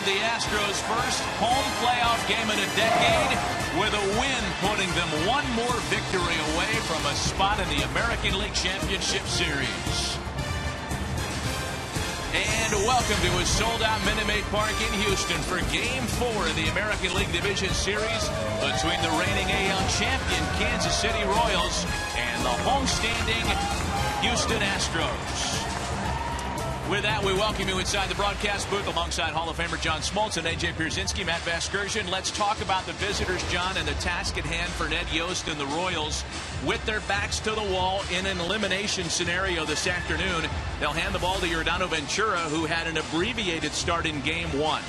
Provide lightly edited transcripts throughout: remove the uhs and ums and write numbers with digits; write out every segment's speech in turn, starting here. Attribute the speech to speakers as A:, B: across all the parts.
A: the Astros' first home playoff game in a decade, with a win putting them one more victory away from a spot in the American League Championship Series. And welcome to a sold-out Minute Maid Park in Houston for Game 4 of the American League Division Series between the reigning AL champion Kansas City Royals and the homestanding Houston Astros. With that, we welcome you inside the broadcast booth alongside Hall of Famer John Smoltz and A.J. Pierzynski, Matt Vasgersian. Let's talk about the visitors, John, and the task at hand for Ned Yost and the Royals. With their backs to the wall in an elimination scenario this afternoon, they'll hand the ball to Yordano Ventura, who had an abbreviated start in Game 1.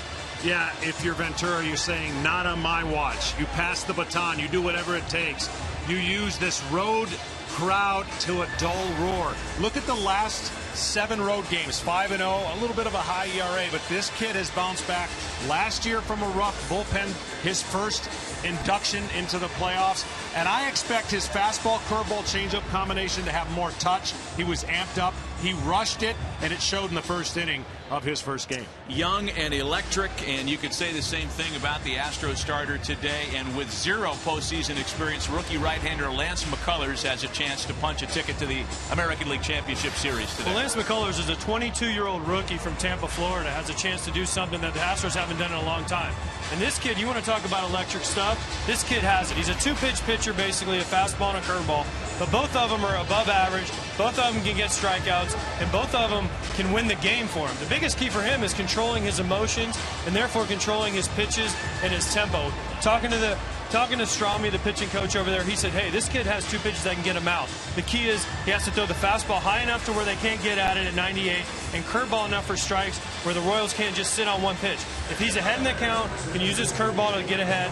B: Yeah, if you're Ventura, you're saying, not on my watch. You pass the baton. You do whatever it takes. You use this road crowd to a dull roar. Look at the last 7 road games, 5-0, a little bit of a high ERA, but this kid has bounced back last year from a rough bullpen, his first induction into the playoffs, and I expect his fastball, curveball, changeup combination to have more touch. He was amped up, he rushed it, and it showed in the first inning of his first game.
A: Young and electric, and you could say the same thing about the Astros starter today, and with 0 postseason experience, rookie right-hander Lance McCullers has a chance to punch a ticket to the American League Championship Series today.
C: Well, Lance McCullers is a 22-year-old rookie from Tampa, Florida, has a chance to do something that the Astros haven't done in a long time. And this kid, you want to talk about electric stuff, this kid has it. He's a 2-pitch pitcher, basically, a fastball and a curveball, but both of them are above average, both of them can get strikeouts, and both of them can win the game for him. The biggest key for him is controlling his emotions and therefore controlling his pitches and his tempo. Talking to Strami, the pitching coach over there, he said, hey, this kid has 2 pitches that can get him out. The key is he has to throw the fastball high enough to where they can't get at it at 98 and curveball enough for strikes where the Royals can't just sit on one pitch. If he's ahead in the count, can use his curveball to get ahead,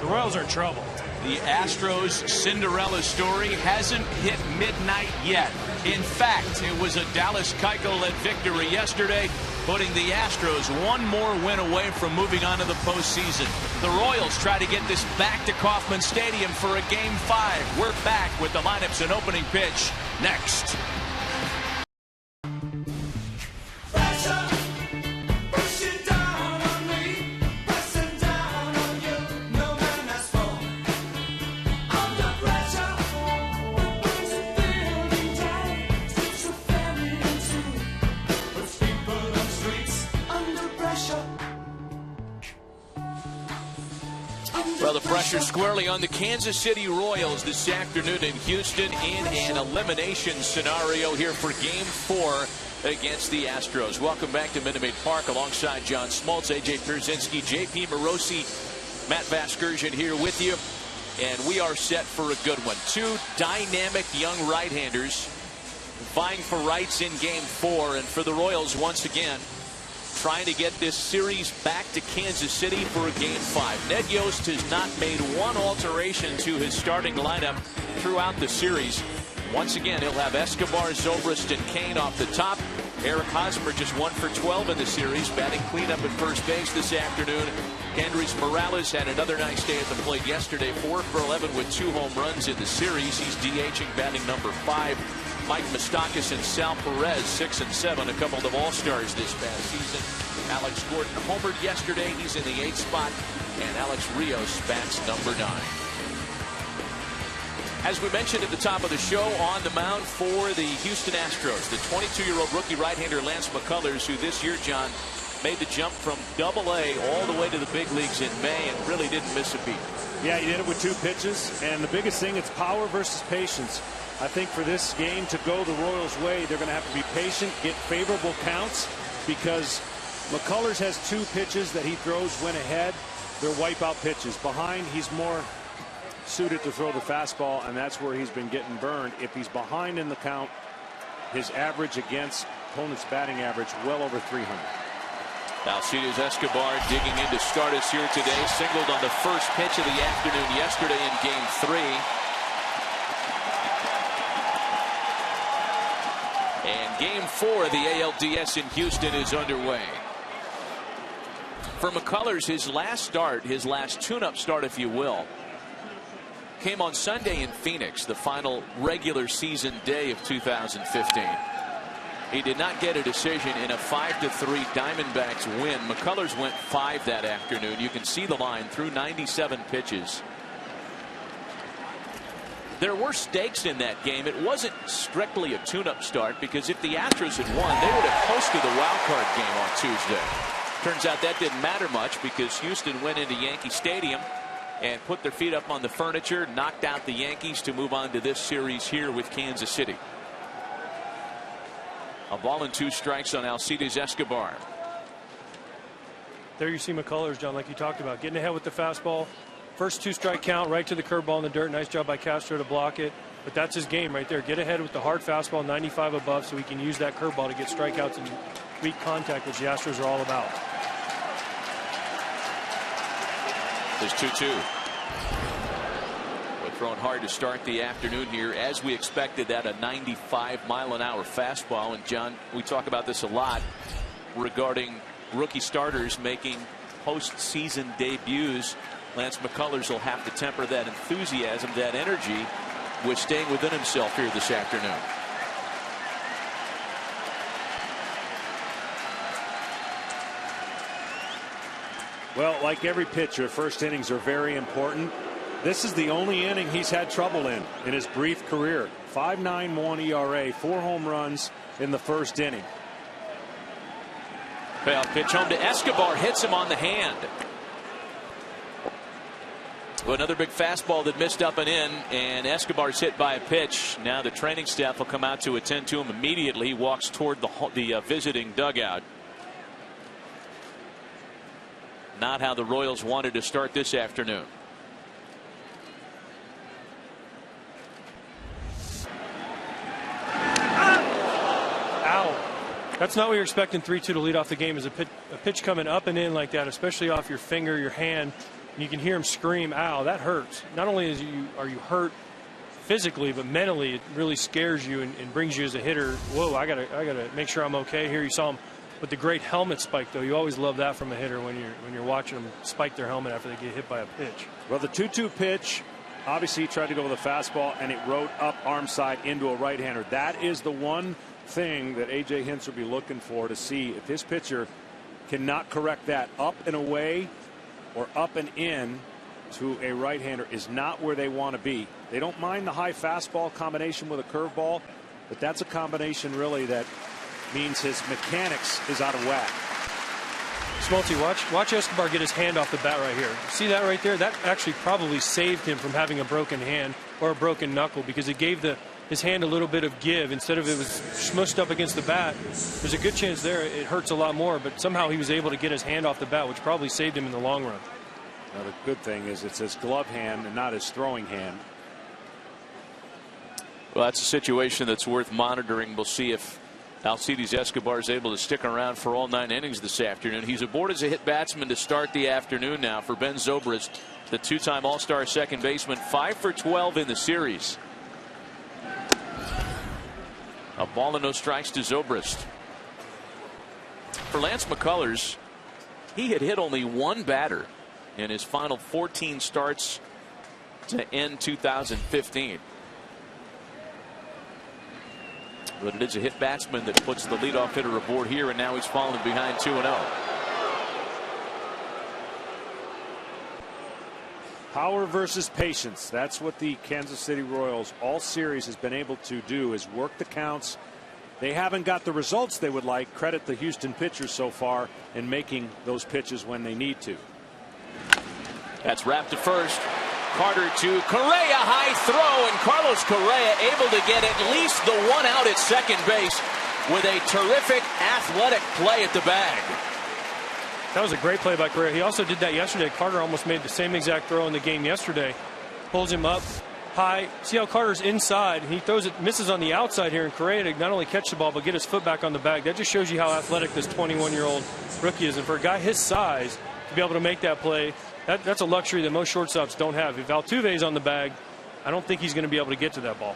C: the Royals are in trouble.
A: The Astros Cinderella story hasn't hit midnight yet. In fact, it was a Dallas Keuchel-led victory yesterday, putting the Astros one more win away from moving on to the postseason. The Royals try to get this back to Kauffman Stadium for a Game 5. We're back with the lineups and opening pitch next. Well, the pressure squarely on the Kansas City Royals this afternoon in Houston in an elimination scenario here for Game 4 against the Astros. Welcome back to Minute Maid Park alongside John Smoltz, A.J. Pierzynski, J.P. Morosi, Matt Vasgersian here with you. And we are set for a good one. 2 dynamic young right-handers vying for rights in Game 4. And for the Royals, once again, trying to get this series back to Kansas City for a Game 5. Ned Yost has not made one alteration to his starting lineup throughout the series. Once again, he'll have Escobar, Zobrist, and Kane off the top. Eric Hosmer just 1 for 12 in the series, batting cleanup at first base this afternoon. Kendrys Morales had another nice day at the plate yesterday, 4 for 11 with 2 home runs in the series. He's DHing, batting number 5. Mike Moustakas and Sal Perez, 6 and 7, a couple of all-stars this past season. Alex Gordon homered yesterday. He's in the 8th spot. And Alex Rios bats number 9. As we mentioned at the top of the show, on the mound for the Houston Astros, the 22-year-old rookie right-hander Lance McCullers, who this year, John, made the jump from Double-A all the way to the big leagues in May and really didn't miss a beat.
B: Yeah, he did it with 2 pitches, and the biggest thing, it's power versus patience. I think for this game to go the Royals' way, they're going to have to be patient, get favorable counts, because McCullers has 2 pitches that he throws when ahead. They're wipeout pitches. Behind, he's more suited to throw the fastball, and that's where he's been getting burned. If he's behind in the count, his average against opponent's batting average well over 300.
A: Alcides Escobar digging in to start us here today. Singled on the first pitch of the afternoon yesterday in Game 3. And Game 4 of the ALDS in Houston is underway. For McCullers, his last start, his last tune-up start, if you will, came on Sunday in Phoenix, the final regular season day of 2015. He did not get a decision in a 5-3 Diamondbacks win. McCullers went 5 that afternoon. You can see the line through 97 pitches. There were stakes in that game. It wasn't strictly a tune-up start, because if the Astros had won, they would have hosted the wild card game on Tuesday. Turns out that didn't matter much, because Houston went into Yankee Stadium and put their feet up on the furniture, knocked out the Yankees to move on to this series here with Kansas City. A ball and 2 strikes on Alcides Escobar.
C: There you see McCullers, John, like you talked about, getting ahead with the fastball. First 2-strike count, right to the curveball in the dirt. Nice job by Castro to block it. But that's his game right there. Get ahead with the hard fastball, 95 above, so he can use that curveball to get strikeouts and weak contact, which the Astros are all about.
A: There's 2-2. We're throwing hard to start the afternoon here, as we expected, that a 95-mile-an-hour fastball. And John, we talk about this a lot regarding rookie starters making postseason debuts. Lance McCullers will have to temper that enthusiasm, that energy, with staying within himself here this afternoon.
B: Well, like every pitcher, first innings are very important. This is the only inning he's had trouble in his brief career. 5.91 ERA, 4 home runs in the first inning.
A: Payoff pitch home to Escobar, hits him on the hand. Well, another big fastball that missed up and in, and Escobar's hit by a pitch. Now the training staff will come out to attend to him immediately. He walks toward the visiting dugout. Not how the Royals wanted to start this afternoon.
C: Ow. That's not what you're expecting 3-2 to lead off the game, is a pitch coming up and in like that, especially off your finger, your hand. And you can hear him scream, ow, that hurts. Not only are you hurt physically, but mentally it really scares you and brings you as a hitter. Whoa, I gotta make sure I'm okay. Here you saw him with the great helmet spike, though. You always love that from a hitter when you're watching them spike their helmet after they get hit by a pitch.
B: Well, the 2-2 pitch, obviously he tried to go with a fastball, and it rode up arm side into a right-hander. That is the one thing that A.J. Hinch will be looking for, to see if his pitcher cannot correct that. Up and away or up and in to a right-hander is not where they want to be. They don't mind the high fastball combination with a curveball, but that's a combination really that means his mechanics is out of whack.
C: Smolty, watch Escobar get his hand off the bat right here. See that right there? That actually probably saved him from having a broken hand or a broken knuckle, because it gave his hand a little bit of give. Instead of it was smushed up against the bat, there's a good chance there it hurts a lot more, but somehow he was able to get his hand off the bat, which probably saved him in the long run.
B: Now the good thing is it's his glove hand and not his throwing hand.
A: Well, that's a situation that's worth monitoring. We'll see if Alcides Escobar is able to stick around for all 9 innings this afternoon. He's aboard as a hit batsman to start the afternoon now for Ben Zobrist, the 2-time All-Star second baseman, 5 for 12 in the series. A ball and no strikes to Zobrist. For Lance McCullers, he had hit only 1 batter in his final 14 starts to end 2015. But it is a hit batsman that puts the leadoff hitter aboard here, and now he's fallen behind 2-0.
B: Power versus patience. That's what the Kansas City Royals all series has been able to do, is work the counts. They haven't got the results they would like. Credit the Houston pitchers so far in making those pitches when they need to.
A: That's wrapped to first. Carter to Correa, high throw, and Carlos Correa able to get at least the 1 out at second base with a terrific athletic play at the bag.
C: That was a great play by Correa. He also did that yesterday. Carter almost made the same exact throw in the game yesterday. Pulls him up high. See how Carter's inside. He throws it, misses on the outside here, and Correa to not only catch the ball but get his foot back on the bag. That just shows you how athletic this 21-year-old rookie is. And for a guy his size to be able to make that play, that's a luxury that most shortstops don't have. If Altuve's on the bag, I don't think he's going to be able to get to that ball.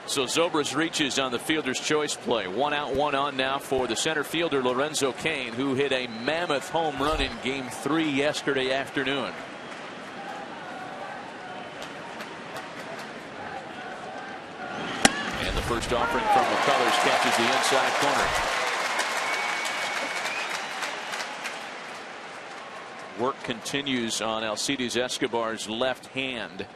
A: So Zobrist reaches on the fielder's choice play. 1 out, 1 on now for the center fielder Lorenzo Cain, who hit a mammoth home run in Game 3 yesterday afternoon. First offering from McCullers, catches the inside corner. Work continues on Alcides Escobar's left hand.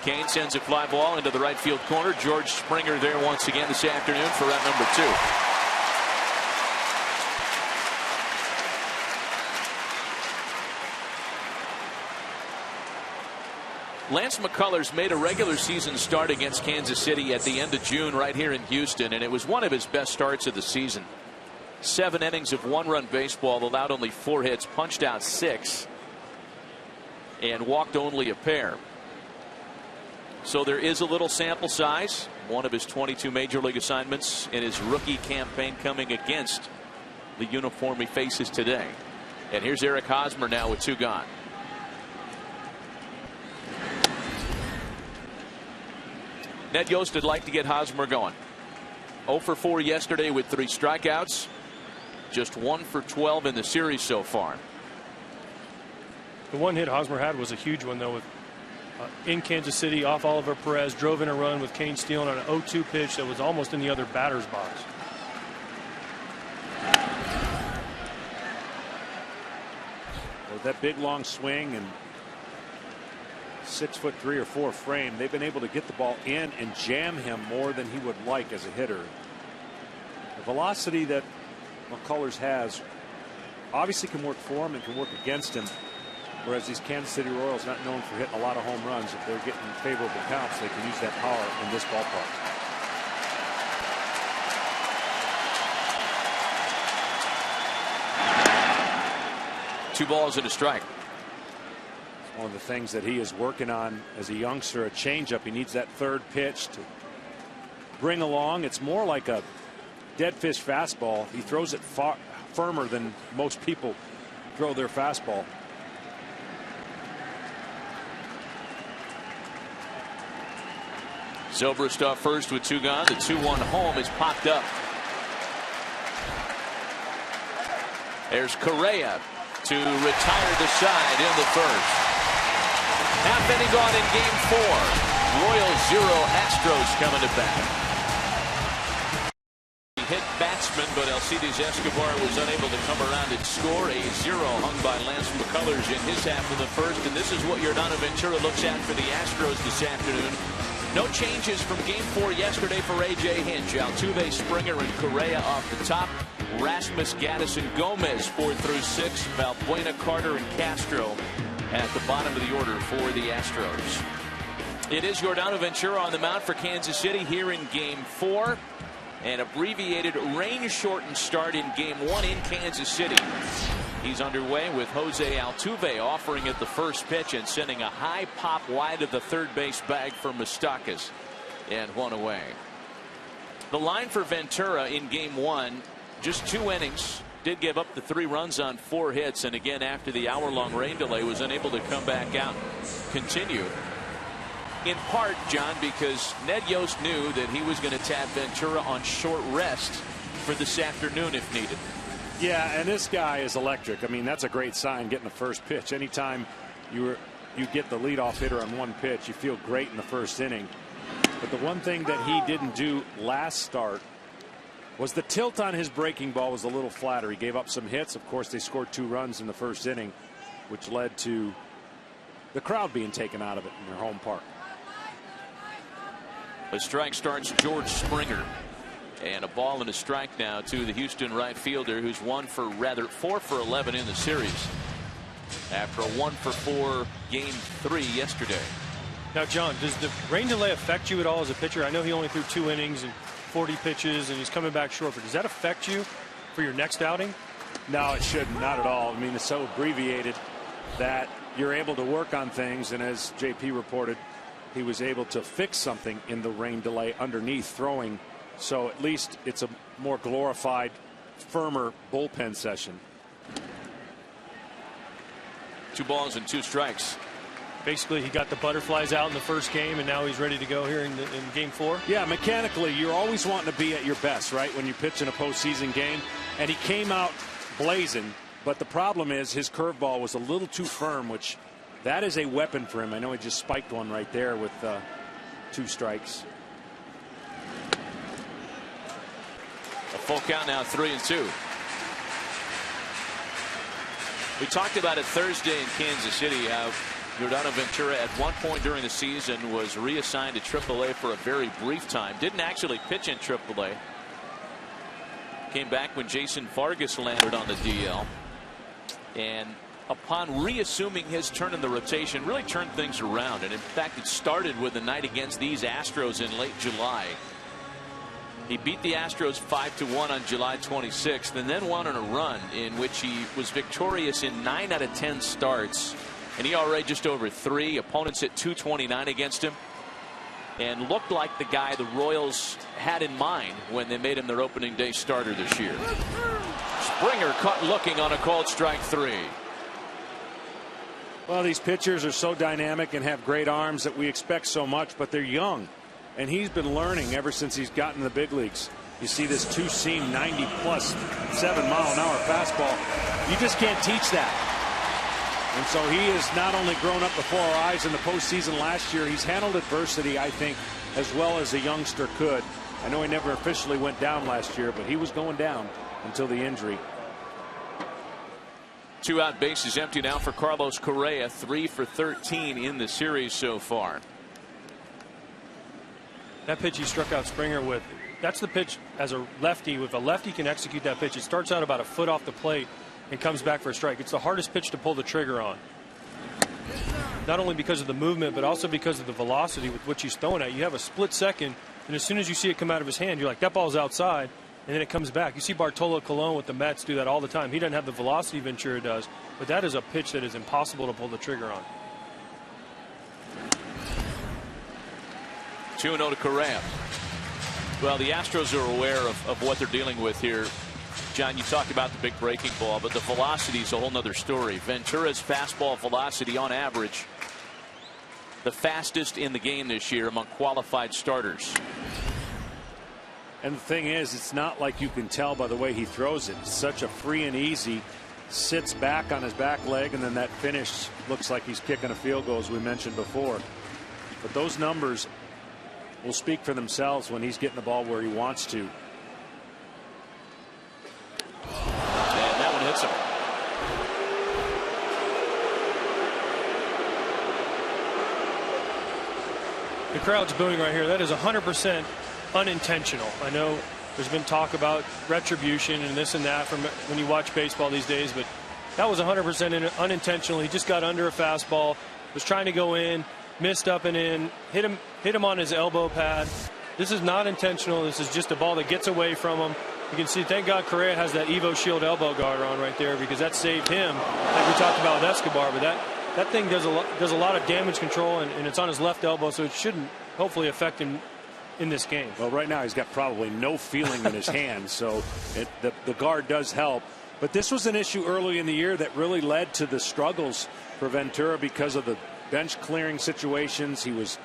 A: Kane sends a fly ball into the right field corner. George Springer there once again this afternoon for round number 2. Lance McCullers made a regular season start against Kansas City at the end of June right here in Houston, and it was one of his best starts of the season. 7 innings of 1-run baseball, allowed only 4 hits, punched out 6, and walked only a pair. So there is a little sample size. One of his 22 major league assignments in his rookie campaign coming against the uniform he faces today. And here's Eric Hosmer now with 2 gone. Ned Yost would like to get Hosmer going. 0 for 4 yesterday with 3 strikeouts. Just 1 for 12 in the series so far.
C: The one hit Hosmer had was a huge one, though, with in Kansas City off Oliver Perez, drove in a run with Kane stealing on an 0-2 pitch that was almost in the other batter's box.
B: With that big long swing and 6'3" or 4" frame, they've been able to get the ball in and jam him more than he would like as a hitter. The velocity that McCullers has obviously can work for him and can work against him. Whereas these Kansas City Royals, not known for hitting a lot of home runs, if they're getting favorable counts, they can use that power in this ballpark.
A: Two balls and a strike.
B: It's one of the things that he is working on as a youngster, a changeup. He needs that third pitch to bring along. It's more like a dead fish fastball. He throws it far firmer than most people throw their fastball.
A: Zobrist off first with 2 gone. The 2-1 home is popped up. There's Correa to retire the side in the first. Half inning gone in game 4. Royals 0, Astros coming to bat. He hit batsman, but Alcides Escobar was unable to come around and score. A 0 hung by Lance McCullers in his half of the first, and this is what Yordano Ventura looks at for the Astros this afternoon. No changes from game 4 yesterday for A.J. Hinch. Altuve, Springer, and Correa off the top. Rasmus, Gaddis, and Gomez 4 through 6. Valbuena, Carter, and Castro at the bottom of the order for the Astros. It is Yordano Ventura on the mound for Kansas City here in game 4. An abbreviated rain-shortened start in game 1 in Kansas City. He's underway with Jose Altuve offering at the first pitch and sending a high pop wide of the third base bag for Moustakas, and 1 away. The line for Ventura in game 1, just 2 innings, did give up the 3 runs on 4 hits, and again after the hour-long rain delay was unable to come back out and continue. In part, John, because Ned Yost knew that he was going to tap Ventura on short rest for this afternoon if needed.
B: Yeah, and this guy is electric. I mean, that's a great sign, getting the first pitch. Anytime you get the leadoff hitter on 1 pitch, you feel great in the first inning. But the one thing that he didn't do last start was the tilt on his breaking ball was a little flatter. He gave up some hits. Of course, they scored 2 runs in the first inning, which led to the crowd being taken out of it in their home park.
A: A strike starts George Springer. And a ball and a strike now to the Houston right fielder, who's 4 for 11 in the series after a 1 for 4 game 3 yesterday.
C: Now, John, does the rain delay affect you at all as a pitcher? I know he only threw 2 innings and 40 pitches, and he's coming back short, but does that affect you for your next outing?
B: No, it shouldn't. Not at all. I mean, it's so abbreviated that you're able to work on things, and as JP reported, he was able to fix something in the rain delay underneath throwing. So at least it's a more glorified, firmer bullpen session.
A: 2 balls and 2 strikes.
C: Basically, he got the butterflies out in the first game, and now he's ready to go here in game 4.
B: Yeah, mechanically, you're always wanting to be at your best, right, when you pitch in a postseason game. And he came out blazing. But the problem is his curveball was a little too firm, which that is a weapon for him. I know he just spiked one right there with 2 strikes.
A: A full count now, 3-2. We talked about it Thursday in Kansas City, how Yordano Ventura at one point during the season was reassigned to AAA for a very brief time. Didn't actually pitch in AAA. Came back when Jason Vargas landed on the DL. And upon reassuming his turn in the rotation, really turned things around. And in fact, it started with the night against these Astros in late July. He beat the Astros 5-1 on July 26th, and then won on a run in which he was victorious in 9 out of 10 starts. An ERA just over 3. Opponents hit .229 against him, and looked like the guy the Royals had in mind when they made him their opening day starter this year. Springer caught looking on a called strike 3.
B: Well, these pitchers are so dynamic and have great arms that we expect so much, but they're young. And he's been learning ever since he's gotten the big leagues. You see this 2-seam 90+ 7-mile-an-hour fastball. You just can't teach that. And so he has not only grown up before our eyes in the postseason last year, he's handled adversity, I think, as well as a youngster could. I know he never officially went down last year, but he was going down until the injury.
A: 2 out, bases empty now for Carlos Correa. 3 for 13 in the series so far.
C: That pitch he struck out Springer with, that's the pitch as a lefty. If a lefty can execute that pitch, it starts out about a foot off the plate and comes back for a strike. It's the hardest pitch to pull the trigger on. Not only because of the movement, but also because of the velocity with which he's throwing at. You have a split second, and as soon as you see it come out of his hand, you're like, that ball's outside, and then it comes back. You see Bartolo Colon with the Mets do that all the time. He doesn't have the velocity Ventura does, but that is a pitch that is impossible to pull the trigger on.
A: 2-0 to Correa. Well, the Astros are aware of what they're dealing with here. John, you talked about the big breaking ball, but the velocity is a whole nother story. Ventura's fastball velocity on average the fastest in the game this year among qualified starters.
B: And the thing is, it's not like you can tell by the way he throws it. It's such a free and easy, sits back on his back leg, and then that finish looks like he's kicking a field goal, as we mentioned before. But those numbers will speak for themselves when he's getting the ball where he wants to.
A: And that one hits him.
C: The crowd's booing right here. That is 100% unintentional. I know there's been talk about retribution and this and that from when you watch baseball these days, but that was 100% unintentional. He just got under a fastball, was trying to go in, missed up and in, hit him on his elbow pad. This is not intentional. This is just a ball that gets away from him. You can see, thank God Correa has that Evo Shield elbow guard on right there, because that saved him, like we talked about with Escobar. But that thing does a lot of damage control, and it's on his left elbow, so it shouldn't hopefully affect him in this game.
B: Well, right now he's got probably no feeling in his hand, so the guard does help. But this was an issue early in the year that really led to the struggles for Ventura because of the bench clearing situations. He was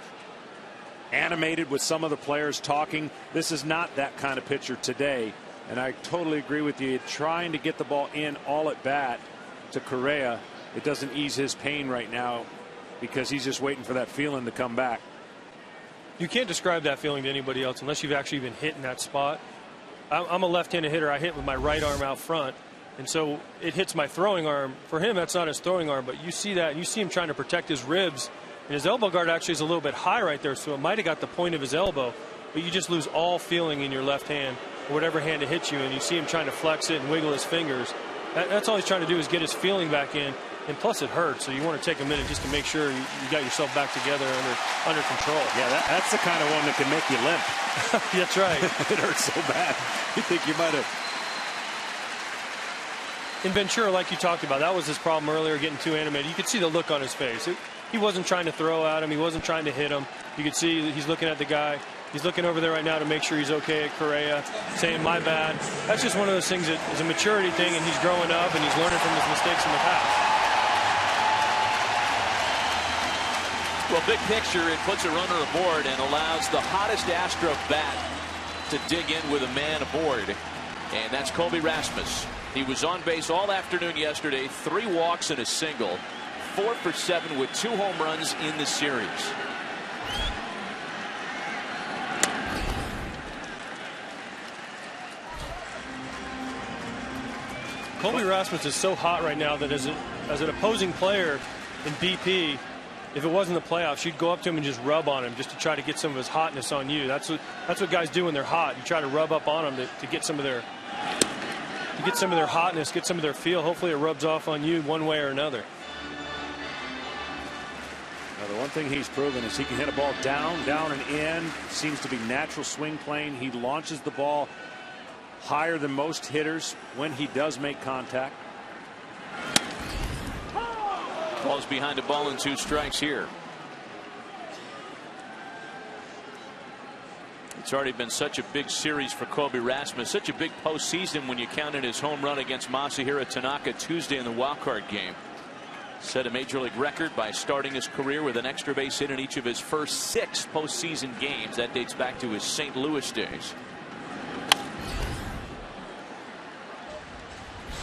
B: animated with some of the players talking. This is not that kind of pitcher today, and I totally agree with you. Trying to get the ball in all at bat to Correa, it doesn't ease his pain right now because he's just waiting for that feeling to come back.
C: You can't describe that feeling to anybody else unless you've actually been hit in that spot. I'm a left-handed hitter. I hit with my right arm out front, and so it hits my throwing arm. For him, that's not his throwing arm, but you see that, and you see him trying to protect his ribs, and his elbow guard actually is a little bit high right there, so it might have got the point of his elbow, but you just lose all feeling in your left hand, or whatever hand it hits you, and you see him trying to flex it and wiggle his fingers. That's all he's trying to do, is get his feeling back in, and plus it hurts, so you want to take a minute just to make sure you got yourself back together under control.
B: Yeah, that's the kind of one that can make you limp.
C: That's right.
B: It hurts so bad. You think you might have.
C: In Ventura, like you talked about, that was his problem earlier, getting too animated. You could see the look on his face. He wasn't trying to throw at him. He wasn't trying to hit him. You could see he's looking at the guy. He's looking over there right now to make sure he's okay at Correa, saying, my bad. That's just one of those things that is a maturity thing, and he's growing up, and he's learning from his mistakes in the past.
A: Well, big picture, it puts a runner aboard and allows the hottest Astro bat to dig in with a man aboard, and that's Colby Rasmus. He was on base all afternoon yesterday, 3 walks and a single, 4 for 7 with 2 home runs in the series.
C: Colby Rasmus is so hot right now that as an opposing player in BP, if it wasn't the playoffs, you'd go up to him and just rub on him just to try to get some of his hotness on you. That's what guys do when they're hot. You try to rub up on them to get some of their hotness, get some of their feel. Hopefully it rubs off on you one way or another.
B: Now, the one thing he's proven is he can hit a ball down and in. Seems to be natural swing plane. He launches the ball higher than most hitters when he does make contact.
A: Ball's behind a ball and 2 strikes here. It's already been such a big series for Colby Rasmus, such a big postseason when you count in his home run against Masahiro Tanaka Tuesday in the wildcard game. Set a major league record by starting his career with an extra base hit in each of his first 6 postseason games. That dates back to his St. Louis days.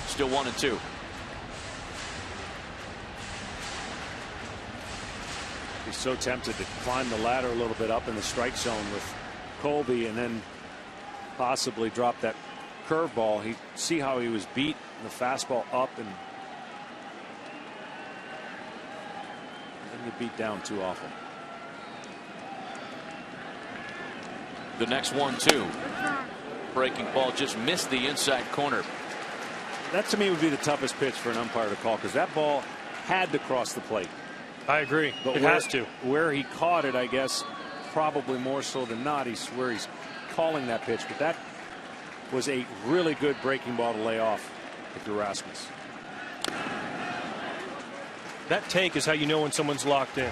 A: Still 1-2.
B: He's so tempted to climb the ladder a little bit up in the strike zone with Colby and then possibly drop that curveball. He see how he was beat, the fastball up, and then get beat down too often.
A: The next 1-2. Breaking ball just missed the inside corner.
B: That to me would be the toughest pitch for an umpire to call, because that ball had to cross the plate.
C: I agree.
B: But
C: it has to.
B: Where he caught it, I guess, probably more so than not, he's calling that pitch. But that was a really good breaking ball to lay off if you're Rasmus.
C: That take is how you know when someone's locked in.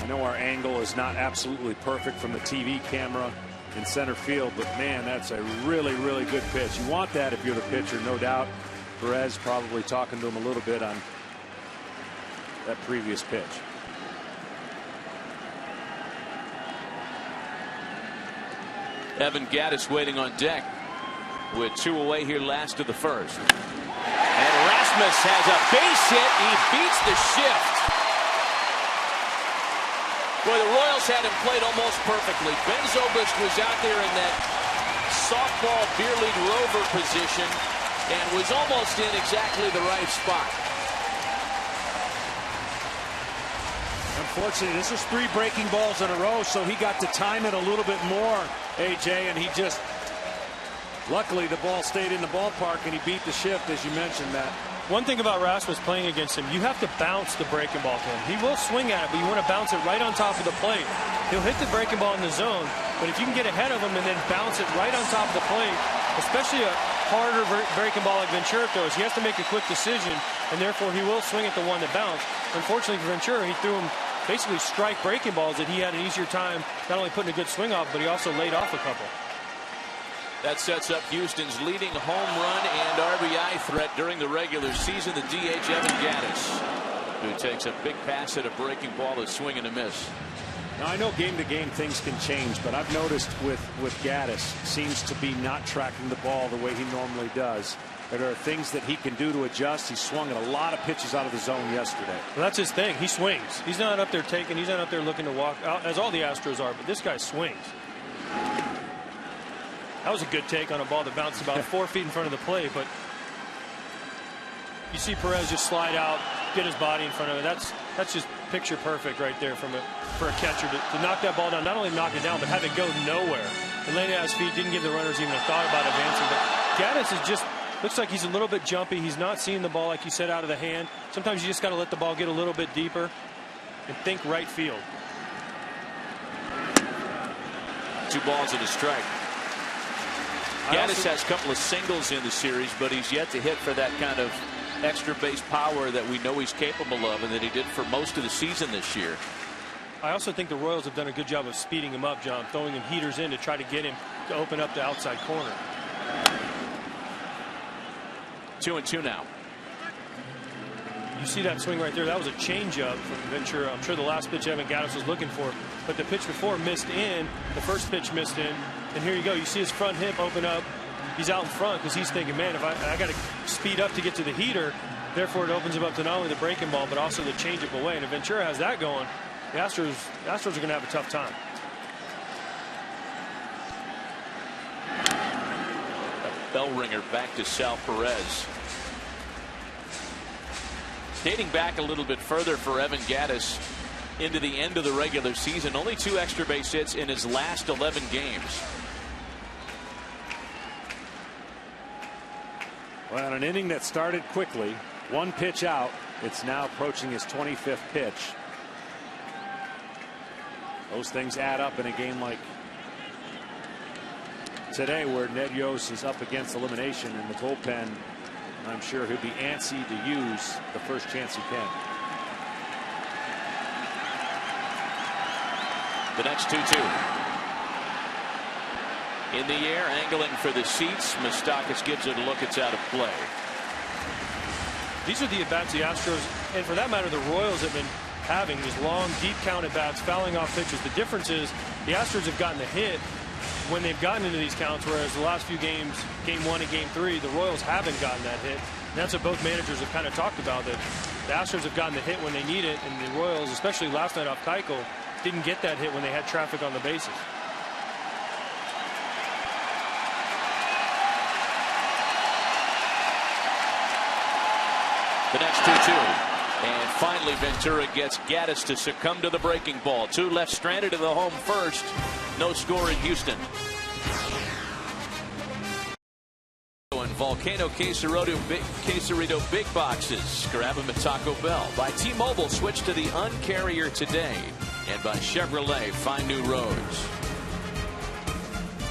B: I know our angle is not absolutely perfect from the TV camera in center field, but man, that's a really, really good pitch. You want that if you're the pitcher, no doubt. Perez probably talking to him a little bit on that previous pitch.
A: Evan Gattis waiting on deck with 2 away here last of the first. And Rasmus has a base hit. He beats the shift. Boy, the Royals had him played almost perfectly. Ben Zobrist was out there in that softball beer league rover position and was almost in exactly the right spot.
B: Unfortunately, this was 3 breaking balls in a row, so he got to time it a little bit more, AJ, and he just, luckily the ball stayed in the ballpark and he beat the shift, as you mentioned, Matt.
C: One thing about Rasmus playing against him, you have to bounce the breaking ball to him. He will swing at it, but you want to bounce it right on top of the plate. He'll hit the breaking ball in the zone, but if you can get ahead of him and then bounce it right on top of the plate, especially a harder breaking ball like Ventura throws, he has to make a quick decision, and therefore he will swing at the one that bounced. Unfortunately for Ventura, he threw him basically strike breaking balls that he had an easier time not only putting a good swing off, but he also laid off a couple.
A: That sets up Houston's leading home run and RBI threat during the regular season, the DH Evan Gattis, who takes a big pass at a breaking ball, a swing and a miss.
B: Now, I know game to game things can change, but I've noticed with Gattis seems to be not tracking the ball the way he normally does. There are things that he can do to adjust. He swung at a lot of pitches out of the zone yesterday.
C: Well, that's his thing. He swings. He's not up there taking. He's not up there looking to walk out, as all the Astros are. But this guy swings. That was a good take on a ball that bounced about 4 feet in front of the plate. But you see Perez just slide out, get his body in front of it. That's just picture perfect right there for a catcher to knock that ball down. Not only knock it down, but have it go nowhere. And laying it at his feet, didn't give the runners even a thought about advancing. But Gattis is just. Looks like he's a little bit jumpy. He's not seeing the ball, like you said, out of the hand. Sometimes you just got to let the ball get a little bit deeper and think right field.
A: 2 balls and a strike. Gattis has a couple of singles in the series, but he's yet to hit for that kind of extra base power that we know he's capable of and that he did for most of the season this year.
C: I also think the Royals have done a good job of speeding him up, John, throwing him heaters in to try to get him to open up the outside corner.
A: 2-2 now.
C: You see that swing right there? That was a changeup from Ventura. I'm sure the last pitch Evan Gattis was looking for, but the pitch before missed in. The first pitch missed in, and here you go. You see his front hip open up. he's out in front because he's thinking, man, if I got to speed up to get to the heater, therefore it opens him up to not only the breaking ball but also the changeup away. And if Ventura has that going, the Astros are going to have a tough time.
A: A bell ringer back to Sal Perez. Dating back a little bit further for Evan Gattis into the end of the regular season, only 2 extra base hits in his last 11 games.
B: Well, an inning that started quickly, 1 pitch out, it's now approaching his 25th pitch. Those things add up in a game like today where Ned Yost is up against elimination in the bullpen. I'm sure he'll be antsy to use the first chance he can.
A: The next 2-2. In the air, angling for the seats. Moustakas gives it a look. It's out of play.
C: These are the at-bats the Astros, and for that matter, the Royals have been having these long, deep count at-bats, fouling off pitches. The difference is the Astros have gotten the hit when they've gotten into these counts, whereas the last few games, game 1 and game 3, the Royals haven't gotten that hit. And that's what both managers have kind of talked about, that the Astros have gotten the hit when they need it, and the Royals, especially last night off Keuchel, didn't get that hit when they had traffic on the bases.
A: The next 2-2. And finally Ventura gets Gattis to succumb to the breaking ball. 2 left stranded to the home first. No score in Houston. And Volcano Quesarito big boxes. Grab them at Taco Bell. By T-Mobile, switch to the Uncarrier today. And by Chevrolet, find new roads.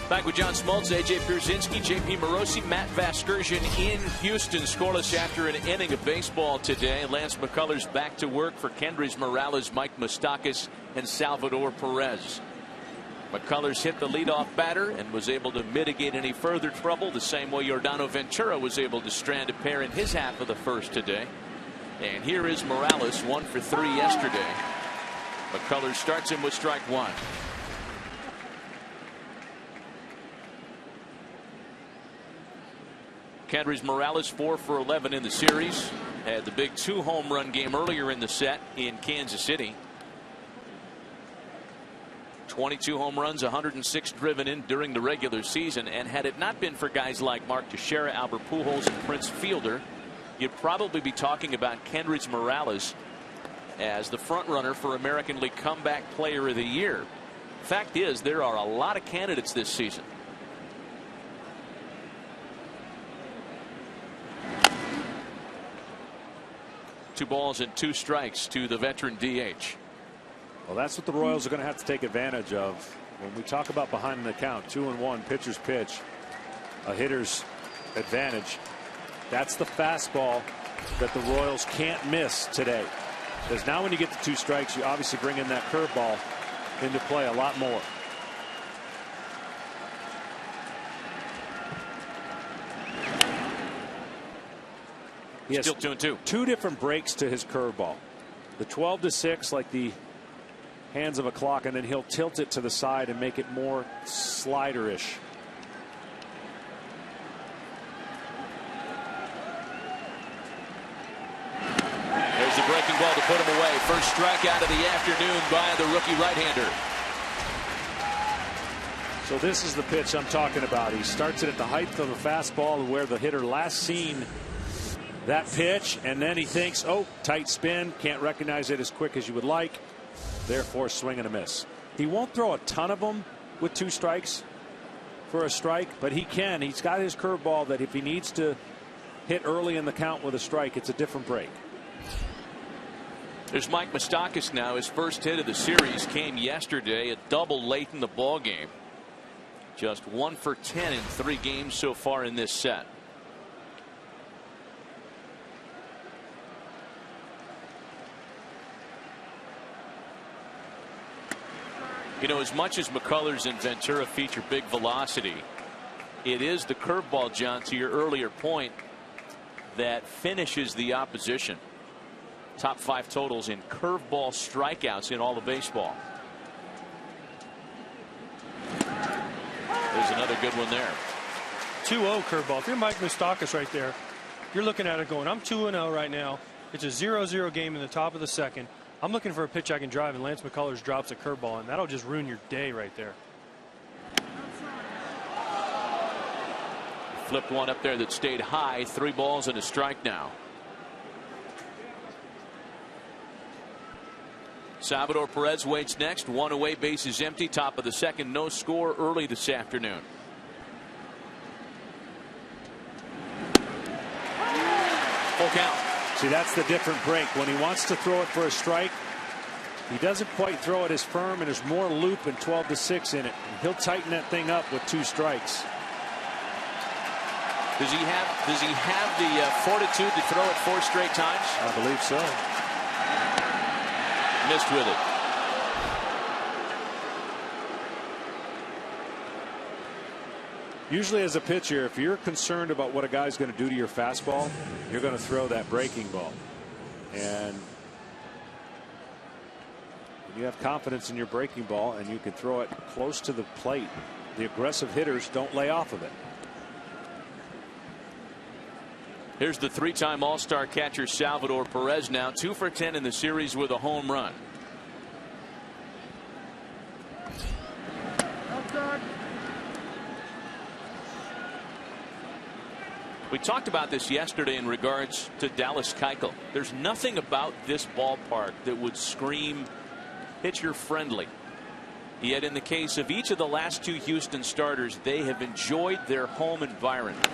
A: Back with John Smoltz, AJ Pierzynski, JP Morosi, Matt Vasgersian in Houston. Scoreless after an inning of baseball today. Lance McCullers back to work for Kendrys Morales, Mike Moustakas, and Salvador Perez. McCullers hit the leadoff batter and was able to mitigate any further trouble the same way Yordano Ventura was able to strand a pair in his half of the first today. And here is Morales, 1 for 3 yesterday. McCullers starts him with strike 1. Kendrys Morales 4 for 11 in the series. Had the big 2-home run game earlier in the set in Kansas City. 22 home runs, 106 driven in during the regular season. And had it not been for guys like Mark Teixeira, Albert Pujols, and Prince Fielder, you'd probably be talking about Kendrys Morales as the front runner for American League Comeback Player of the Year. Fact is, there are a lot of candidates this season. Two balls and 2 strikes to the veteran DH.
B: Well, that's what the Royals are going to have to take advantage of. When we talk about behind the count, 2-1, pitcher's pitch, a hitter's advantage. That's the fastball that the Royals can't miss today. Because now when you get to 2 strikes, you obviously bring in that curveball into play a lot more. He has
A: still 2-2.
B: 2 different breaks to his curveball. The 12-6, like the hands of a clock, and then he'll tilt it to the side and make it more slider-ish.
A: There's the breaking ball to put him away. First strikeout of the afternoon by the rookie right-hander.
B: So this is the pitch I'm talking about. He starts it at the height of the fastball where the hitter last seen that pitch, and then he thinks, oh, tight spin, can't recognize it as quick as you would like, therefore swing and a miss. He won't throw a ton of them with 2 strikes for a strike, but he can. He's got his curveball that if he needs to hit early in the count with a strike, it's a different break.
A: There's Mike Moustakas now. His first hit of the series came yesterday, a double late in the ball game. Just 1 for 10 in 3 games so far in this set. You know, as much as McCullers and Ventura feature big velocity, it is the curveball, John, to your earlier point, that finishes the opposition. Top 5 totals in curveball strikeouts in all of baseball. There's another good one there.
C: 2-0 curveball. If you're Mike Moustakas right there, you're looking at it going, I'm 2-0 right now. It's a 0-0 game in the top of the second. I'm looking for a pitch I can drive, and Lance McCullers drops a curveball, and that'll just ruin your day right there.
A: Flipped one up there that stayed high. 3 balls and a strike now. Salvador Perez waits next. 1 away, bases empty. Top of the second. No score early this afternoon. Full count.
B: See, that's the different break. When he wants to throw it for a strike, he doesn't quite throw it as firm, and there's more loop and 12-6 in it. And he'll tighten that thing up with 2 strikes.
A: Does he have the fortitude to throw it 4 straight times?
B: I believe so.
A: Missed with it.
B: Usually as a pitcher, if you're concerned about what a guy's going to do to your fastball, you're going to throw that breaking ball. And when you have confidence in your breaking ball and you can throw it close to the plate, the aggressive hitters don't lay off of it.
A: Here's the 3-time All-Star catcher Salvador Perez now 2 for 10 in the series with a home run. We talked about this yesterday in regards to Dallas Keuchel. There's nothing about this ballpark that would scream pitcher friendly. Yet in the case of each of the last 2 Houston starters, they have enjoyed their home environment.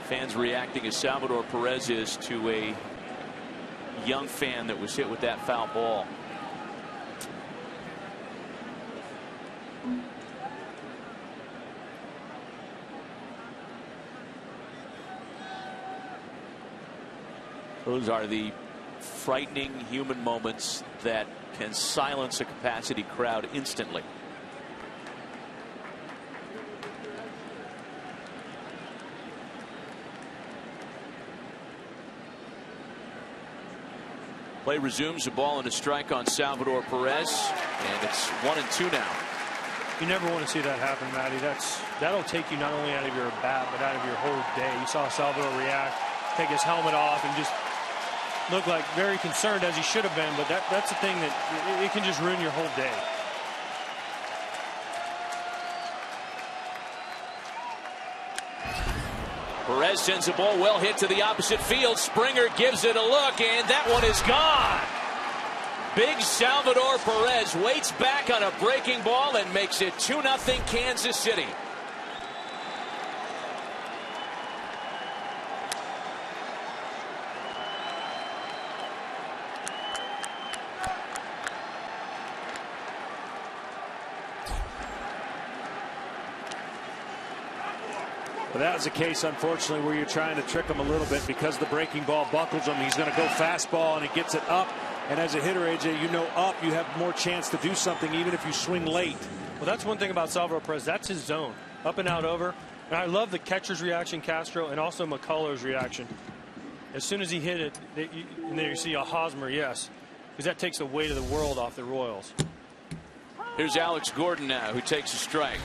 A: Fans reacting as Salvador Perez is to a young fan that was hit with that foul ball. Those are the frightening human moments that can silence a capacity crowd instantly. Play resumes. A ball and a strike on Salvador Perez, and it's 1-2 now.
C: You never want to see that happen, Matty. That'll take you not only out of your bat, but out of your whole day. You saw Salvador react, take his helmet off, and just look like very concerned, as he should have been. But that's the thing that it can just ruin your whole day.
A: Perez sends a ball well hit to the opposite field. Springer gives it a look, and that one is gone. Big Salvador Perez waits back on a breaking ball and makes it 2-0 Kansas City.
B: But that was a case, unfortunately, where you're trying to trick him a little bit because the breaking ball buckles him. He's going to go fastball, and he gets it up. And as a hitter, AJ, you know up, you have more chance to do something even if you swing late.
C: Well, that's one thing about Salvador Perez. That's his zone. Up and out over. And I love the catcher's reaction, Castro, and also McCullers' reaction. As soon as he hit it, and there you see a Hosmer, yes. Because that takes the weight of the world off the Royals.
A: Here's Alex Gordon now, who takes a strike.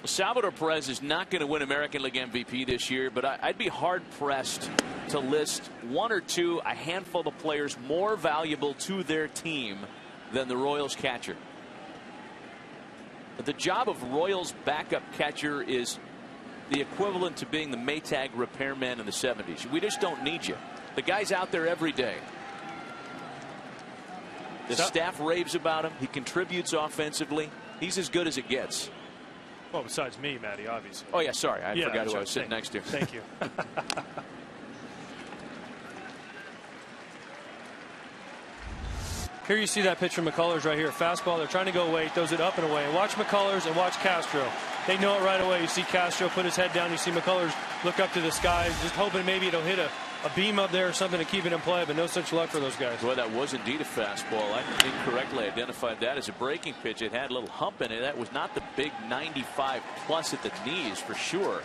A: Salvador Perez is not going to win American League MVP this year, but I'd be hard-pressed to list 1 or 2, a handful of players more valuable to their team than the Royals catcher. But the job of Royals backup catcher is the equivalent to being the Maytag repairman in the 70s. We just don't need you. The guy's out there every day. The staff raves about him. He contributes offensively. He's as good as it gets.
C: Well, besides me, Matty, obviously.
A: Oh, yeah, sorry. I forgot who I was sitting next to.
C: Thank you. Here you see that pitch from McCullers right here. Fastball. They're trying to go away. Throws it up and away. Watch McCullers and watch Castro. They know it right away. You see Castro put his head down. You see McCullers look up to the sky, just hoping maybe it'll hit a beam up there or something to keep it in play, but no such luck for those guys.
A: Well, that was indeed a fastball. I incorrectly identified that as a breaking pitch. It had a little hump in it. That was not the big 95 plus at the knees for sure.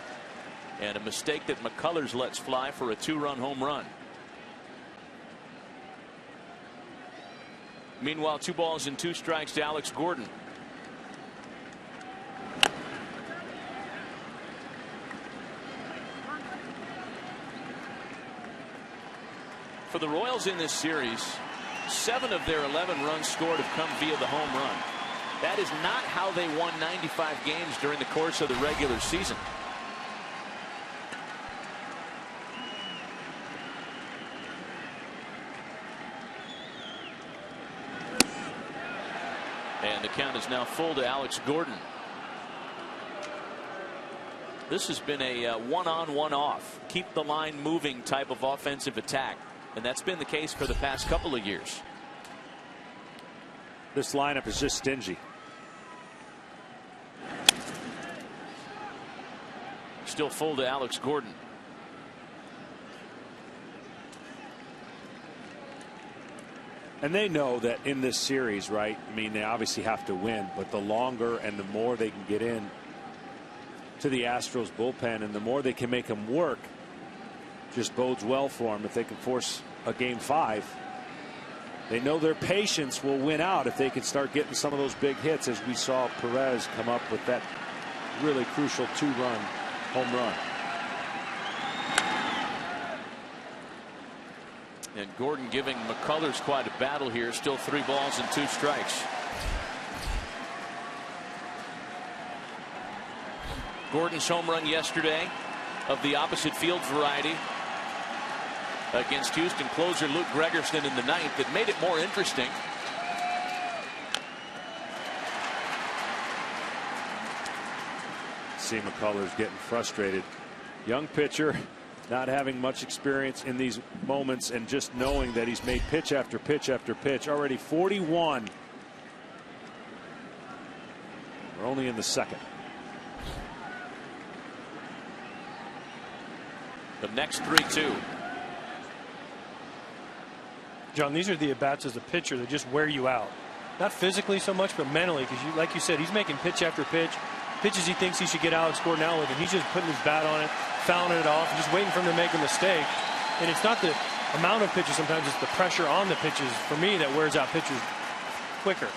A: And a mistake that McCullers lets fly for a 2-run home run. Meanwhile, 2 balls and 2 strikes to Alex Gordon. For the Royals in this series, 7 of their 11 runs scored have come via the home run. That is not how they won 95 games during the course of the regular season. And the count is now full to Alex Gordon. This has been a one-on, one-off, keep the line moving type of offensive attack. And that's been the case for the past couple of years.
B: This lineup is just stingy.
A: Still full to Alex Gordon.
B: And they know that in this series, right? I mean, they obviously have to win, but the longer and the more they can get in to the Astros bullpen and the more they can make them work, just bodes well for them if they can force a game 5. They know their patience will win out if they can start getting some of those big hits, as we saw Perez come up with that really crucial 2-run home run.
A: And Gordon giving McCullers quite a battle here. Still 3 balls and 2 strikes. Gordon's home run yesterday of the opposite field variety against Houston closer Luke Gregerson in the 9th that made it more interesting.
B: See McCullers getting frustrated. Young pitcher, not having much experience in these moments, and just knowing that he's made pitch after pitch after pitch. Already 41. We're only in the 2nd.
A: The next 3-2.
C: John, these are the at-bats as a pitcher that just wear you out. Not physically so much, but mentally, because like you said, he's making pitch after pitch. Pitches he thinks he should get Alex Gordon out with, and he's just putting his bat on it, fouling it off, just waiting for him to make a mistake. And it's not the amount of pitches, sometimes it's the pressure on the pitches, for me, that wears out pitchers quicker.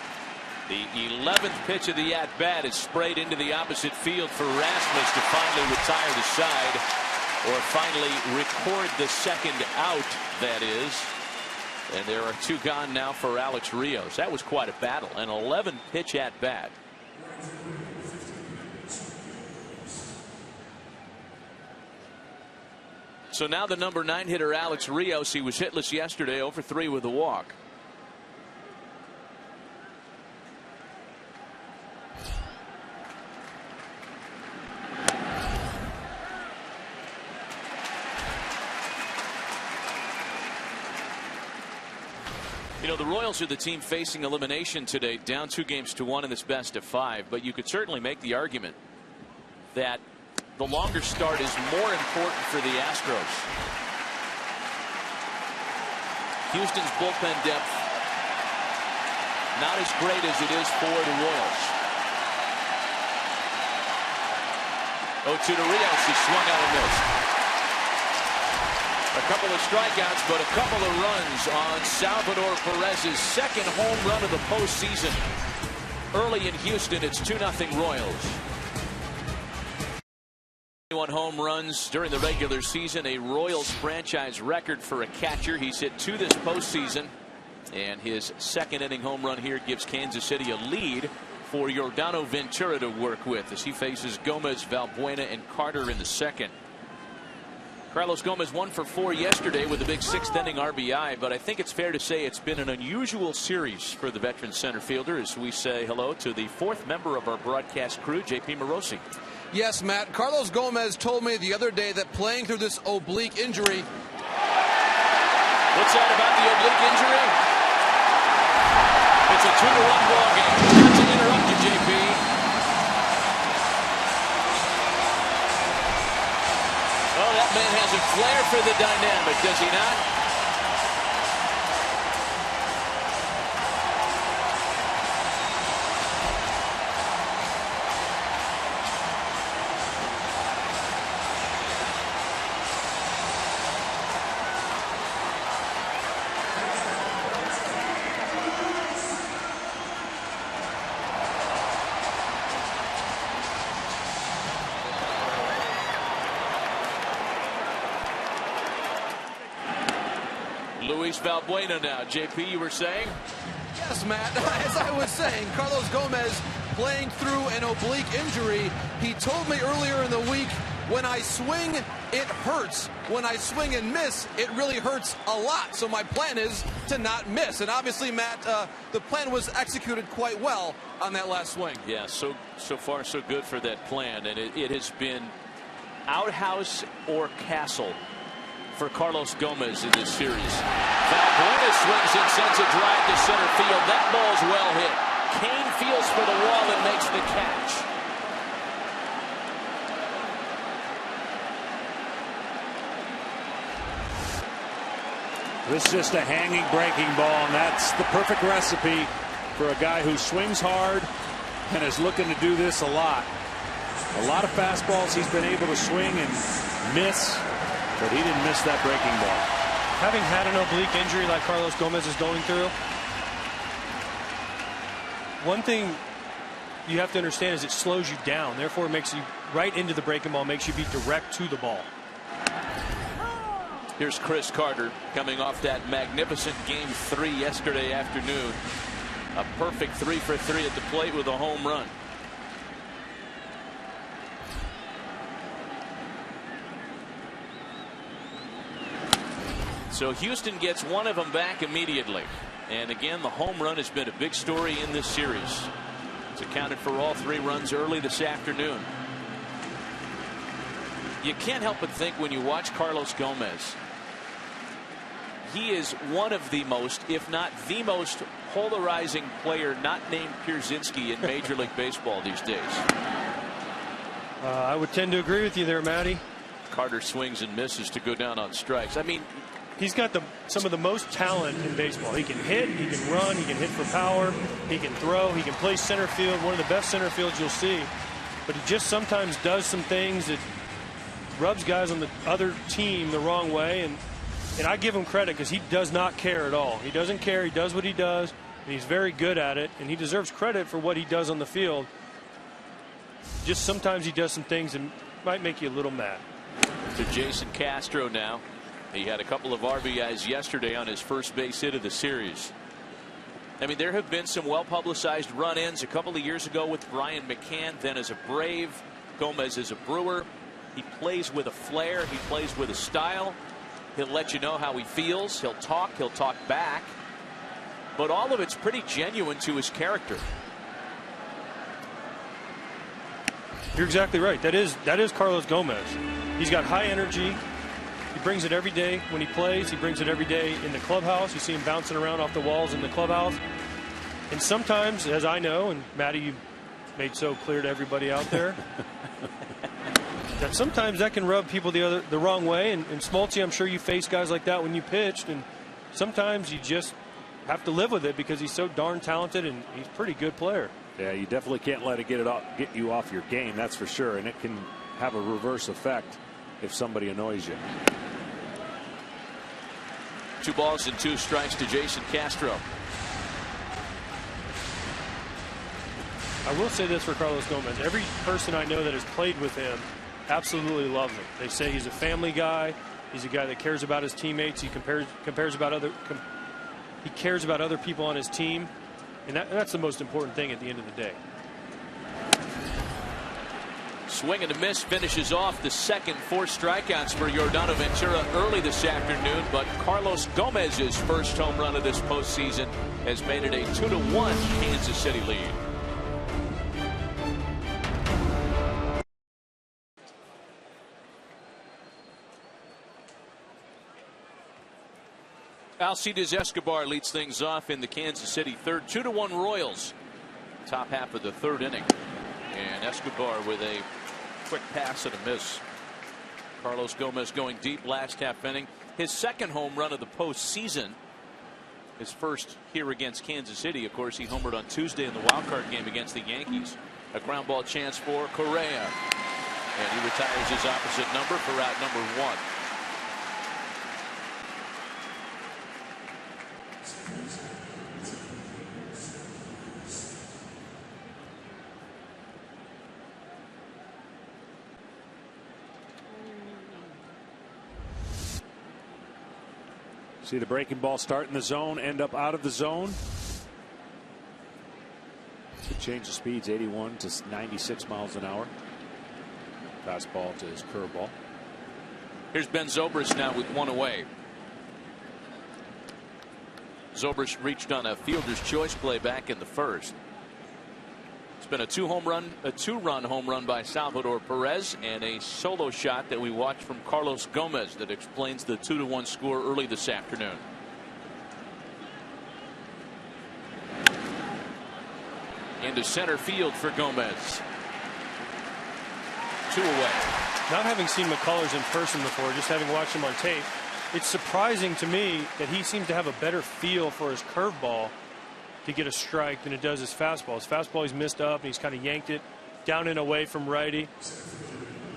A: The 11th pitch of the at-bat is sprayed into the opposite field for Rasmus to finally retire the side, or finally record the 2nd out, that is. And there are 2 gone now for Alex Rios. That was quite a battle. An 11 pitch at bat. So now the number 9 hitter Alex Rios. He was hitless yesterday, 0 for 3 with a walk. You know, the Royals are the team facing elimination today, down 2 games to 1 in this best of 5. But you could certainly make the argument that the longer start is more important for the Astros. Houston's bullpen depth not as great as it is for the Royals. 0-2 to Rios. He swung out and missed. A couple of strikeouts, but a couple of runs on Salvador Perez's 2nd home run of the postseason. Early in Houston, it's 2-0 Royals. 21 home runs during the regular season, a Royals franchise record for a catcher. He's hit 2 this postseason, and his 2nd inning home run here gives Kansas City a lead for Yordano Ventura to work with as he faces Gomez, Valbuena, and Carter in the 2nd. Carlos Gomez 1 for 4 yesterday with a big 6th inning RBI, but I think it's fair to say it's been an unusual series for the veteran center fielder as we say hello to the 4th member of our broadcast crew, JP Morosi.
D: Yes, Matt. Carlos Gomez told me the other day that playing through this oblique injury.
A: What's that about the oblique injury? It's a 2-1 ball game. Not to interrupt you, JP. Oh, that man has a flair for the dynamic, does he not? Luis Valbuena now. JP, you were saying?
D: Yes, Matt. As I was saying, Carlos Gomez playing through an oblique injury. He told me earlier in the week, when I swing, it hurts. When I swing and miss, it really hurts a lot. So my plan is to not miss. And obviously, Matt, the plan was executed quite well on that last swing.
A: Yeah, so far so good for that plan. And it has been outhouse or castle for Carlos Gomez in this series. Valbuena swings and sends a drive to center field. That ball's well hit. Kane feels for the wall and makes the catch.
B: This is just a hanging breaking ball, and that's the perfect recipe for a guy who swings hard and is looking to do this a lot. A lot of fastballs he's been able to swing and miss, but he didn't miss that breaking ball.
C: Having had an oblique injury like Carlos Gomez is going through, one thing you have to understand is it slows you down. Therefore, it makes you right into the breaking ball, makes you be direct to the ball.
A: Here's Chris Carter coming off that magnificent Game 3 yesterday afternoon. A perfect 3 for 3 at the plate with a home run. So Houston gets one of them back immediately. And again, the home run has been a big story in this series. It's accounted for all 3 runs early this afternoon. You can't help but think when you watch Carlos Gomez, he is one of the most, if not the most, polarizing player not named Pierzynski in Major League Baseball these days.
C: I would tend to agree with you there, Matty.
A: Carter swings and misses to go down on strikes. I mean,
C: he's got some of the most talent in baseball. He can hit, he can run, he can hit for power, he can throw, he can play center field, one of the best center fields you'll see. But he just sometimes does some things that rubs guys on the other team the wrong way, and I give him credit because he does not care at all. He doesn't care. He does what he does, and he's very good at it, and he deserves credit for what he does on the field. Just sometimes he does some things that might make you a little mad.
A: To Jason Castro now. He had a couple of RBIs yesterday on his first base hit of the series. I mean, there have been some well-publicized run-ins a couple of years ago with Brian McCann, then as a Brave, Gomez as a Brewer. He plays with a flair. He plays with a style. He'll let you know how he feels. He'll talk back. But all of it's pretty genuine to his character.
C: You're exactly right. That is Carlos Gomez. He's got high energy. He brings it every day when he plays. He brings it every day in the clubhouse. You see him bouncing around off the walls in the clubhouse. And sometimes, as I know, and Matty, you made so clear to everybody out there, that sometimes that can rub people the wrong way. And Smoltzy, I'm sure you face guys like that when you pitched, and sometimes you just have to live with it because he's so darn talented and he's a pretty good player.
B: Yeah, you definitely can't let it get you off your game, that's for sure, and it can have a reverse effect if somebody annoys you.
A: 2 balls and 2 strikes to Jason Castro.
C: I will say this for Carlos Gomez. Every person I know that has played with him absolutely loves him. They say he's a family guy. He's a guy that cares about his teammates. He cares about other people on his team, and that's the most important thing at the end of the day.
A: Swing and a miss finishes off the second 4 strikeouts for Yordano Ventura early this afternoon, but Carlos Gomez's first home run of this postseason has made it a 2-1 Kansas City lead. Alcides Escobar leads things off in the Kansas City third. 2-1 Royals. Top half of the 3rd inning. And Escobar with a quick pass and a miss. Carlos Gomez going deep last half inning. His second home run of the postseason. His first here against Kansas City. Of course, he homered on Tuesday in the wild card game against the Yankees. A ground ball chance for Correa. And he retires his opposite number for out number 1.
B: See the breaking ball start in the zone, end up out of the zone. Could change the speeds, 81 to 96 miles an hour. Fastball to his curveball.
A: Here's Ben Zobrist now with one away. Zobrist reached on a fielder's choice play back in the first. It's been a two-run home run by Salvador Perez and a solo shot that we watched from Carlos Gomez that explains the 2-1 score early this afternoon. Into center field for Gomez. 2 away.
C: Not having seen McCullers in person before, just having watched him on tape, it's surprising to me that he seems to have a better feel for his curveball to get a strike than it does his fastball. His fastball he's missed up and he's kind of yanked it down and away from righty.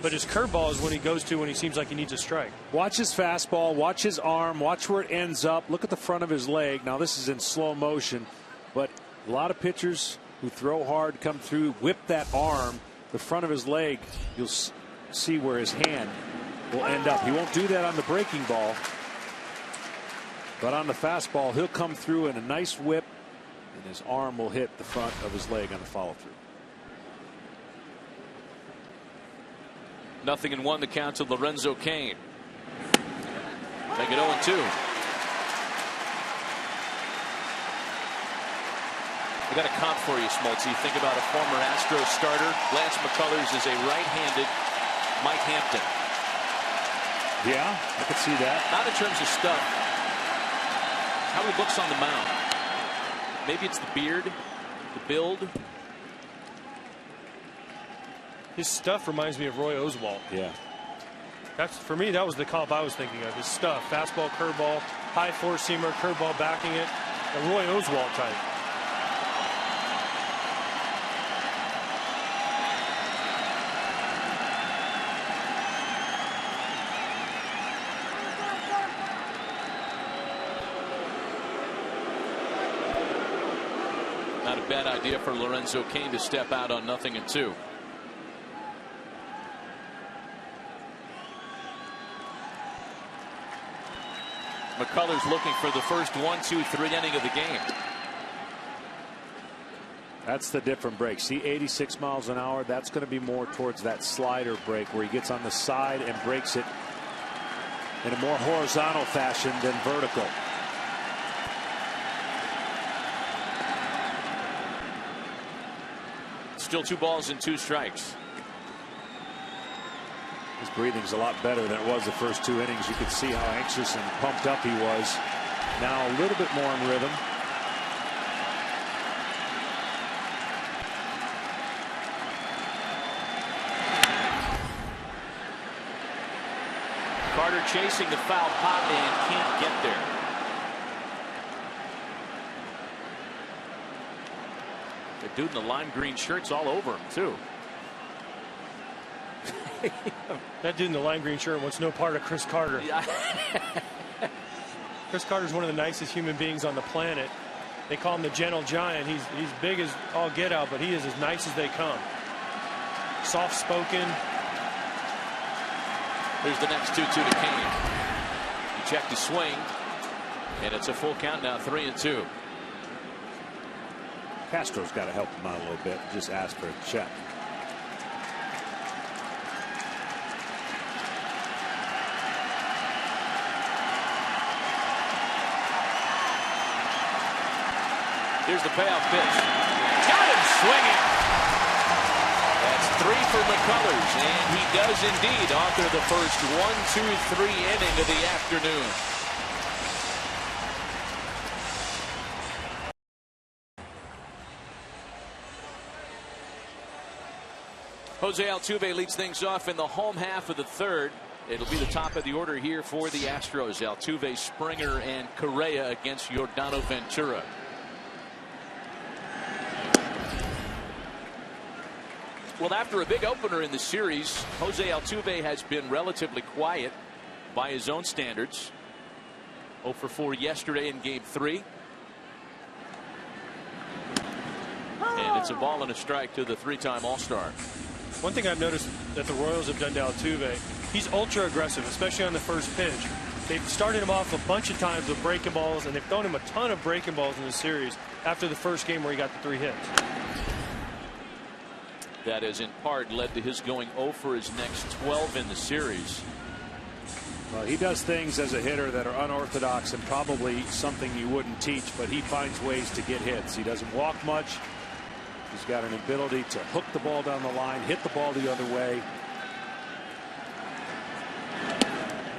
C: But his curveball is when he goes to when he seems like he needs a strike.
B: Watch his fastball, watch his arm, watch where it ends up. Look at the front of his leg. Now this is in slow motion, but a lot of pitchers who throw hard come through, whip that arm, the front of his leg. You'll see where his hand will end up. He won't do that on the breaking ball, but on the fastball he'll come through in a nice whip and his arm will hit the front of his leg on the follow through.
A: 0-1 the count to Lorenzo Cain. Make it 0-2. I got a comp for you, Smoltz. You think about a former Astros starter. Lance McCullers is a right-handed Mike Hampton.
B: Yeah, I could see that.
A: Not in terms of stuff. How he looks on the mound. Maybe it's the beard, the build.
C: His stuff reminds me of Roy Oswalt.
B: Yeah.
C: That's, for me, that was the comp I was thinking of. His stuff, fastball, curveball, high four-seamer, curveball backing it. A Roy Oswalt type.
A: Not a bad idea for Lorenzo Cain to step out on 0-2. McCullers looking for the first 1-2-3 inning of the game.
B: That's the different break. See, 86 miles an hour. That's going to be more towards that slider break where he gets on the side and breaks it in a more horizontal fashion than vertical.
A: Still 2 balls and 2 strikes.
B: His breathing's a lot better than it was the first 2 innings. You could see how anxious and pumped up he was. Now a little bit more in rhythm.
A: Carter chasing the foul hot and can't get there. The dude in the lime green shirt's all over him too.
C: That dude in the lime green shirt wants no part of Chris Carter. Chris Carter's one of the nicest human beings on the planet. They call him the gentle giant. He's big as all get out, but he is as nice as they come. Soft spoken.
A: Here's the next 2-2 to Cain. He checked his swing, and it's a full count now, 3-2.
B: Castro's got to help him out a little bit. Just ask for a check.
A: Here's the payoff pitch. Got him swinging. That's 3 for McCullers, and he does indeed author the first 1-2-3 inning of the afternoon. Jose Altuve leads things off in the home half of the third. It'll be the top of the order here for the Astros. Altuve, Springer, and Correa against Yordano Ventura. Well, after a big opener in the series, Jose Altuve has been relatively quiet by his own standards. 0 for 4 yesterday in Game 3. And it's a ball and a strike to the 3-time All-Star.
C: One thing I've noticed that the Royals have done to Altuve, he's ultra aggressive, especially on the first pitch. they've started him off a bunch of times with breaking balls, and they've thrown him a ton of breaking balls in the series after the first game where he got the 3 hits.
A: That has in part led to his going 0 for his next 12 in the series.
B: Well, he does things as a hitter that are unorthodox and probably something you wouldn't teach, but he finds ways to get hits. He doesn't walk much. He's got an ability to hook the ball down the line, hit the ball the other way.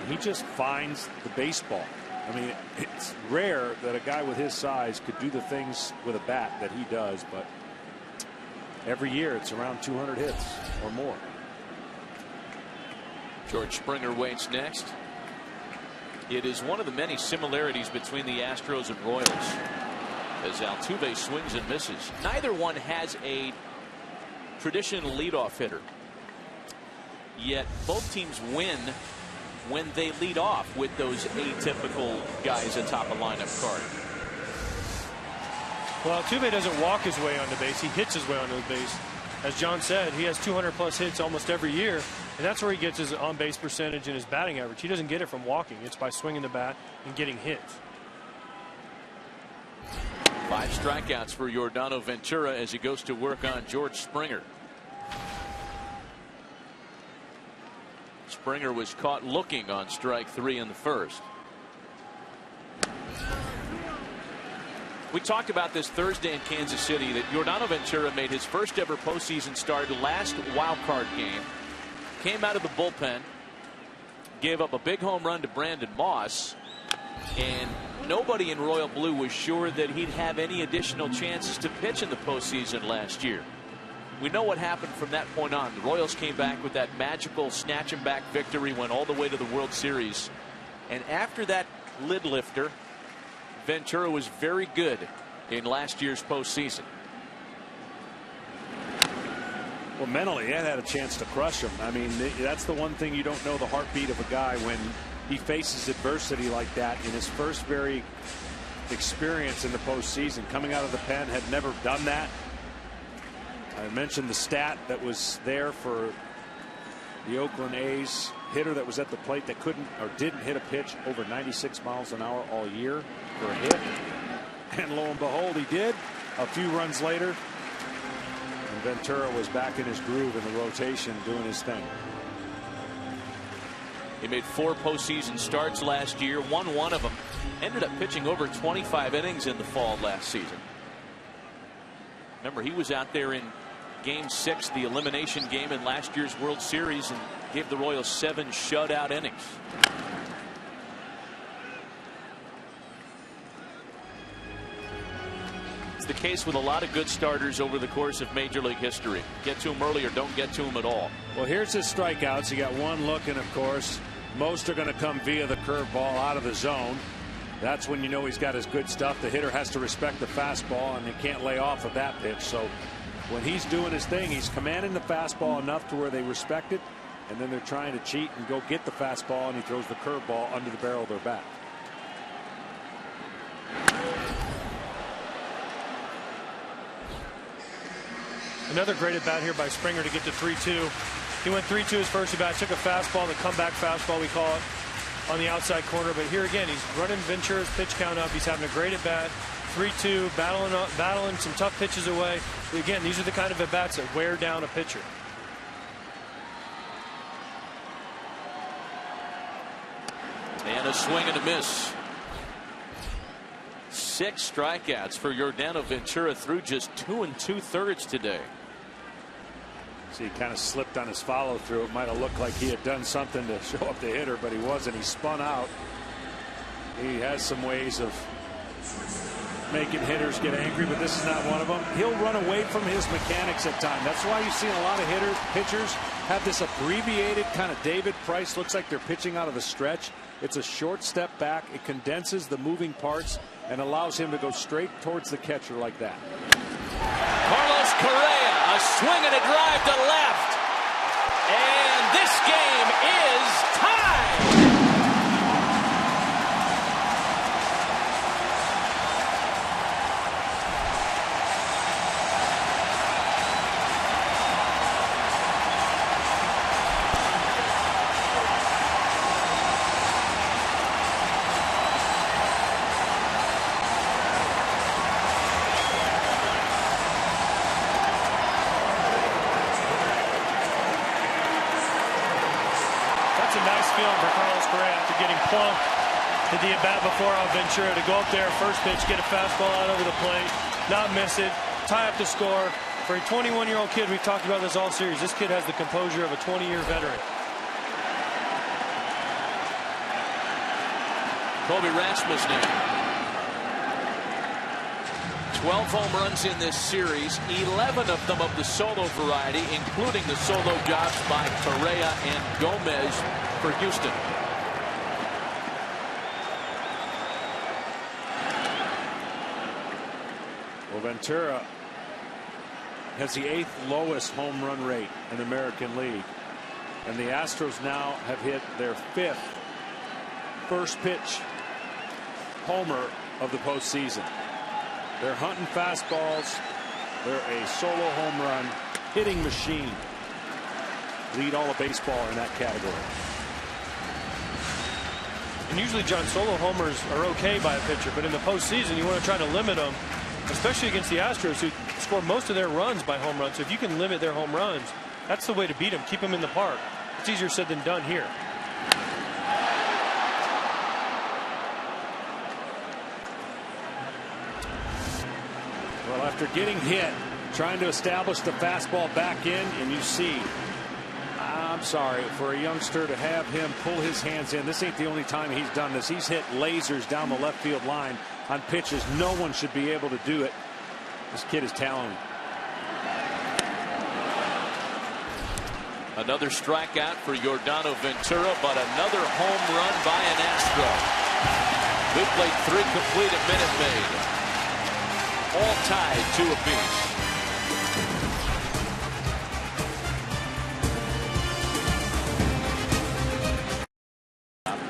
B: He just finds the baseball. I mean, it's rare that a guy with his size could do the things with a bat that he does, but every year it's around 200 hits or more.
A: George Springer waits next. It is one of the many similarities between the Astros and Royals, as Altuve swings and misses. Neither one has a traditional leadoff hitter, yet both teams win when they lead off with those atypical guys atop a lineup card.
C: Well, Altuve doesn't walk his way onto base. He hits his way onto the base. As John said, he has 200+ hits almost every year, and that's where he gets his on-base percentage and his batting average. He doesn't get it from walking. It's by swinging the bat and getting hits.
A: 5 strikeouts for Yordano Ventura as he goes to work on George Springer. Springer was caught looking on strike 3 in the first. We talked about this Thursday in Kansas City that Yordano Ventura made his first ever postseason start last wild card game. Came out of the bullpen, gave up a big home run to Brandon Moss, and nobody in Royal Blue was sure that he'd have any additional chances to pitch in the postseason last year. We know what happened from that point on. The Royals came back with that magical snatch and back victory, went all the way to the World Series, and after that lid lifter, Ventura was very good in last year's postseason.
B: Well, mentally, Ed had a chance to crush him. I mean, that's the one thing you don't know the heartbeat of a guy when he faces adversity like that in his first very experience in the postseason. Coming out of the pen, had never done that. I mentioned the stat that was there for the Oakland A's hitter that was at the plate that couldn't or didn't hit a pitch over 96 miles an hour all year for a hit. And lo and behold, he did. A few runs later, and Ventura was back in his groove in the rotation doing his thing.
A: He made 4 postseason starts last year, won 1 of them, ended up pitching over 25 innings in the fall last season. Remember, he was out there in Game 6, the elimination game in last year's World Series, and gave the Royals 7 shutout innings. It's the case with a lot of good starters over the course of Major League history. Get to them early or don't get to them at all.
B: Well, here's his strikeouts. He got 1 look, and of course, most are going to come via the curveball out of the zone. That's when you know he's got his good stuff. The hitter has to respect the fastball, and they can't lay off of that pitch. So when he's doing his thing, he's commanding the fastball enough to where they respect it, and then they're trying to cheat and go get the fastball, and he throws the curveball under the barrel of their bat.
C: Another great at bat here by Springer to get to 3-2. He went 3-2 his first at bat, took a fastball, the comeback fastball we call it, on the outside corner. But here again, he's running Ventura's pitch count up. He's having a great at bat. 3-2, battling some tough pitches away. Again, these are the kind of at bats that wear down a pitcher.
A: And a swing and a miss. 6 strikeouts for Yordano Ventura through just 2 2/3 today.
B: See, he kind of slipped on his follow through. It might have looked like he had done something to show up the hitter, but he wasn't. He spun out. He has some ways of making hitters get angry, but this is not one of them. He'll run away from his mechanics at times. That's why you've seen a lot of pitchers have this abbreviated kind of David Price. Looks like they're pitching out of the stretch. It's a short step back. It condenses the moving parts and allows him to go straight towards the catcher like that.
A: Carlos Correa, a swing and a drive to left. And this game is tied.
C: feeling for Carlos Correa after getting plunked at the at-bat before on Ventura to go up there, first pitch, get a fastball out over the plate, not miss it, tie up the score. For a 21-year-old kid, we've talked about this all series, this kid has the composure of a 20-year veteran.
A: Colby Rasmussen, 12 home runs in this series, 11 of them of the solo variety, including the solo jobs by Correa and Gomez for Houston.
B: Well, Ventura has the 8th lowest home run rate in the American League. And the Astros now have hit their 5th first pitch homer of the postseason. They're hunting fastballs. They're a solo home run hitting machine. Lead all of baseball in that category.
C: And usually, John, solo homers are okay by a pitcher, but in the postseason, you want to try to limit them, especially against the Astros, who score most of their runs by home runs. So if you can limit their home runs, that's the way to beat them. Keep them in the park. It's easier said than done here.
B: Well, after getting hit, trying to establish the fastball back in, and you see, I'm sorry, for a youngster to have him pull his hands in. This ain't the only time he's done this. He's hit lasers down the left field line on pitches. No one should be able to do it. This kid is talented.
A: Another strikeout for Yordano Ventura, but another home run by an Astro. We played 3 complete at Minute Maid. All tied 2 apiece.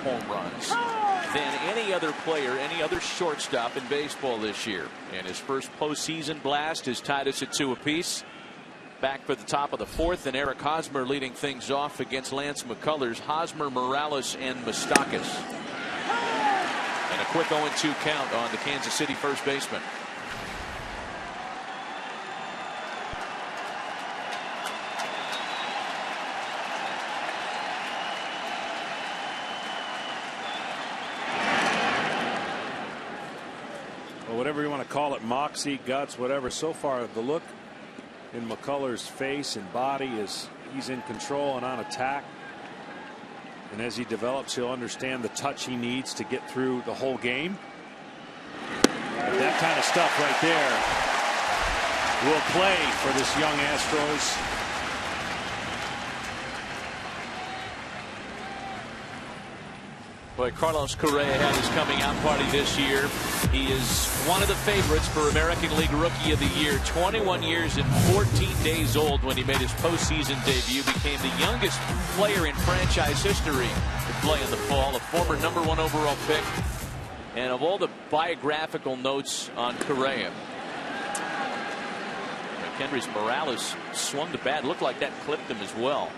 A: Home runs than any other player, any other shortstop in baseball this year. And his first postseason blast has tied us at 2 apiece. Back for the top of the 4th, and Eric Hosmer leading things off against Lance McCullers. Hosmer, Morales, and Moustakas. And a quick 0-2 count on the Kansas City first baseman.
B: Well, whatever you want to call it, moxie, guts, whatever. So far, the look in McCullers' face and body is he's in control and on attack. And as he develops, he'll understand the touch he needs to get through the whole game. But that kind of stuff right there will play for this young Astros.
A: Boy, Carlos Correa had his coming out party this year. He is one of the favorites for American League Rookie of the Year. 21 years and 14 days old when he made his postseason debut. Became the youngest player in franchise history to play in the fall. A former #1 overall pick. And of all the biographical notes on Correa, McHenry's Morales swung the bat. Looked like that clipped him as well.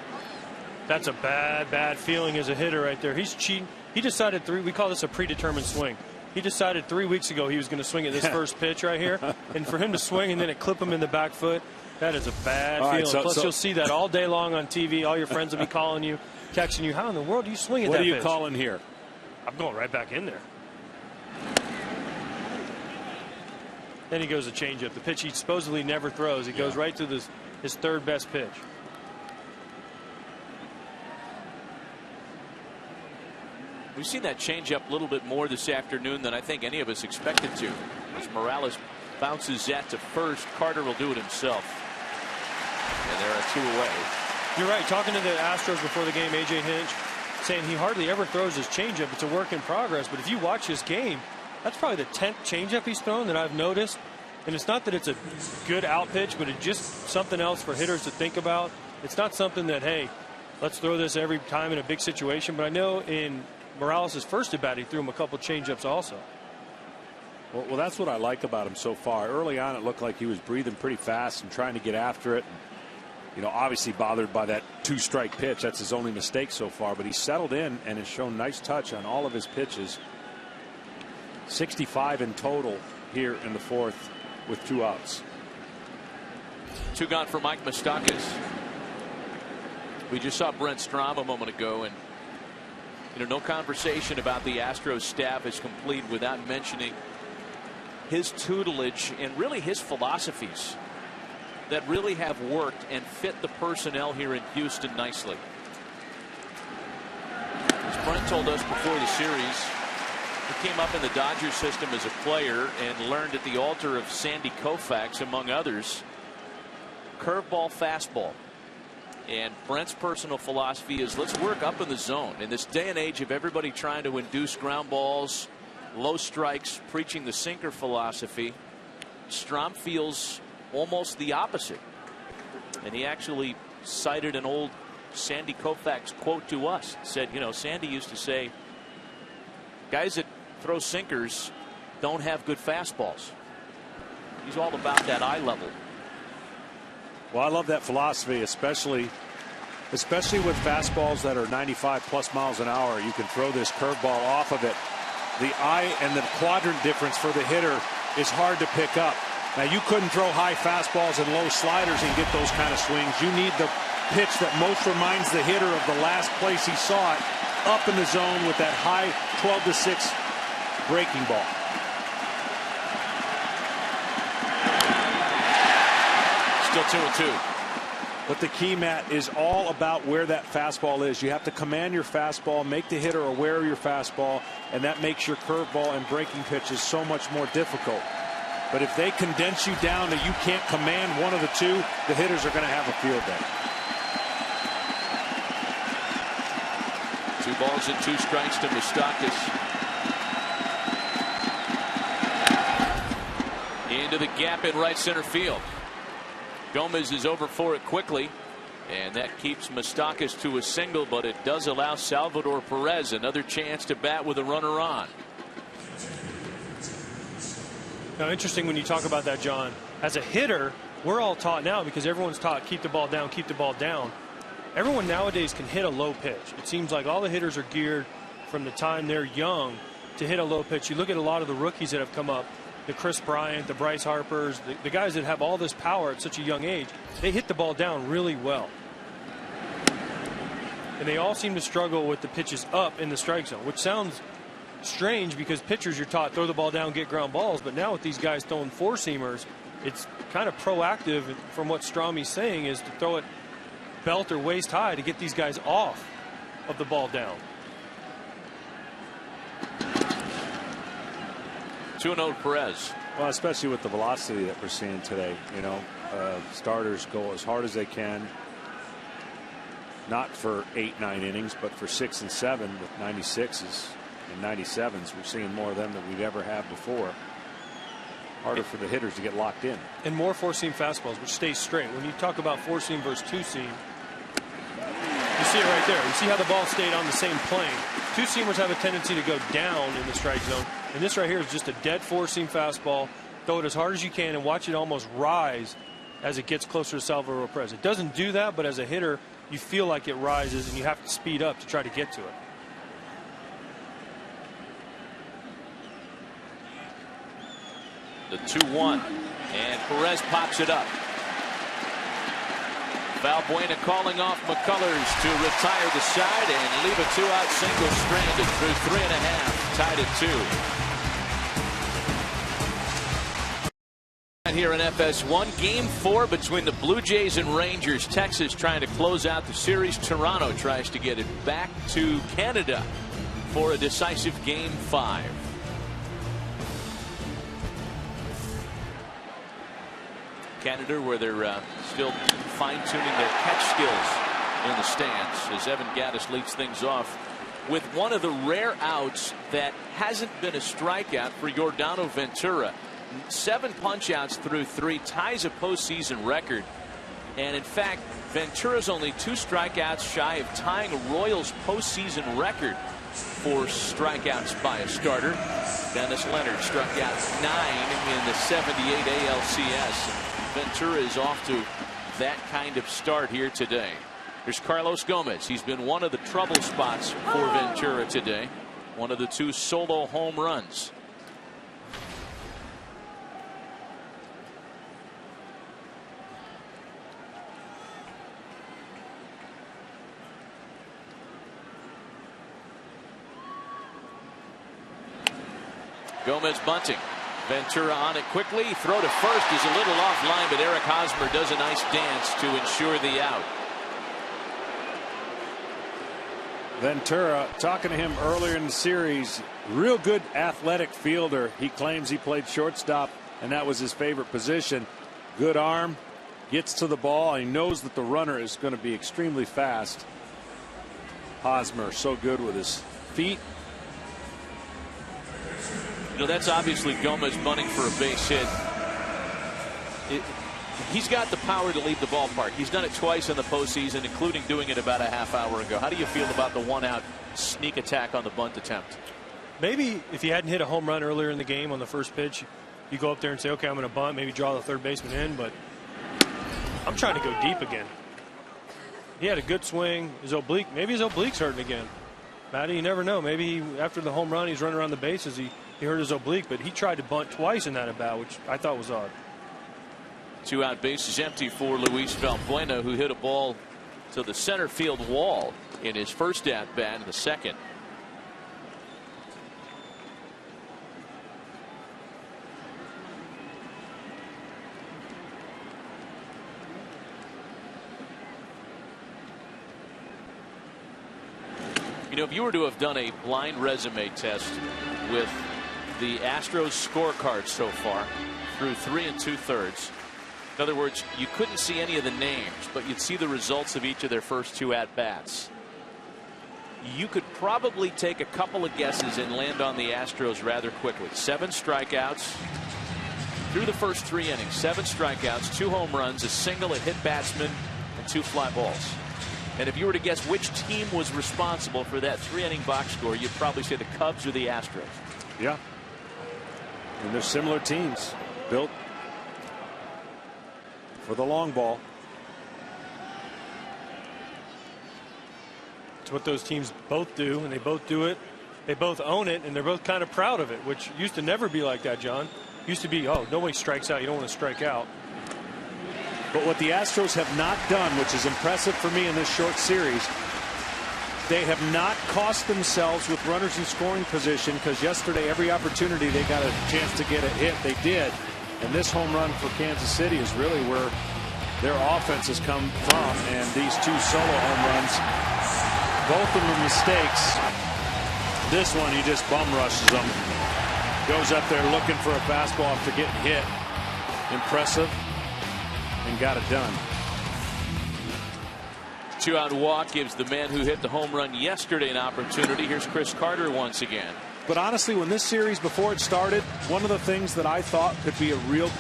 C: That's a bad feeling as a hitter right there. He's cheating. He decided we call this a predetermined swing. He decided 3 weeks ago he was going to swing at this first pitch right here. And for him to swing and then it clip him in the back foot, that is a bad feeling. Plus, you'll see that all day long on TV. All your friends will be calling you, texting you. How in the world do you swing at that pitch?
B: What are you calling here?
C: I'm going right back in there. Then he goes a changeup. The pitch he supposedly never throws. He goes right through his 3rd best pitch.
A: We've seen that changeup a little bit more this afternoon than I think any of us expected to. As Morales bounces that to first, Carter will do it himself. And there are 2 away.
C: You're right. Talking to the Astros before the game, A.J. Hinch, saying he hardly ever throws his changeup. It's a work in progress. But if you watch this game, that's probably the 10th changeup he's thrown that I've noticed. And it's not that it's a good out pitch, but it's just something else for hitters to think about. It's not something that, hey, let's throw this every time in a big situation. But I know in Morales' first at bat, he threw him a couple changeups also.
B: Well, that's what I like about him so far. Early on, it looked like he was breathing pretty fast and trying to get after it. And, obviously bothered by that 2-strike pitch. That's his only mistake so far. But he settled in and has shown nice touch on all of his pitches. 65 in total here in the 4th with 2 outs.
A: 2 gone for Mike Moustakas. We just saw Brent Strom a moment ago, and no conversation about the Astros staff is complete without mentioning his tutelage and really his philosophies that really have worked and fit the personnel here in Houston nicely. As Brent told us before the series, he came up in the Dodgers system as a player and learned at the altar of Sandy Koufax, among others, curveball, fastball. And Brent's personal philosophy is let's work up in the zone. In this day and age of everybody trying to induce ground balls, low strikes, preaching the sinker philosophy, Strom feels almost the opposite. And he actually cited an old Sandy Koufax quote to us. Said, Sandy used to say, guys that throw sinkers don't have good fastballs. He's all about that eye level.
B: Well, I love that philosophy, especially with fastballs that are 95+ miles an hour. You can throw this curveball off of it. The eye and the quadrant difference for the hitter is hard to pick up. Now, you couldn't throw high fastballs and low sliders and get those kind of swings. You need the pitch that most reminds the hitter of the last place he saw it, up in the zone with that high 12-6 breaking ball.
A: Still 2-2.
B: But the key, Matt, is all about where that fastball is. You have to command your fastball, make the hitter aware of your fastball, and that makes your curveball and breaking pitches so much more difficult. But if they condense you down to you can't command one of the two, the hitters are going to have a field day.
A: 2 balls and 2 strikes to Moustakas. Into the gap in right center field. Gomez is over for it quickly, and that keeps Moustakas to a single, but it does allow Salvador Perez another chance to bat with a runner on.
C: Now, interesting when you talk about that, John. As a hitter, we're all taught now, because everyone's taught keep the ball down, keep the ball down. Everyone nowadays can hit a low pitch. It seems like all the hitters are geared from the time they're young to hit a low pitch. You look at a lot of the rookies that have come up, the Chris Bryant, the Bryce Harpers, the guys that have all this power at such a young age, they hit the ball down really well. And they all seem to struggle with the pitches up in the strike zone, which sounds strange because pitchers, you're taught throw the ball down, get ground balls. But now with these guys throwing 4-seamers, it's kind of proactive from what Strommy's saying, is to throw it belt or waist high to get these guys off of the ball down.
A: 2-0 Perez.
B: Well, especially with the velocity that we're seeing today, starters go as hard as they can, not for 8-9 innings, but for 6 and 7 with 96s and 97s. We're seeing more of them than we've ever had before. Harder for the hitters to get locked in.
C: And more 4-seam fastballs, which stay straight. When you talk about 4-seam versus 2-seam, you see it right there. You see how the ball stayed on the same plane. 2-seamers have a tendency to go down in the strike zone. And this right here is just a dead 4-seam fastball. Throw it as hard as you can and watch it almost rise as it gets closer to Salvador Perez. It doesn't do that, but as a hitter, you feel like it rises and you have to speed up to try to get to it.
A: The 2-1, and Perez pops it up. Valbuena calling off McCullers to retire the side and leave a 2-out single stranded through 3.5, tied at 2. Here in FS1, Game 4 between the Blue Jays and Rangers. Texas trying to close out the series. Toronto tries to get it back to Canada for a decisive Game 5. Canada, where they're still fine-tuning their catch skills in the stands, as Evan Gattis leads things off with one of the rare outs that hasn't been a strikeout for Yordano Ventura. 7 punch-outs through 3, ties a postseason record. And in fact, Ventura's only 2 strikeouts shy of tying a Royals postseason record for strikeouts by a starter. Dennis Leonard struck out 9 in the '78 ALCS. Ventura is off to that kind of start here today. Here's Carlos Gomez. He's been one of the trouble spots for Ventura today. One of the 2 solo home runs. Gomez bunting. Ventura on it quickly. Throw to first is a little offline, but Eric Hosmer does a nice dance to ensure the out.
B: Ventura, talking to him earlier in the series, real good athletic fielder. He claims he played shortstop and that was his favorite position. Good arm, gets to the ball. He knows that the runner is going to be extremely fast. Hosmer so good with his feet.
A: You know, that's obviously Gomez bunting for a base hit. He's got the power to leave the ballpark. He's done it twice in the postseason, including doing it about a half hour ago. How do you feel about the one-out sneak attack on the bunt attempt?
C: Maybe if he hadn't hit a home run earlier in the game on the first pitch, you go up there and say, okay, I'm going to bunt, maybe draw the third baseman in, but I'm trying to go deep again. He had a good swing. His oblique, maybe his oblique's hurting again. Matty, you never know. Maybe after the home run, he's running around the bases. He hurt his oblique, but he tried to bunt twice in that at bat, which I thought was odd.
A: 2 out, bases empty for Luis Valbuena, who hit a ball to the center field wall in his first at bat in the second. You know, if you were to have done a blind resume test with the Astros scorecard so far through 3 2/3, in other words, you couldn't see any of the names, but you'd see the results of each of their first 2 at-bats. You could probably take a couple of guesses and land on the Astros rather quickly. 7 strikeouts through the first 3 innings. 7 strikeouts, 2 home runs, a single, a hit batsman, and 2 fly balls. And if you were to guess which team was responsible for that 3-inning box score, you'd probably say the Cubs or the Astros.
B: Yeah. And they're similar teams built for the long ball.
C: It's what those teams both do, and they both do it. They both own it, and they're both kind of proud of it, which used to never be like that, John. Used to be, oh, nobody strikes out. You don't want to strike out.
B: But what the Astros have not done, which is impressive for me in this short series, they have not cost themselves with runners in scoring position, because yesterday every opportunity they got a chance to get a hit, they did. And this home run for Kansas City is really where their offense has come from. And these 2 solo home runs, both of them mistakes. This one, he just bum rushes them. Goes up there looking for a fastball after getting hit. Impressive. And got it done.
A: 2-out walk gives the man who hit the home run yesterday an opportunity. Here's Chris Carter once again.
B: But honestly, when this series, before it started, one of the things that I thought could be a real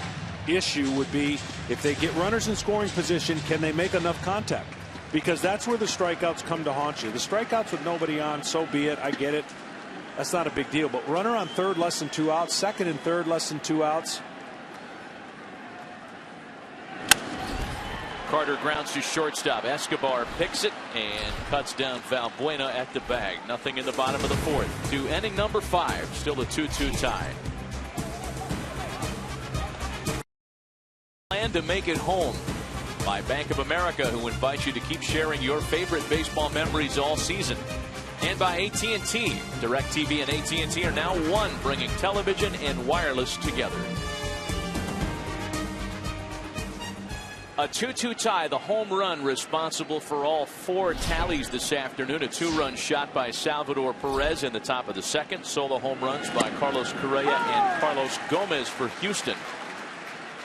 B: issue would be if they get runners in scoring position, can they make enough contact? Because that's where the strikeouts come to haunt you. The strikeouts with nobody on, so be it. I get it. That's not a big deal. But runner on third, less than 2 outs. Second and third, less than 2 outs.
A: Carter grounds to shortstop. Escobar picks it and cuts down Valbuena at the bag. Nothing in the bottom of the 4th. To inning number 5. Still a 2-2 tie. Plan to make it home by Bank of America, who invites you to keep sharing your favorite baseball memories all season. And by AT&T. DirecTV and AT&T are now one, bringing television and wireless together. A 2-2 tie, the home run responsible for all 4 tallies this afternoon. A 2-run shot by Salvador Perez in the top of the 2nd. Solo home runs by Carlos Correa and Carlos Gomez for Houston.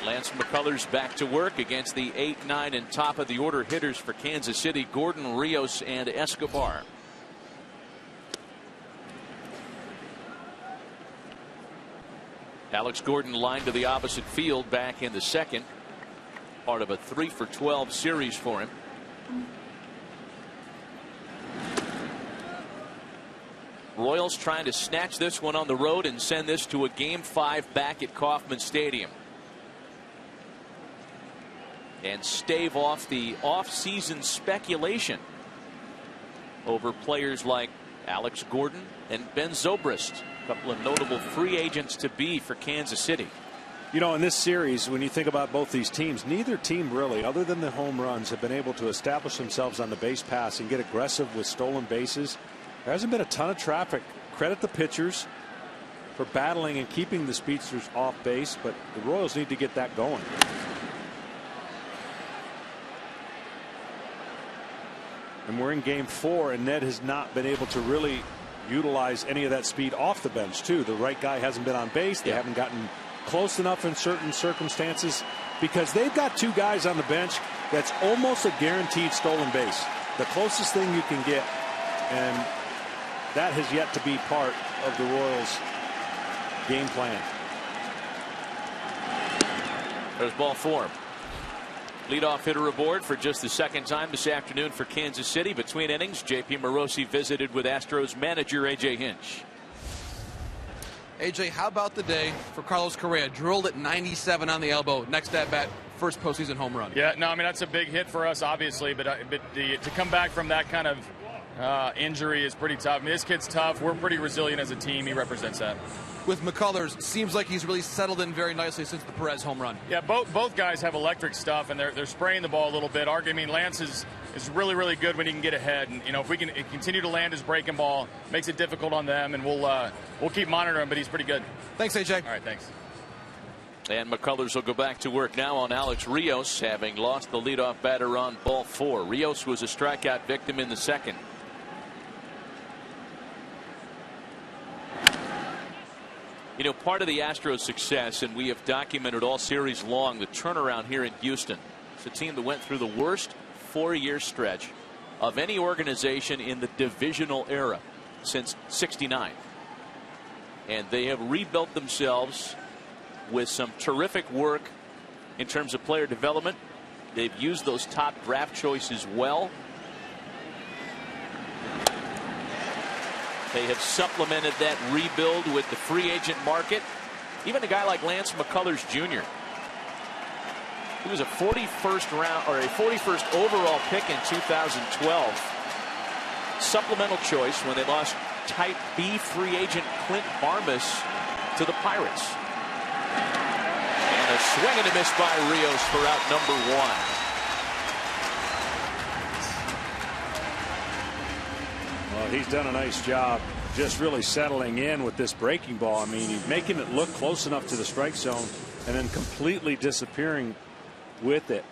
A: Lance McCullers back to work against the 8, 9, and top of the order hitters for Kansas City, Gordon, Rios, and Escobar. Alex Gordon lined to the opposite field back in the 2nd. Part of a 3-for-12 series for him. Royals trying to snatch this one on the road and send this to a Game 5 back at Kauffman Stadium. And stave off the off-season speculation over players like Alex Gordon and Ben Zobrist. A couple of notable free agents to be for Kansas City.
B: You know, in this series, when you think about both these teams, neither team really, other than the home runs, have been able to establish themselves on the base pass and get aggressive with stolen bases. There hasn't been a ton of traffic. Credit the pitchers. for battling and keeping the speedsters off base, but the Royals need to get that going. And we're in game 4, and Ned has not been able to really utilize any of that speed off the bench, too. The right guy hasn't been on base. They haven't gotten close enough in certain circumstances because they've got 2 guys on the bench that's almost a guaranteed stolen base. The closest thing you can get, and that has yet to be part of the Royals' game plan.
A: There's ball 4. Leadoff hitter aboard for just the second time this afternoon for Kansas City. Between innings, J.P. Morosi visited with Astros manager A.J. Hinch.
D: A.J., how about the day for Carlos Correa? Drilled at 97 on the elbow. Next at bat, first postseason home run.
E: Yeah, no, I mean, that's a big hit for us, obviously. But to come back from that kind of injury is pretty tough. I mean, this kid's tough. We're pretty resilient as a team. He represents that.
D: With McCullers, seems like he's really settled in very nicely since the Perez home run.
E: Yeah, both guys have electric stuff, and they're spraying the ball a little bit. I mean, Lance is really, really good when he can get ahead. And, if we can continue to land his breaking ball, makes it difficult on them, and we'll keep monitoring him, but he's pretty good.
D: Thanks, A.J.
E: All right, thanks.
A: And McCullers will go back to work now on Alex Rios, having lost the leadoff batter on ball 4. Rios was a strikeout victim in the second. Part of the Astros' success, and we have documented all series long, the turnaround here in Houston. It's a team that went through the worst 4-year stretch of any organization in the divisional era since '69. And they have rebuilt themselves with some terrific work in terms of player development. They've used those top draft choices well. They have supplemented that rebuild with the free agent market. Even a guy like Lance McCullers Jr. He was a 41st round or a 41st overall pick in 2012. Supplemental choice when they lost Type B free agent Clint Barmas to the Pirates. And a swing and a miss by Rios for out number 1.
B: Well, he's done a nice job just really settling in with this breaking ball. I mean, he's making it look close enough to the strike zone and then completely disappearing with it.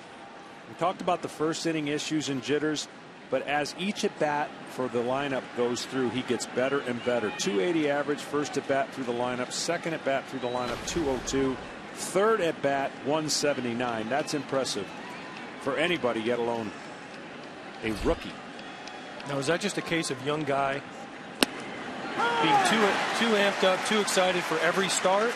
B: We talked about the first inning issues and jitters, but as each at bat for the lineup goes through, he gets better and better. 280 average first at bat through the lineup, second at bat through the lineup 202, third at bat 179. That's impressive for anybody, yet alone a rookie.
C: Now, is that just a case of young guy being too amped up, too excited for every start?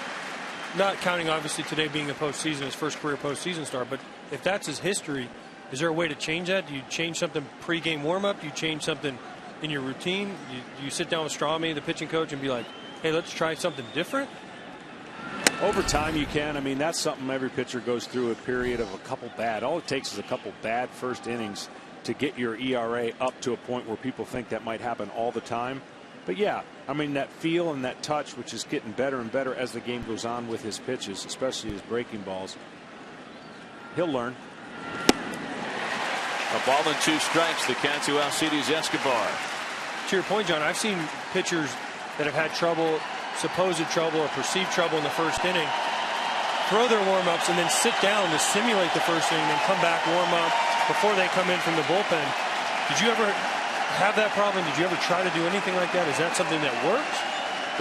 C: Not counting, obviously, today being a postseason, his first career postseason start. But if that's his history, is there a way to change that? Do you change something pre-game warm-up? Do you change something in your routine? Do you sit down with Strami, the pitching coach, and be like, hey, let's try something different?
B: Over time, you can. I mean, that's something every pitcher goes through, a period of a couple bad. All it takes is a couple bad first innings to get your ERA up to a point where people think that might happen all the time. But yeah, I mean, that feel and that touch, which is getting better and better as the game goes on with his pitches, especially his breaking balls, he'll learn.
A: A ball and 2 strikes. The count to Alcides Escobar.
C: To your point, John, I've seen pitchers that have had trouble, supposed trouble or perceived trouble in the first inning, throw their warm-ups and then sit down to simulate the first inning, then come back, warm up before they come in from the bullpen. Did you ever have that problem? Did you ever try to do anything like that? Is that something that works?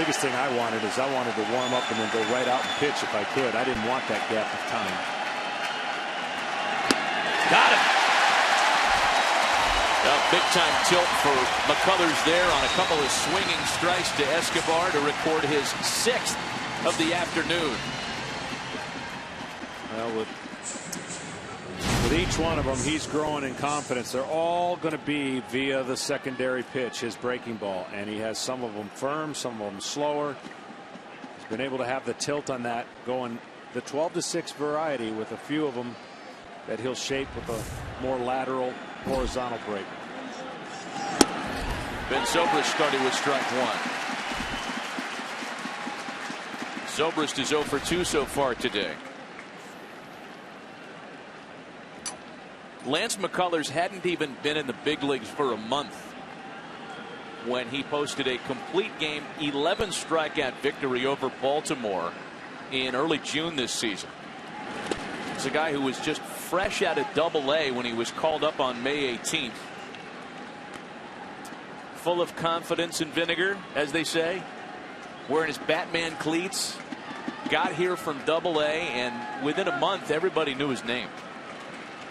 B: Biggest thing I wanted is I wanted to warm up and then go right out and pitch if I could. I didn't want that gap of time.
A: Got him. A big-time tilt for McCullers there on a couple of swinging strikes to Escobar to record his 6th of the afternoon.
B: Well, with each one of them, he's growing in confidence. They're all going to be via the secondary pitch, his breaking ball. And he has some of them firm, some of them slower. He's been able to have the tilt on that, going the 12-6 variety with a few of them that he'll shape with a more lateral, horizontal break.
A: Ben Zobrist started with strike 1. Zobrist is 0 for 2 so far today. Lance McCullers hadn't even been in the big leagues for a month. when he posted a complete game 11 strikeout victory over Baltimore in early June this season. It's a guy who was just fresh out of Double-A when he was called up on May 18th. Full of confidence and vinegar, as they say, wearing his Batman cleats. Got here from Double-A, and within a month everybody knew his name.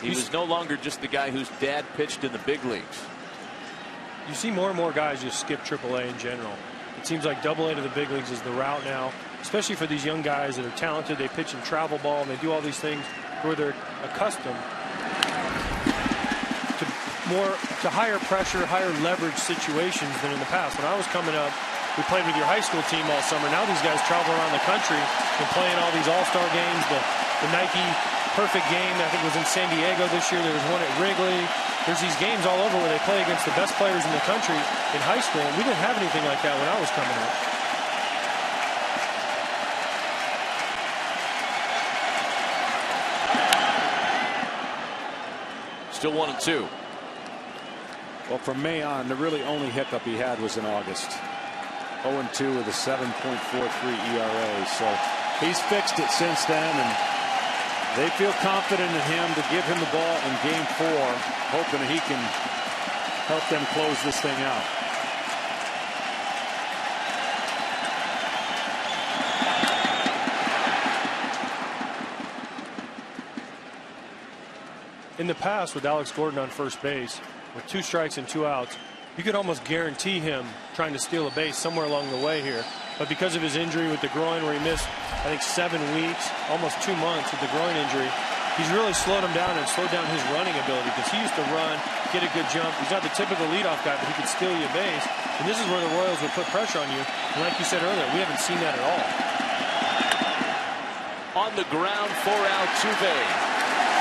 A: He was no longer just the guy whose dad pitched in the big leagues.
C: You see more and more guys just skip AAA in general. It seems like Double-A to the big leagues is the route now, especially for these young guys that are talented. They pitch in travel ball and they do all these things where they're accustomed to higher pressure, higher leverage situations than in the past. When I was coming up, we played with your high school team all summer. Now these guys travel around the country and play in all these all-star games. The Nike Perfect Game, I think, was in San Diego this year. There was one at Wrigley. There's these games all over where they play against the best players in the country in high school. And we didn't have anything like that when I was coming up.
A: Still 1-2.
F: Well, from May on, the really only hiccup he had was in August. 0-2 with a 7.43 ERA. So he's fixed it since then, and they feel confident in him to give him the ball in Game 4, hoping that he can help them close this thing out.
C: In the past, with Alex Gordon on first base, with 2 strikes and 2 outs, you could almost guarantee him trying to steal a base somewhere along the way here. But because of his injury with the groin, where he missed, I think, 7 weeks, almost 2 months with the groin injury, he's really slowed him down and slowed down his running ability, because he used to run, get a good jump. He's not the typical leadoff guy, but he could steal you a base. And this is where the Royals would put pressure on you. And like you said earlier, we haven't seen that at all.
A: On the ground for Altuve.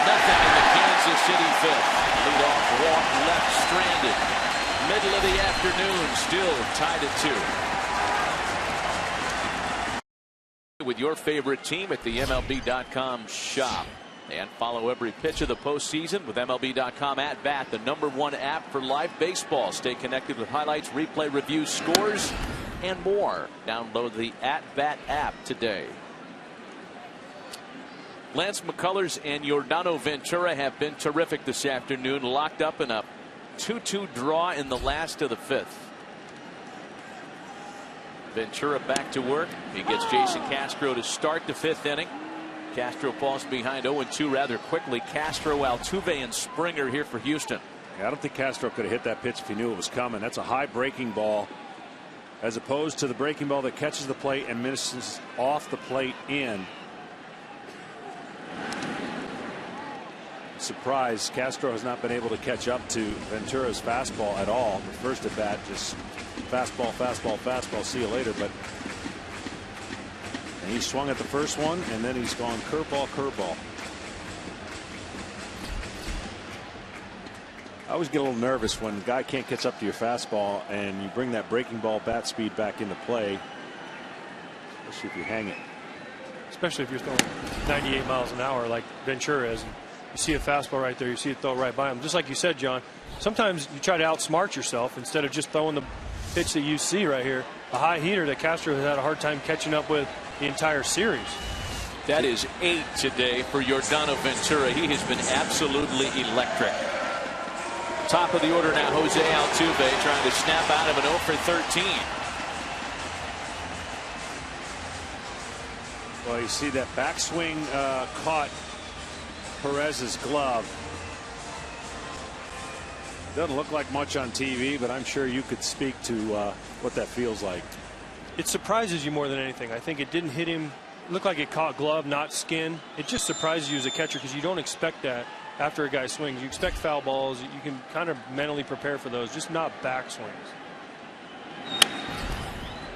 A: Nothing in the Kansas City fifth. Leadoff walk left stranded. Middle of the afternoon, still tied at 2. With your favorite team at the MLB.com shop. And follow every pitch of the postseason with MLB.com At Bat, the #1 app for live baseball. Stay connected with highlights, replay reviews, scores, and more. Download the At Bat app today. Lance McCullers and Yordano Ventura have been terrific this afternoon, locked up in a 2-2 draw in the last of the 5th. Ventura back to work. He gets Jason Castro to start the 5th inning. Castro falls behind 0-2 rather quickly. Castro, Altuve, and Springer here for Houston.
F: I don't think Castro could have hit that pitch if he knew it was coming. That's a high breaking ball, as opposed to the breaking ball that catches the plate and misses off the plate in. Surprise, Castro has not been able to catch up to Ventura's fastball at all. The first at bat, just fastball, fastball, fastball, see you later. But and he swung at the first one, and then he's gone curveball, curveball. I always get a little nervous when a guy can't catch up to your fastball and you bring that breaking ball bat speed back into play, especially if you hang it.
C: Especially if you're throwing 98 miles an hour like Ventura is. You see a fastball right there, you see it throw right by him. Just like you said, John, sometimes you try to outsmart yourself instead of just throwing the pitch that you see right here, a high heater that Castro has had a hard time catching up with the entire series.
A: That is 8 today for Yordano Ventura. He has been absolutely electric. Top of the order now, Jose Altuve trying to snap out of an 0 for 13.
F: Well, you see that backswing caught Perez's glove. Doesn't look like much on TV, but I'm sure you could speak to what that feels like.
C: It surprises you more than anything. I think it didn't hit him. It looked like it caught glove, not skin. It just surprises you as a catcher because you don't expect that after a guy swings. You expect foul balls. You can kind of mentally prepare for those, just not backswings.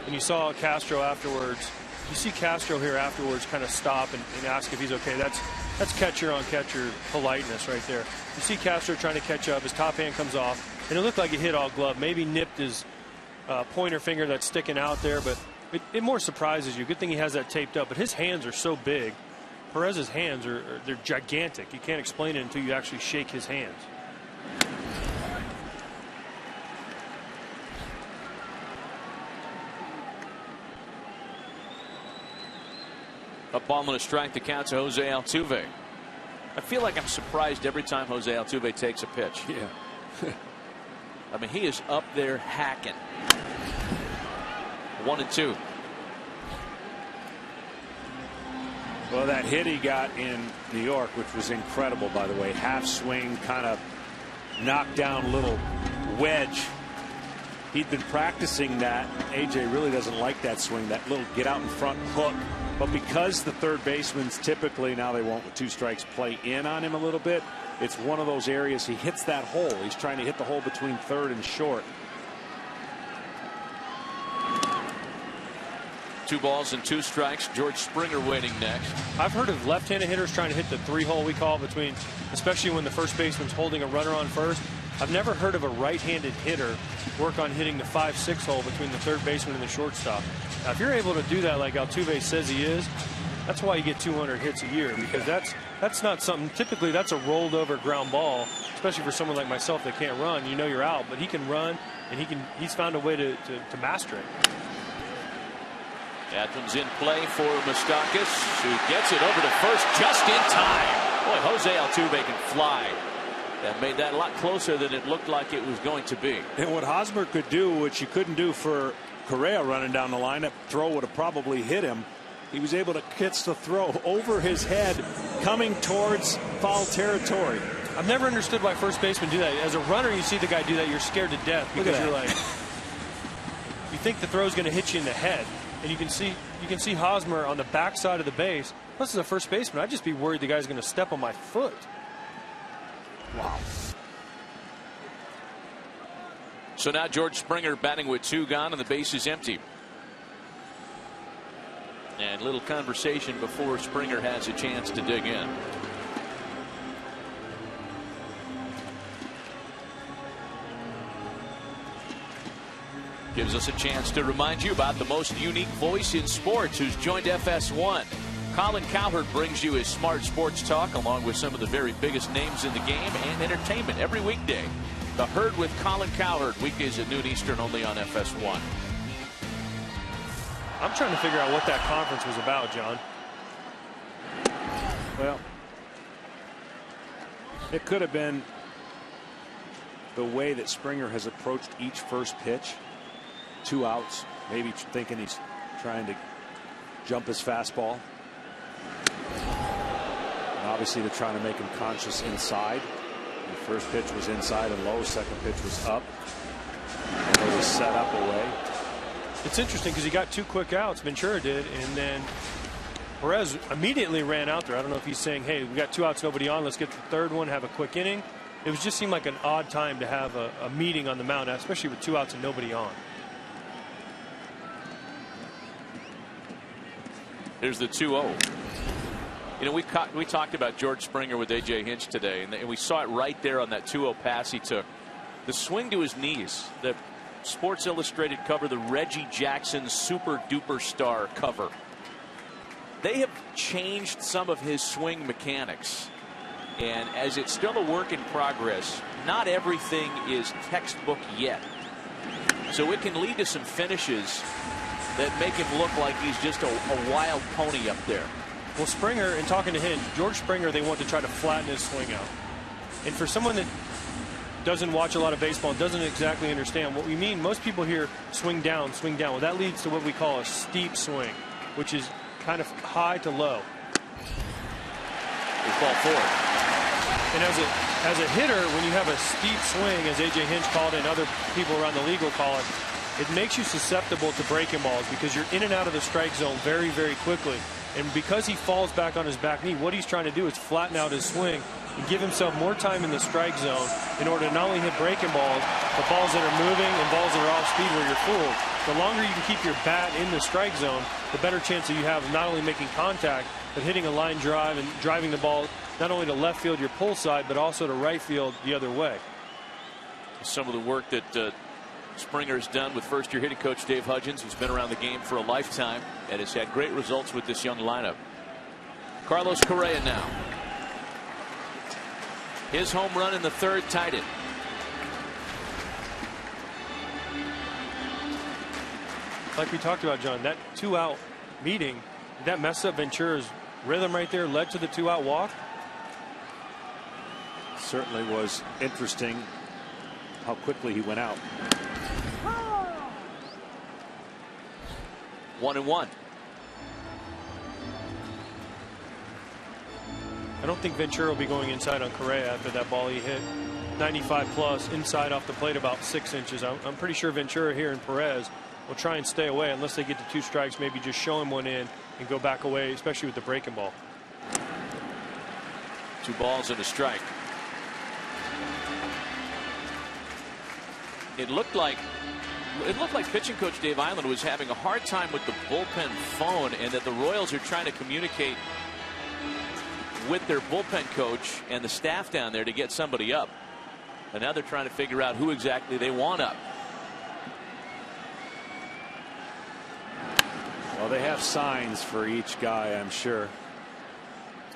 C: And you saw Castro afterwards. You see Castro here afterwards kind of stop and ask if he's okay. That's catcher on catcher politeness right there. You see Castro trying to catch up. His top hand comes off, and it looked like it hit all glove. Maybe nipped his pointer finger that's sticking out there, but it more surprises you. Good thing he has that taped up. But his hands are so big. Perez's hands they're gigantic. You can't explain it until you actually shake his hands.
A: A ball and a strike to count to Jose Altuve. I feel like I'm surprised every time Jose Altuve takes a pitch.
F: Yeah.
A: I mean, he is up there hacking. 1-2.
F: Well, that hit he got in New York, which was incredible, by the way, half swing, kind of knocked down little wedge. He'd been practicing that. AJ really doesn't like that swing, that little get out in front hook. But because the third baseman's typically, now they won't with 2 strikes, play in on him a little bit, it's one of those areas he hits that hole. He's trying to hit the hole between third and short.
A: 2 balls and 2 strikes. George Springer waiting next.
C: I've heard of left-handed hitters trying to hit the 3-hole we call between, especially when the first baseman's holding a runner on first. I've never heard of a right-handed hitter work on hitting the 5-6 hole between the third baseman and the shortstop. Now, if you're able to do that like Altuve says he is, that's why you get 200 hits a year, because that's not something. Typically, that's a rolled over ground ball, especially for someone like myself that can't run. You know you're out, but he can run, and he's found a way to master it.
A: That one's in play for Moustakas, who gets it over to first just in time. Boy, Jose Altuve can fly. That made that a lot closer than it looked like it was going to be.
F: And what Hosmer could do, which you couldn't do for Correa running down the line, that throw would have probably hit him. He was able to catch the throw over his head, coming towards foul territory.
C: I've never understood why first basemen do that. As a runner, you see the guy do that, you're scared to death because you're like, you think the throw's going to hit you in the head, and you can see Hosmer on the backside of the base. Plus, as a first baseman, I'd just be worried the guy's going to step on my foot.
F: Wow.
A: So now George Springer batting with 2 gone and the base is empty. And little conversation before Springer has a chance to dig in. Gives us a chance to remind you about the most unique voice in sports who's joined FS1. Colin Cowherd brings you his smart sports talk along with some of the very biggest names in the game and entertainment every weekday. The Herd with Colin Cowherd, weekdays at noon Eastern, only on FS1.
C: I'm trying to figure out what that conference was about, John.
F: Well, it could have been the way that Springer has approached each first pitch. 2 outs, maybe thinking he's trying to jump his fastball. And obviously they're trying to make him conscious inside. The first pitch was inside and low, second pitch was up. And it was set up away.
C: It's interesting because he got 2 quick outs, Ventura did, and then Perez immediately ran out there. I don't know if he's saying, hey, we got 2 outs, nobody on, let's get the third one, have a quick inning. It was just seemed like an odd time to have a meeting on the mound, especially with 2 outs and nobody on.
A: Here's the 2-0. You know, we talked about George Springer with A.J. Hinch today, and we saw it right there on that 2-0 pass he took. The swing to his knees, the Sports Illustrated cover, the Reggie Jackson Super Duper Star cover. They have changed some of his swing mechanics. And as it's still a work in progress, not everything is textbook yet. So it can lead to some finishes that make him look like he's just a wild pony up there.
C: Well, Springer, in talking to him, George Springer, they want to try to flatten his swing out. And for someone that doesn't watch a lot of baseball and doesn't exactly understand what we mean, most people hear swing down, swing down. Well, that leads to what we call a steep swing, which is kind of high to low.
A: It's ball 4.
C: And as a hitter, when you have a steep swing, as A.J. Hinch called it and other people around the league will call it, it makes you susceptible to breaking balls because you're in and out of the strike zone very, very quickly. And because he falls back on his back knee, what he's trying to do is flatten out his swing and give himself more time in the strike zone in order to not only hit breaking balls, but balls that are moving and balls that are off speed where you're fooled. The longer you can keep your bat in the strike zone, the better chance that you have of not only making contact, but hitting a line drive and driving the ball not only to left field, your pull side, but also to right field the other way.
A: Some of the work that Springer's done with first-year hitting coach Dave Hudgens, who's been around the game for a lifetime and has had great results with this young lineup. Carlos Correa now. His home run in the 3rd tied it.
C: Like we talked about, John, that 2-out meeting That messed up Ventura's rhythm right there, led to the 2-out walk.
F: Certainly was interesting how quickly he went out.
A: 1-1.
C: I don't think Ventura will be going inside on Correa after that ball he hit. 95 plus inside off the plate about 6 inches. I'm pretty sure Ventura here and Perez will try and stay away unless they get to 2 strikes. Maybe just show him one in and go back away, especially with the breaking ball.
A: 2 balls and a strike. It looked like pitching coach Dave Island was having a hard time with the bullpen phone, and that the Royals are trying to communicate with their bullpen coach and the staff down there to get somebody up. And now they're trying to figure out who exactly they want up.
F: Well, they have signs for each guy, I'm sure.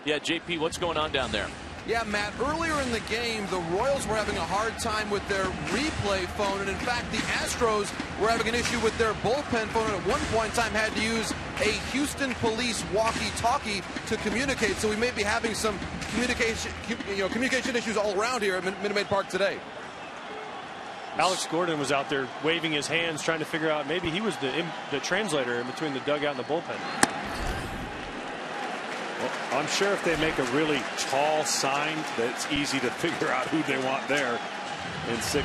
A: Yeah, JP, what's going on down there?
D: Yeah, Matt, earlier in the game, the Royals were having a hard time with their replay phone. And in fact, the Astros were having an issue with their bullpen phone. And at one point in time had to use a Houston police walkie-talkie to communicate. So we may be having some communication issues all around here at Minute Maid Park today.
C: Alex Gordon was out there waving his hands, trying to figure out maybe he was the translator in between the dugout and the bullpen.
F: Well, I'm sure if they make a really tall sign, that's easy to figure out who they want there in 6'10".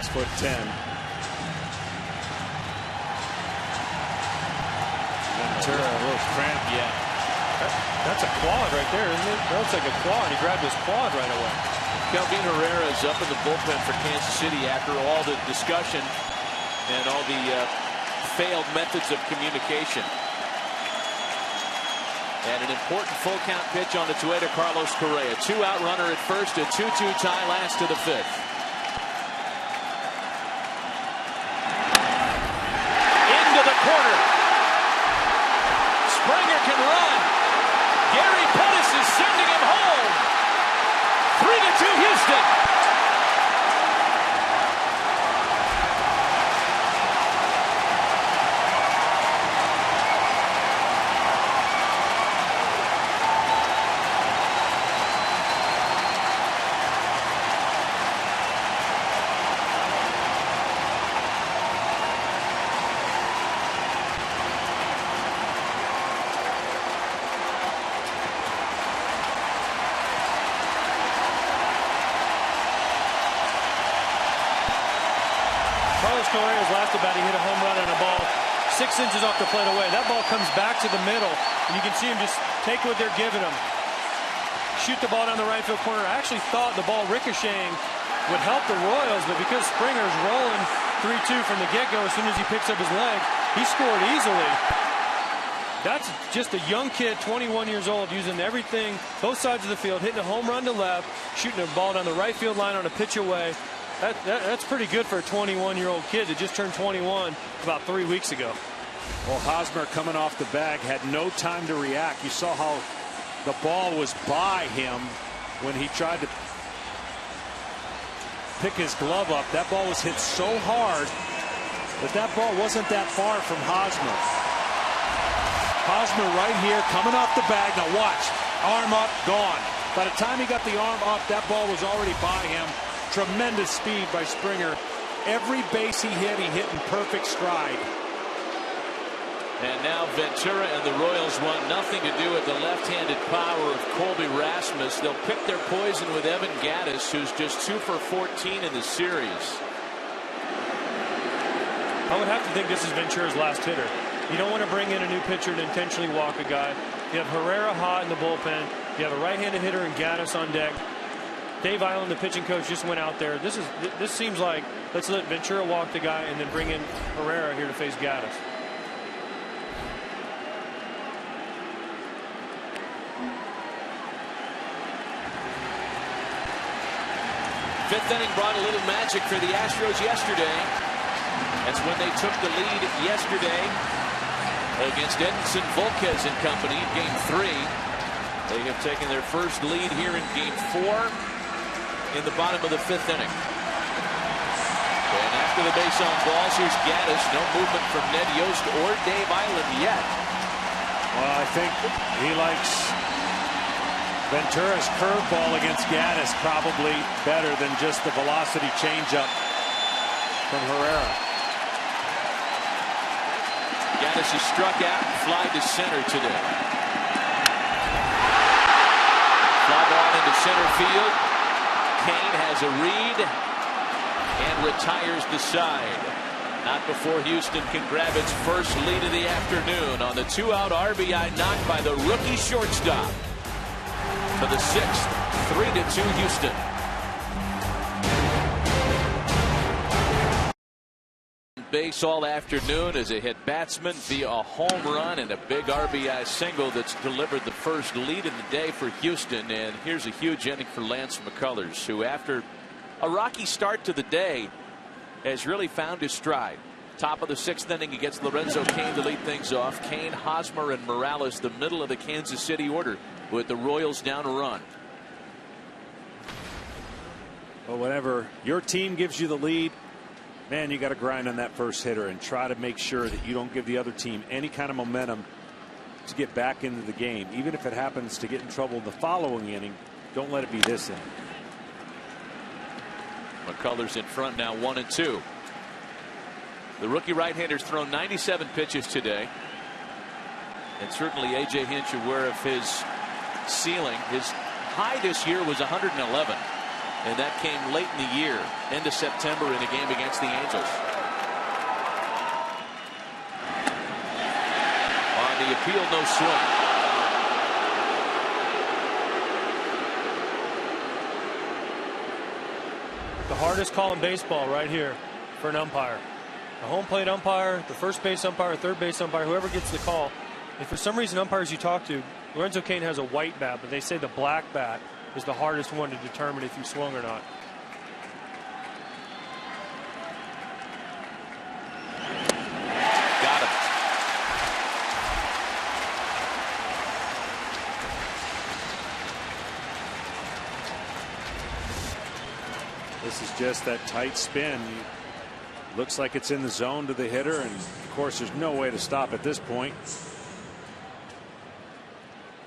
F: Ventura, a little cramp.
A: Yeah.
C: That's a quad right there, isn't it? That looks like a quad. He grabbed his quad right away.
A: Kelvin Herrera is up in the bullpen for Kansas City after all the discussion and all the failed methods of communication. And an important full count pitch on its way to Carlos Correa. 2-out runner at first, a 2-2 tie last to the 5th. Into the corner. Springer can run. Gary Pettis is sending him home. 3-2 Houston.
C: Correa's last at bat, he hit a home run on a ball 6 inches off the plate away. That ball comes back to the middle, and you can see him just take what they're giving him. Shoot the ball down the right field corner. I actually thought the ball ricocheting would help the Royals, but because Springer's rolling 3-2 from the get-go, as soon as he picks up his leg, he scored easily. That's just a young kid, 21 years old, using everything, both sides of the field, hitting a home run to left, shooting a ball down the right field line on a pitch away. That's pretty good for a 21-year-old kid that just turned 21 about 3 weeks ago.
F: Well, Hosmer coming off the bag had no time to react. You saw how the ball was by him when he tried to pick his glove up. That ball was hit so hard that ball wasn't that far from Hosmer. Hosmer right here coming off the bag. Now watch, arm up, gone. By the time he got the arm up, that ball was already by him. Tremendous speed by Springer. Every base he hit in perfect stride.
A: And now Ventura and the Royals want nothing to do with the left-handed power of Colby Rasmus. They'll pick their poison with Evan Gattis, who's just 2 for 14 in the series.
C: I would have to think this is Ventura's last hitter. You don't want to bring in a new pitcher and intentionally walk a guy. You have Herrera hot in the bullpen. You have a right-handed hitter and Gattis on deck. Dave Island, the pitching coach, just went out there. This seems like let's let Ventura walk the guy and then bring in Herrera here to face Gattis.
A: Fifth inning brought a little magic for the Astros yesterday. That's when they took the lead yesterday against Edinson Volquez and company in Game 3. They have taken their first lead here in Game 4 in the bottom of the 5th inning. And after the base on balls, here's Gattis. No movement from Ned Yost or Dave Island yet.
F: Well, I think he likes Ventura's curveball against Gaddis probably better than just the velocity changeup from Herrera.
A: Gaddis is struck out and fly to center today. Fly ball into center field. Kane has a read and retires the side. Not before Houston can grab its first lead of the afternoon on the 2-out RBI knock by the rookie shortstop. For the 6th, 3-2 Houston. Base all afternoon as a hit batsman via a home run and a big RBI single that's delivered the first lead in the day for Houston. And here's a huge inning for Lance McCullers, who after a rocky start to the day has really found his stride. Top of the 6th inning, he gets Lorenzo Cain to lead things off. Cain, Hosmer, and Morales the middle of the Kansas City order, with the Royals down a run.
F: Well, whenever your team gives you the lead, man, you got to grind on that first hitter and try to make sure that you don't give the other team any kind of momentum to get back into the game. Even if it happens to get in trouble in the following inning, don't let it be this inning.
A: McCullers in front now, 1-2. The rookie right-hander's thrown 97 pitches today. And certainly A.J. Hinch aware of his ceiling. His high this year was 111. And that came late in the year, into September, in a game against the Angels. On the appeal, no swing.
C: The hardest call in baseball right here for an umpire. The home plate umpire, the first base umpire, third base umpire, whoever gets the call. If for some reason umpires you talk to, Lorenzo Cain has a white bat, but they say the black bat is the hardest one to determine if you swung or not.
A: Got him.
F: This is just that tight spin. Looks like it's in the zone to the hitter, and of course there's no way to stop at this point.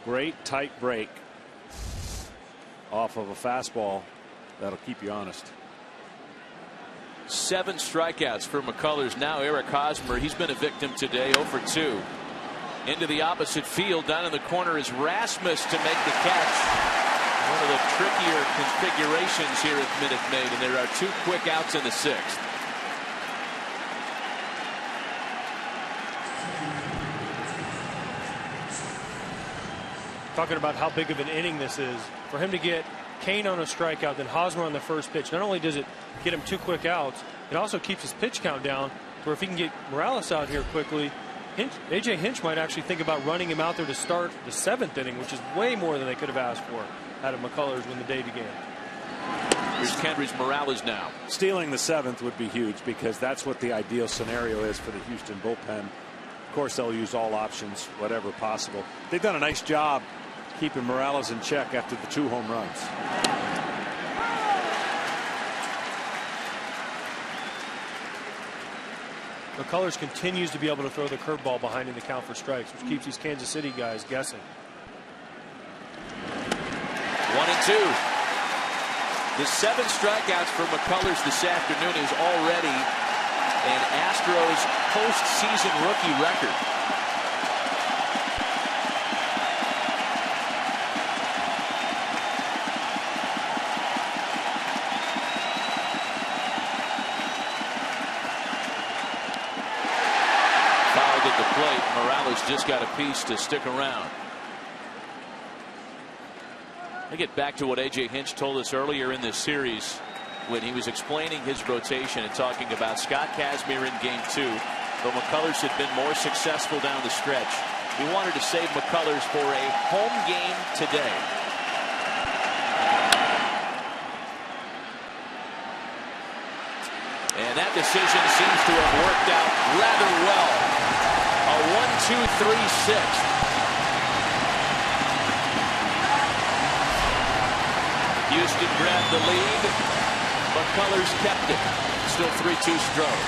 F: Great tight break off of a fastball that'll keep you honest.
A: 7 strikeouts for McCullers. Now Eric Hosmer, he's been a victim today, 0 for 2. Into the opposite field, down in the corner is Rasmus to make the catch. One of the trickier configurations here at Minute Maid, and there are 2 quick outs in the 6th.
C: Talking about how big of an inning this is. For him to get Cain on a strikeout, then Hosmer on the first pitch, not only does it get him 2 quick outs, it also keeps his pitch count down, where if he can get Morales out here quickly, A.J. Hinch might actually think about running him out there to start the 7th inning, which is way more than they could have asked for out of McCullers when the day began.
A: Here's Kendrys Morales now.
F: Stealing the 7th would be huge, because that's what the ideal scenario is for the Houston bullpen. Of course, they'll use all options, whatever possible. They've done a nice job keeping Morales in check after the 2 home runs.
C: McCullers continues to be able to throw the curveball behind in the count for strikes, which keeps these Kansas City guys guessing.
A: 1-2. The 7 strikeouts for McCullers this afternoon is already an Astros postseason rookie record. Fouled at the plate. Morales just got a piece to stick around. I get back to what A.J. Hinch told us earlier in this series when he was explaining his rotation and talking about Scott Kazmir in Game 2. But McCullers had been more successful down the stretch. He wanted to save McCullers for a home game today. And that decision seems to have worked out rather well. A 1-2-3-6. Houston grabbed the lead. McCullers kept it. Still 3-2 Stros.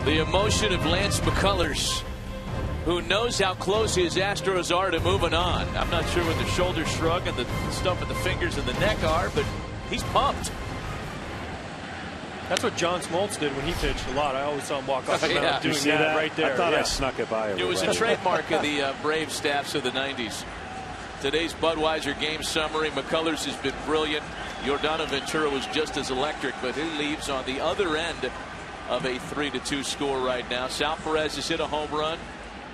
A: The emotion of Lance McCullers, who knows how close his Astros are to moving on. I'm not sure what the shoulder shrug and the stuff at the fingers and the neck are, but he's pumped.
C: That's what John Smoltz did when he pitched a lot. I always saw him walk off the mound doing
F: that
C: right there.
F: I thought I snuck it by.
A: It was a trademark of the Brave staffs of the 90s. Today's Budweiser game summary. McCullers has been brilliant. Yordano Ventura was just as electric, but he leaves on the other end of a 3-2 score right now. Sal Perez has hit a home run.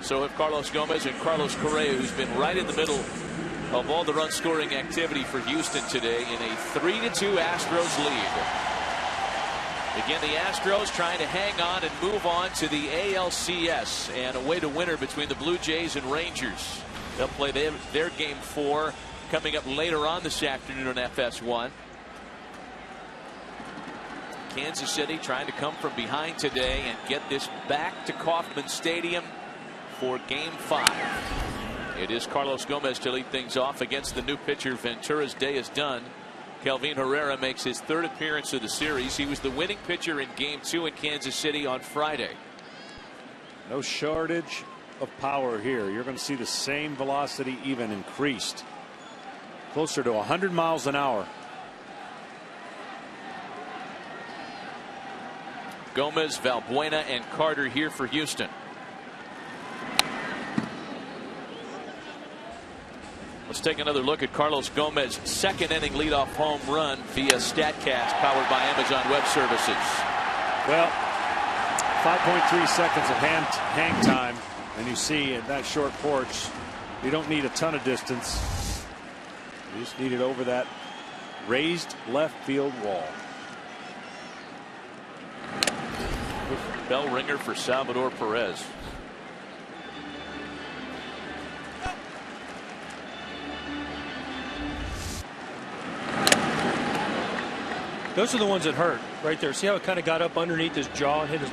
A: So have Carlos Gomez and Carlos Correa, who's been right in the middle of all the run scoring activity for Houston today in a 3-2 Astros lead. Again, the Astros trying to hang on and move on to the ALCS, and away to winner between the Blue Jays and Rangers. They'll play their game 4 coming up later on this afternoon on FS1. Kansas City trying to come from behind today and get this back to Kauffman Stadium for game 5. It is Carlos Gomez to lead things off against the new pitcher. Ventura's day is done. Kelvin Herrera makes his 3rd appearance of the series. He was the winning pitcher in game 2 in Kansas City on Friday.
F: No shortage of power here. You're going to see the same velocity, even increased, closer to 100 miles an hour.
A: Gomez, Valbuena, and Carter here for Houston. Let's take another look at Carlos Gomez's 2nd inning leadoff home run via StatCast, powered by Amazon Web Services.
F: Well, 5.3 seconds of hang time, and you see in that short porch, you don't need a ton of distance. You just need it over that raised left field wall.
A: Bell ringer for Salvador Perez.
C: Those are the ones that hurt right there. See how it kind of got up underneath his jaw and hit his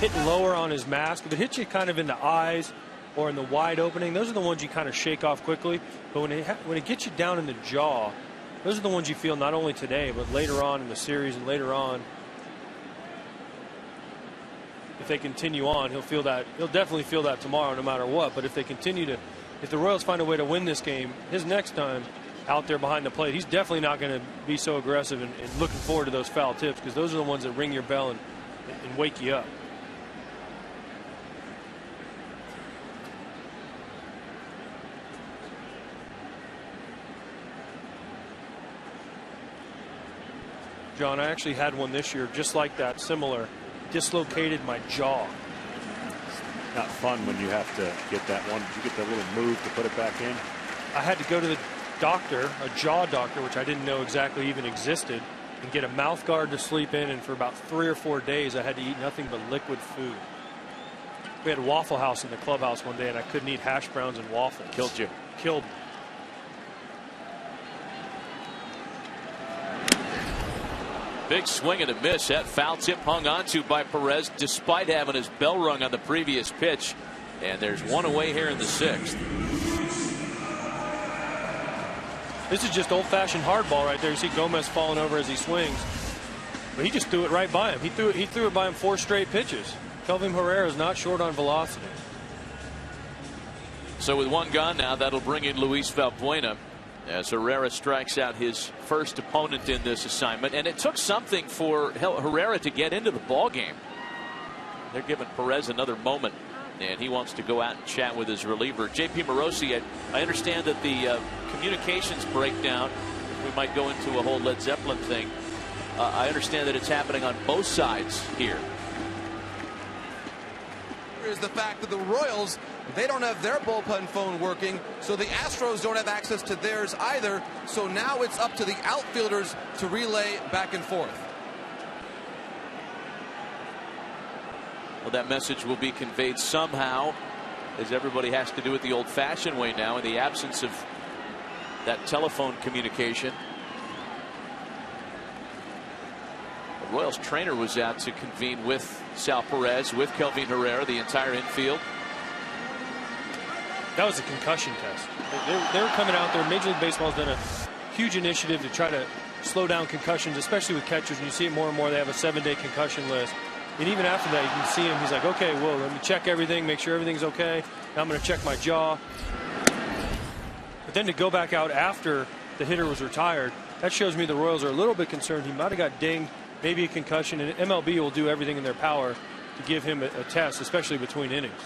C: hitting lower on his mask. If it hits you kind of in the eyes or in the wide opening, those are the ones you kind of shake off quickly. But when it gets you down in the jaw, those are the ones you feel not only today but later on in the series and later on. If they continue on, he'll feel that. He'll definitely feel that tomorrow, no matter what. But if they continue to, if the Royals find a way to win this game, his next time out there behind the plate, he's definitely not going to be so aggressive and looking forward to those foul tips, because those are the ones that ring your bell and wake you up. John, I actually had one this year just like that, similar. Dislocated my jaw.
F: Not fun when you have to get that one. Did you get that little move to put it back in?
C: I had to go to the doctor, a jaw doctor, which I didn't know exactly even existed, and get a mouth guard to sleep in, and for about 3 or 4 days I had to eat nothing but liquid food. We had a Waffle House in the clubhouse one day, and I couldn't eat hash browns and waffles.
A: Killed you.
C: Killed me.
A: Big swing and a miss. That foul tip hung onto by Perez despite having his bell rung on the previous pitch. And there's one away here in the 6th.
C: This is just old-fashioned hardball right there. You see Gomez falling over as he swings. But he just threw it right by him. He threw it by him 4 straight pitches. Kelvin Herrera is not short on velocity.
A: So with one gone now, that'll bring in Luis Valbuena as Herrera strikes out his first opponent in this assignment. And it took something for Herrera to get into the ball game. They're giving Perez another moment, and he wants to go out and chat with his reliever. J.P. Morosi, I understand that the communications breakdown, we might go into a whole Led Zeppelin thing. I understand that it's happening on both sides here.
D: Is the fact that the Royals, they don't have their bullpen phone working, so the Astros don't have access to theirs either. So now it's up to the outfielders to relay back and forth.
A: Well, that message will be conveyed somehow, as everybody has to do it the old-fashioned way now in the absence of that telephone communication. The Royals trainer was out to convene with Sal Perez, with Kelvin Herrera, the entire infield.
C: That was a concussion test. They were coming out there. Major League Baseball's done a huge initiative to try to slow down concussions, especially with catchers. And you see it more and more. They have a 7-day concussion list. And even after that, you can see him. He's like, okay, well, let me check everything, make sure everything's okay. Now I'm going to check my jaw. But then to go back out after the hitter was retired, that shows me the Royals are a little bit concerned. He might have got dinged, maybe a concussion, and MLB will do everything in their power to give him a test, especially between innings.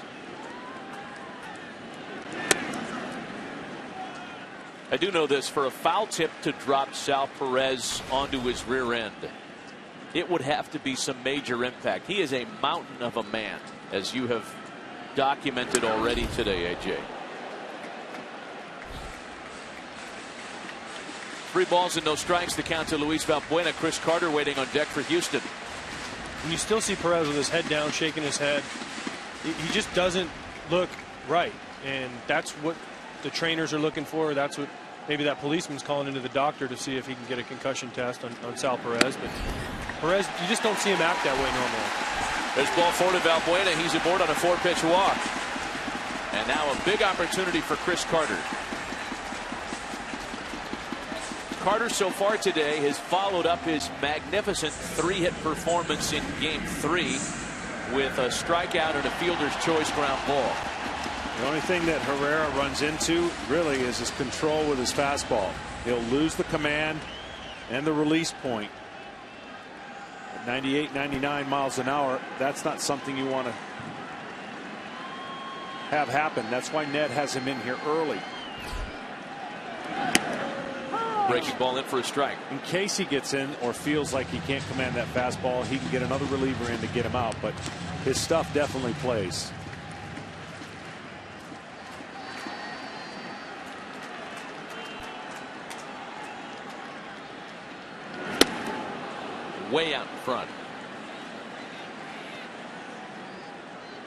A: I do know this, for a foul tip to drop Sal Perez onto his rear end, it would have to be some major impact. He is a mountain of a man, as you have documented already today, AJ. 3 balls and no strikes, the count to Luis Valbuena. Chris Carter waiting on deck for Houston.
C: And you still see Perez with his head down, shaking his head. He just doesn't look right, and that's what the trainers are looking for. That's what maybe that policeman's calling into the doctor to see if he can get a concussion test on Sal Perez. But Perez, you just don't see him act that way normally.
A: There's ball 4 to Valbuena. He's aboard on a 4-pitch walk. And now a big opportunity for Chris Carter. Carter so far today has followed up his magnificent 3-hit performance in Game 3 with a strikeout and a fielder's choice ground ball.
F: The only thing that Herrera runs into really is his control with his fastball. He'll lose the command and the release point. At 98, 99 miles an hour, that's not something you want to have happen. That's why Ned has him in here early.
A: Breaking ball in for a strike.
F: In case he gets in or feels like he can't command that fastball, he can get another reliever in to get him out. But his stuff definitely plays.
A: Way out in front.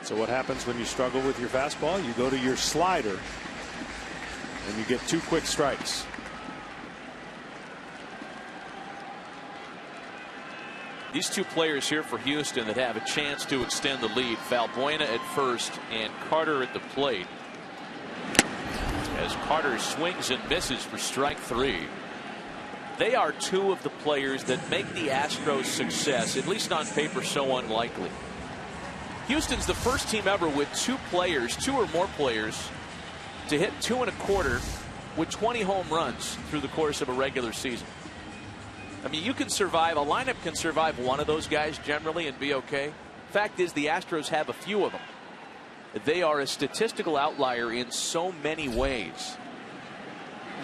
F: So what happens when you struggle with your fastball? You go to your slider and you get 2 quick strikes.
A: These 2 players here for Houston that have a chance to extend the lead, Valbuena at first and Carter at the plate, as Carter swings and misses for strike 3. They are 2 of the players that make the Astros' success, at least on paper, so unlikely. Houston's the first team ever with 2 or more players, to hit 2 1/4 with 20 home runs through the course of a regular season. I mean, you can survive, a lineup can survive one of those guys generally and be okay. Fact is, the Astros have a few of them. They are a statistical outlier in so many ways.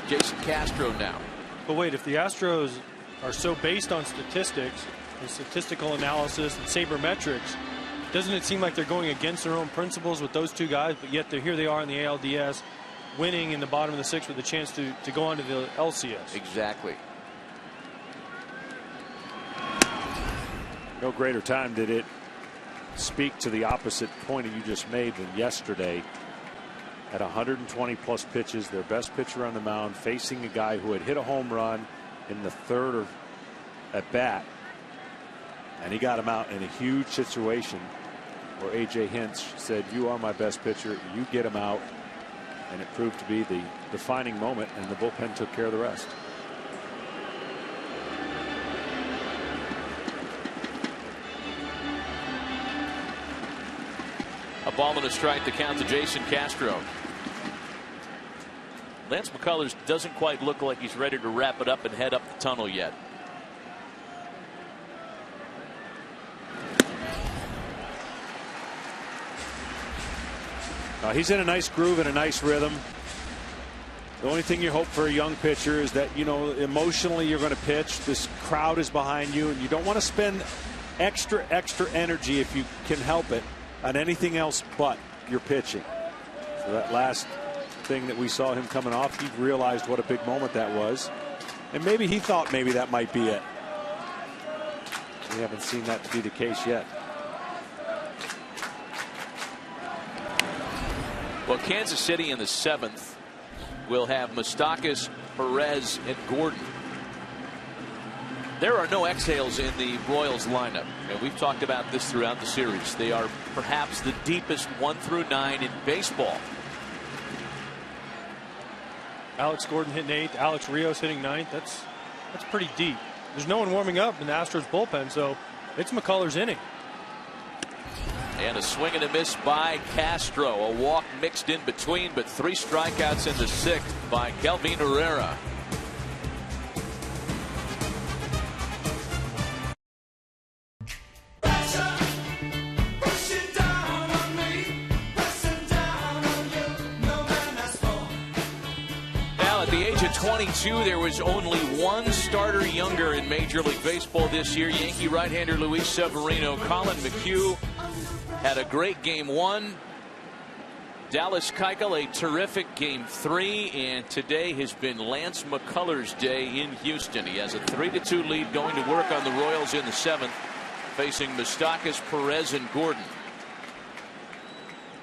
A: Jason Castro now.
C: But wait, if the Astros are so based on statistics and statistical analysis and sabermetrics, doesn't it seem like they're going against their own principles with those 2 guys? But yet here they are in the ALDS, winning in the bottom of the 6th with a chance to go on to the LCS.
A: Exactly.
F: No greater time did it speak to the opposite point you just made than yesterday. At 120 plus pitches, their best pitcher on the mound, facing a guy who had hit a home run in the 3rd at bat, and he got him out in a huge situation where AJ Hinch said, "You are my best pitcher, you get him out," and it proved to be the defining moment, and the bullpen took care of the rest.
A: A ball and a strike, the count to Jason Castro. Lance McCullers doesn't quite look like he's ready to wrap it up and head up the tunnel yet.
F: He's in a nice groove and a nice rhythm. The only thing you hope for a young pitcher is that, you know, emotionally you're going to pitch. This crowd is behind you, and you don't want to spend extra energy, if you can help it, on anything else but your pitching. So that last thing that we saw him coming off, he realized what a big moment that was, and maybe he thought maybe that might be it. We haven't seen that to be the case yet.
A: Well, Kansas City in the 7th will have Moustakas, Perez, and Gordon. There are no exhales in the Royals lineup, and we've talked about this throughout the series. They are perhaps the deepest 1 through 9 in baseball.
C: Alex Gordon hitting 8th, Alex Rios hitting 9th. That's pretty deep. There's no one warming up in the Astros bullpen, so it's McCullers' inning.
A: And a swing and a miss by Castro. A walk mixed in between, but 3 strikeouts in the 6th by Kelvin Herrera. Now at the age of 22, there was only one starter younger in Major League Baseball this year. Yankee right-hander Luis Severino. Colin McHugh had a great game 1. Dallas Keuchel a terrific game 3, and today has been Lance McCullers' day in Houston. He has a 3-2 lead going to work on the Royals in the 7th, facing Moustakas, Perez, and Gordon.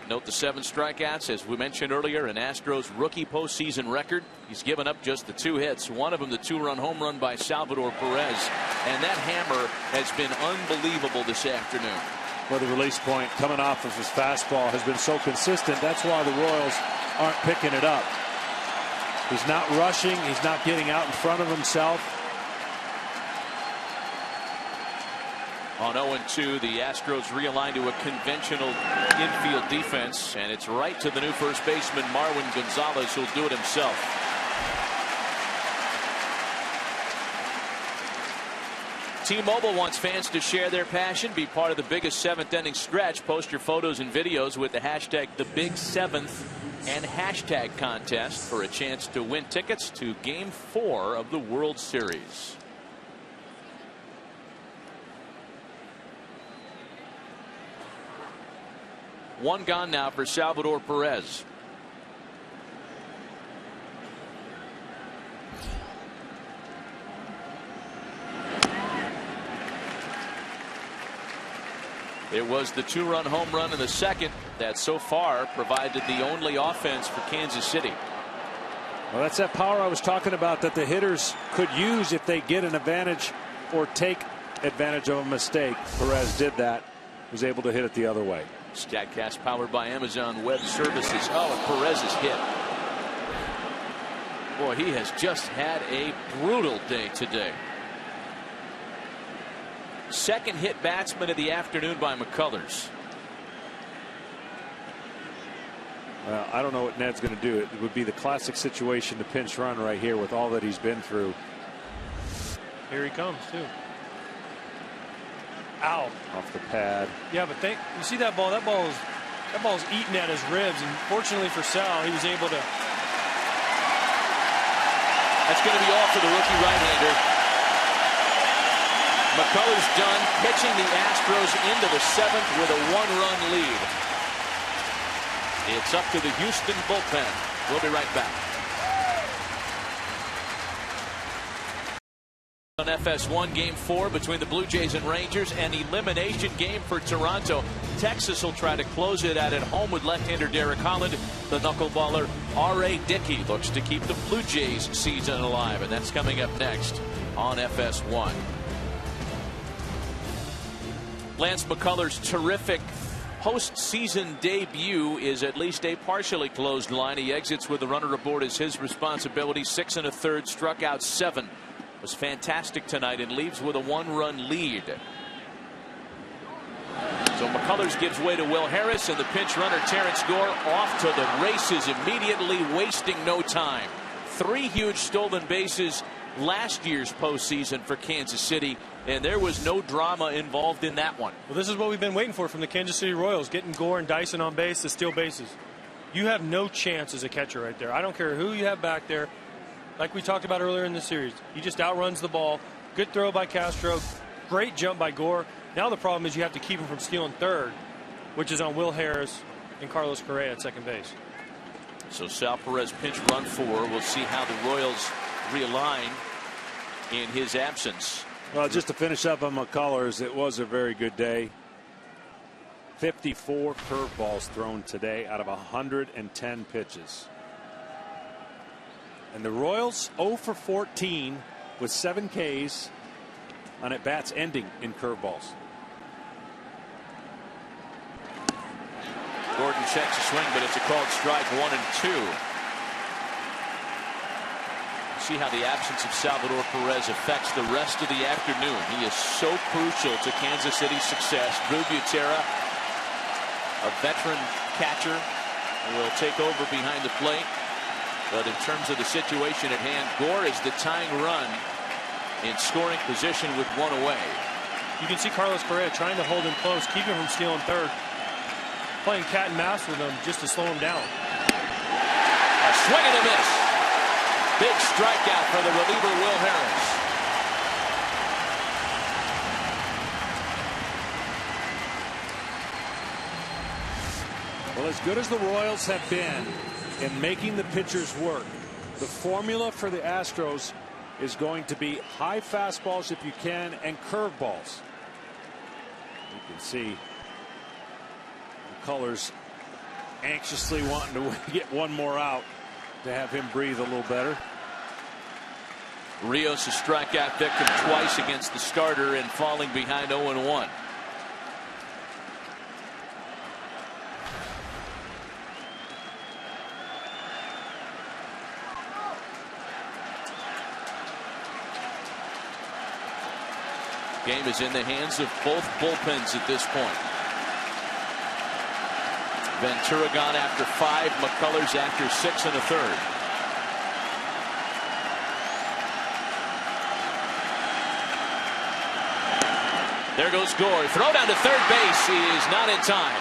A: Note the 7 strikeouts, as we mentioned earlier, an Astros rookie postseason record. He's given up just the 2 hits, one of them the 2-run home run by Salvador Perez, and that hammer has been unbelievable this afternoon.
F: Well, the release point coming off of his fastball has been so consistent. That's why the Royals aren't picking it up. He's not rushing. He's not getting out in front of himself.
A: On 0-2, the Astros realigned to a conventional infield defense, and it's right to the new first baseman, Marwin Gonzalez, who'll do it himself. T-Mobile wants fans to share their passion, be part of the biggest 7th inning stretch. Post your photos and videos with the hashtag #TheBig7th and hashtag contest for a chance to win tickets to Game 4 of the World Series. One gone now for Salvador Perez. It was the 2-run home run in the 2nd that so far provided the only offense for Kansas City.
F: Well, that's that power I was talking about that the hitters could use if they get an advantage or take advantage of a mistake. Perez did that, was able to hit it the other way.
A: StatCast powered by Amazon Web Services. Oh, and Perez is hit. Boy, he has just had a brutal day today. 2nd hit batsman of the afternoon by McCullers.
F: Well, I don't know what Ned's going to do. It would be the classic situation to pinch run right here with all that he's been through.
C: Here he comes, too. Ow.
F: Off the pad.
C: Yeah, but you see that ball? That ball's eating at his ribs, and fortunately for Sal, he was able to.
A: That's going to be all for the rookie right-hander. McCullers done, pitching the Astros into the 7th with a 1-run lead. It's up to the Houston bullpen. We'll be right back. On FS1, Game 4 between the Blue Jays and Rangers, an elimination game for Toronto. Texas will try to close it out at home with left-hander Derek Holland. The knuckleballer R.A. Dickey looks to keep the Blue Jays season alive, and that's coming up next on FS1. Lance McCullers' terrific postseason debut is at least a partially closed line. He exits with the runner aboard as his responsibility. 6 1/3, struck out 7. Was fantastic tonight and leaves with a 1-run lead. So McCullers gives way to Will Harris, and the pinch runner Terrence Gore off to the races immediately, wasting no time. 3 huge stolen bases last year's postseason for Kansas City, and there was no drama involved in that one.
C: Well, this is what we've been waiting for from the Kansas City Royals, getting Gore and Dyson on base to steal bases. You have no chance as a catcher right there. I don't care who you have back there. Like we talked about earlier in the series, he just outruns the ball. Good throw by Castro. Great jump by Gore. Now the problem is you have to keep him from stealing third, which is on Will Harris and Carlos Correa at second base.
A: So Sal Perez pinch run 4. We'll see how the Royals realign in his absence.
F: Well, just to finish up on McCullers, it was a very good day. 54 curveballs thrown today out of 110 pitches. And the Royals 0 for 14 with 7 Ks on at bats ending in curveballs.
A: Gordon checks a swing, but it's a called strike 1 and 2. See how the absence of Salvador Perez affects the rest of the afternoon. He is so crucial to Kansas City's success. Drew Butera a veteran catcher, will take over behind the plate. But in terms of the situation at hand, Gore is the tying run in scoring position with one away.
C: You can see Carlos Correa trying to hold him close, keep him from stealing third, playing cat and mouse with him just to slow him down.
A: A swing and a miss. Big strikeout for the reliever, Will Harris.
F: Well, as good as the Royals have been in making the pitchers work, the formula for the Astros is going to be high fastballs if you can and curveballs. You can see the colors anxiously wanting to get one more out to have him breathe a little better.
A: Rios, a strikeout victim twice against the starter and falling behind 0-1. Game is in the hands of both bullpens at this point. Ventura gone after 5, McCullers after 6 1/3. There goes Gore. Throw down to third base. He is not in time.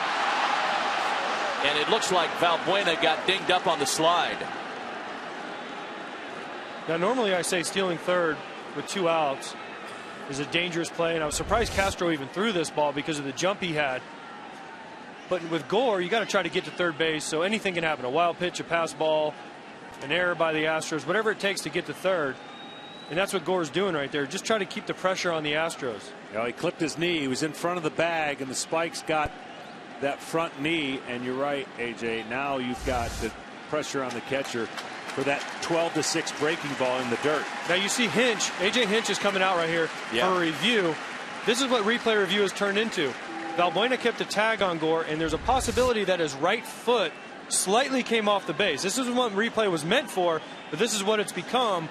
A: And it looks like Valbuena got dinged up on the slide.
C: Now, normally I say stealing third with 2 outs is a dangerous play, and I was surprised Castro even threw this ball because of the jump he had. But with Gore, you got to try to get to third base, so anything can happen. A wild pitch, a pass ball, an error by the Astros, whatever it takes to get to third. And that's what Gore's doing right there. Just try to keep the pressure on the Astros.
F: You know, he clipped his knee. He was in front of the bag, and the spikes got that front knee. And you're right, AJ. Now you've got the pressure on the catcher for that 12-6 breaking ball in the dirt.
C: Now you see Hinch. AJ Hinch is coming out right here for a review. This is what replay review has turned into. Valbuena kept a tag on Gore, and there's a possibility that his right foot slightly came off the base. This is what replay was meant for, but this is what it's become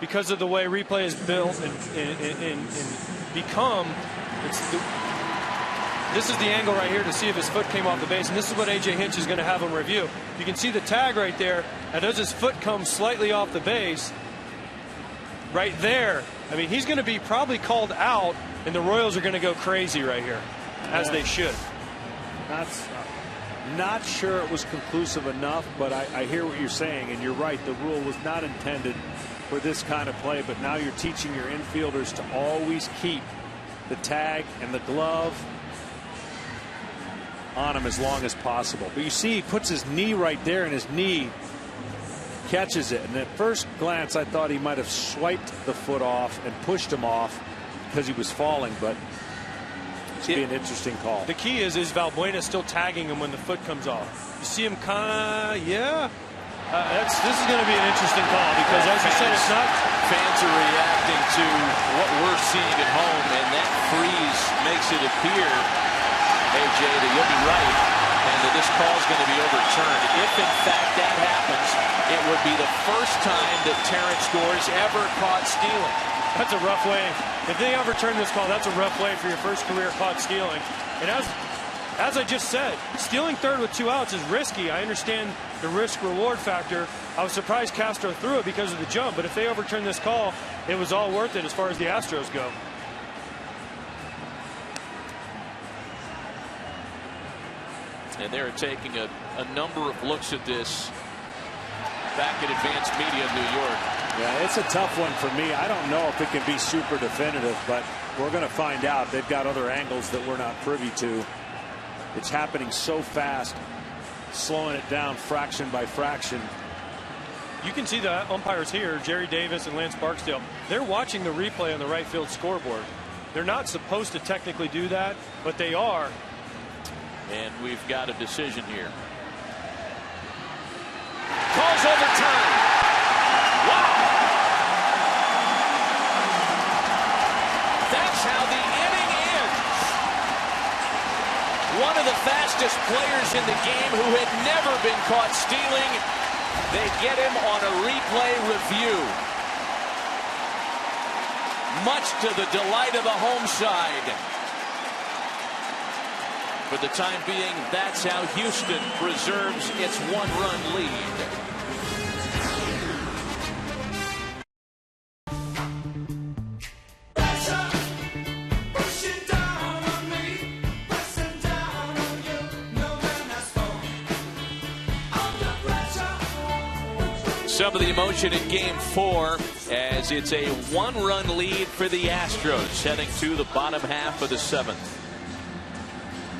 C: because of the way replay is built and become. This is the angle right here to see if his foot came off the base, and this is what AJ Hinch is going to have him review. You can see the tag right there. Now, does his foot come slightly off the base? Right there. I mean, he's going to be probably called out, and the Royals are going to go crazy right here, as they should.
F: Not sure it was conclusive enough, but I hear what you're saying, and you're right. The rule was not intended for this kind of play, but now you're teaching your infielders to always keep the tag and the glove on him as long as possible. But you see, he puts his knee right there, and his knee catches it. And at first glance, I thought he might have swiped the foot off and pushed him off because he was falling, but it's going to be an interesting call.
C: The key is Valbuena still tagging him when the foot comes off? You see him kind of, this is going to be an interesting call because, as you said, it's not.
A: Fans are reacting to what we're seeing at home, and that freeze makes it appear, AJ, that you'll be right, and that this call is going to be overturned. If, in fact, that happens, it would be the first time that Terrence Gore's ever caught stealing.
C: That's a rough way. If they overturn this call, that's a rough way for your first career caught stealing. And as I just said, stealing third with 2 outs is risky. I understand the risk-reward factor. I was surprised Castro threw it because of the jump, but if they overturn this call, it was all worth it as far as the Astros go.
A: And they're taking a number of looks at this back at Advanced Media in New York.
F: Yeah, it's a tough one for me. I don't know if it can be super definitive, but we're going to find out. They've got other angles that we're not privy to. It's happening so fast, slowing it down fraction by fraction.
C: You can see the umpires here, Jerry Davis and Lance Barksdale. They're watching the replay on the right field scoreboard. They're not supposed to technically do that, but they are.
A: And we've got a decision here. Calls overturned. Wow. That's how the inning ends. One of the fastest players in the game who had never been caught stealing. They get him on a replay review. Much to the delight of the home side. For the time being, that's how Houston preserves its one-run lead. Some of the emotion in Game 4 as it's a one-run lead for the Astros heading to the bottom half of the 7th.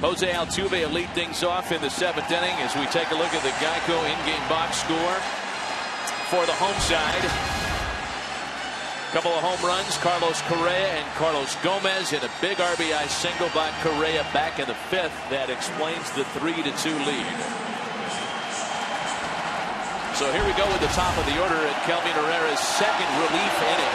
A: Jose Altuve will lead things off in the 7th inning as we take a look at the Geico in-game box score for the home side. A couple of home runs, Carlos Correa and Carlos Gomez, and a big RBI single by Correa back in the 5th. That explains the 3-2 lead. So here we go with the top of the order at Kelvin Herrera's second relief inning.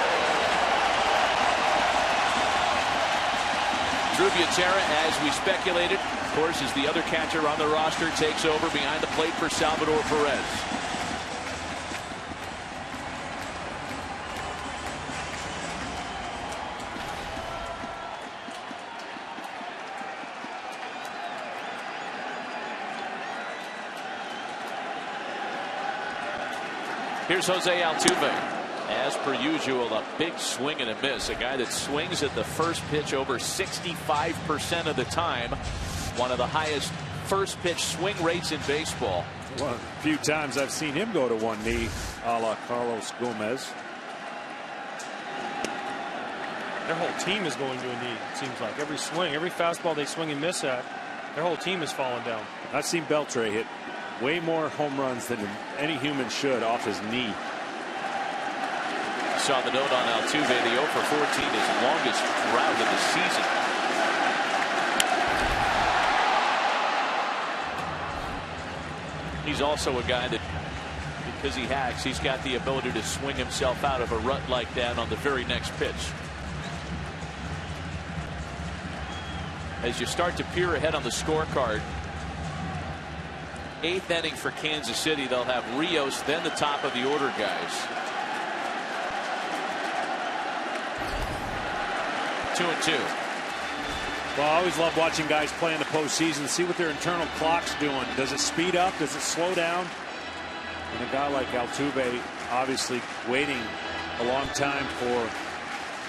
A: Drew Butera, as we speculated, of course, is the other catcher on the roster, takes over behind the plate for Salvador Perez. Here's Jose Altuve. As per usual, a big swing and a miss. A guy that swings at the first pitch over 65% of the time. One of the highest first pitch swing rates in baseball.
F: Well, a few times I've seen him go to one knee, a la Carlos Gomez.
C: Their whole team is going to a knee, it seems like. Every swing, every fastball they swing and miss at, their whole team is falling down.
F: I've seen Beltre hit way more home runs than any human should off his knee.
A: Saw the note on Altuve, the 0 for 14, his longest drought of the season. He's also a guy that, because he hacks, he's got the ability to swing himself out of a rut like that on the very next pitch. As you start to peer ahead on the scorecard, 8th inning for Kansas City, they'll have Rios, then the top of the order guys. 2-2.
F: Well, I always love watching guys play in the postseason, see what their internal clock's doing. Does it speed up? Does it slow down? And a guy like Altuve, obviously waiting a long time for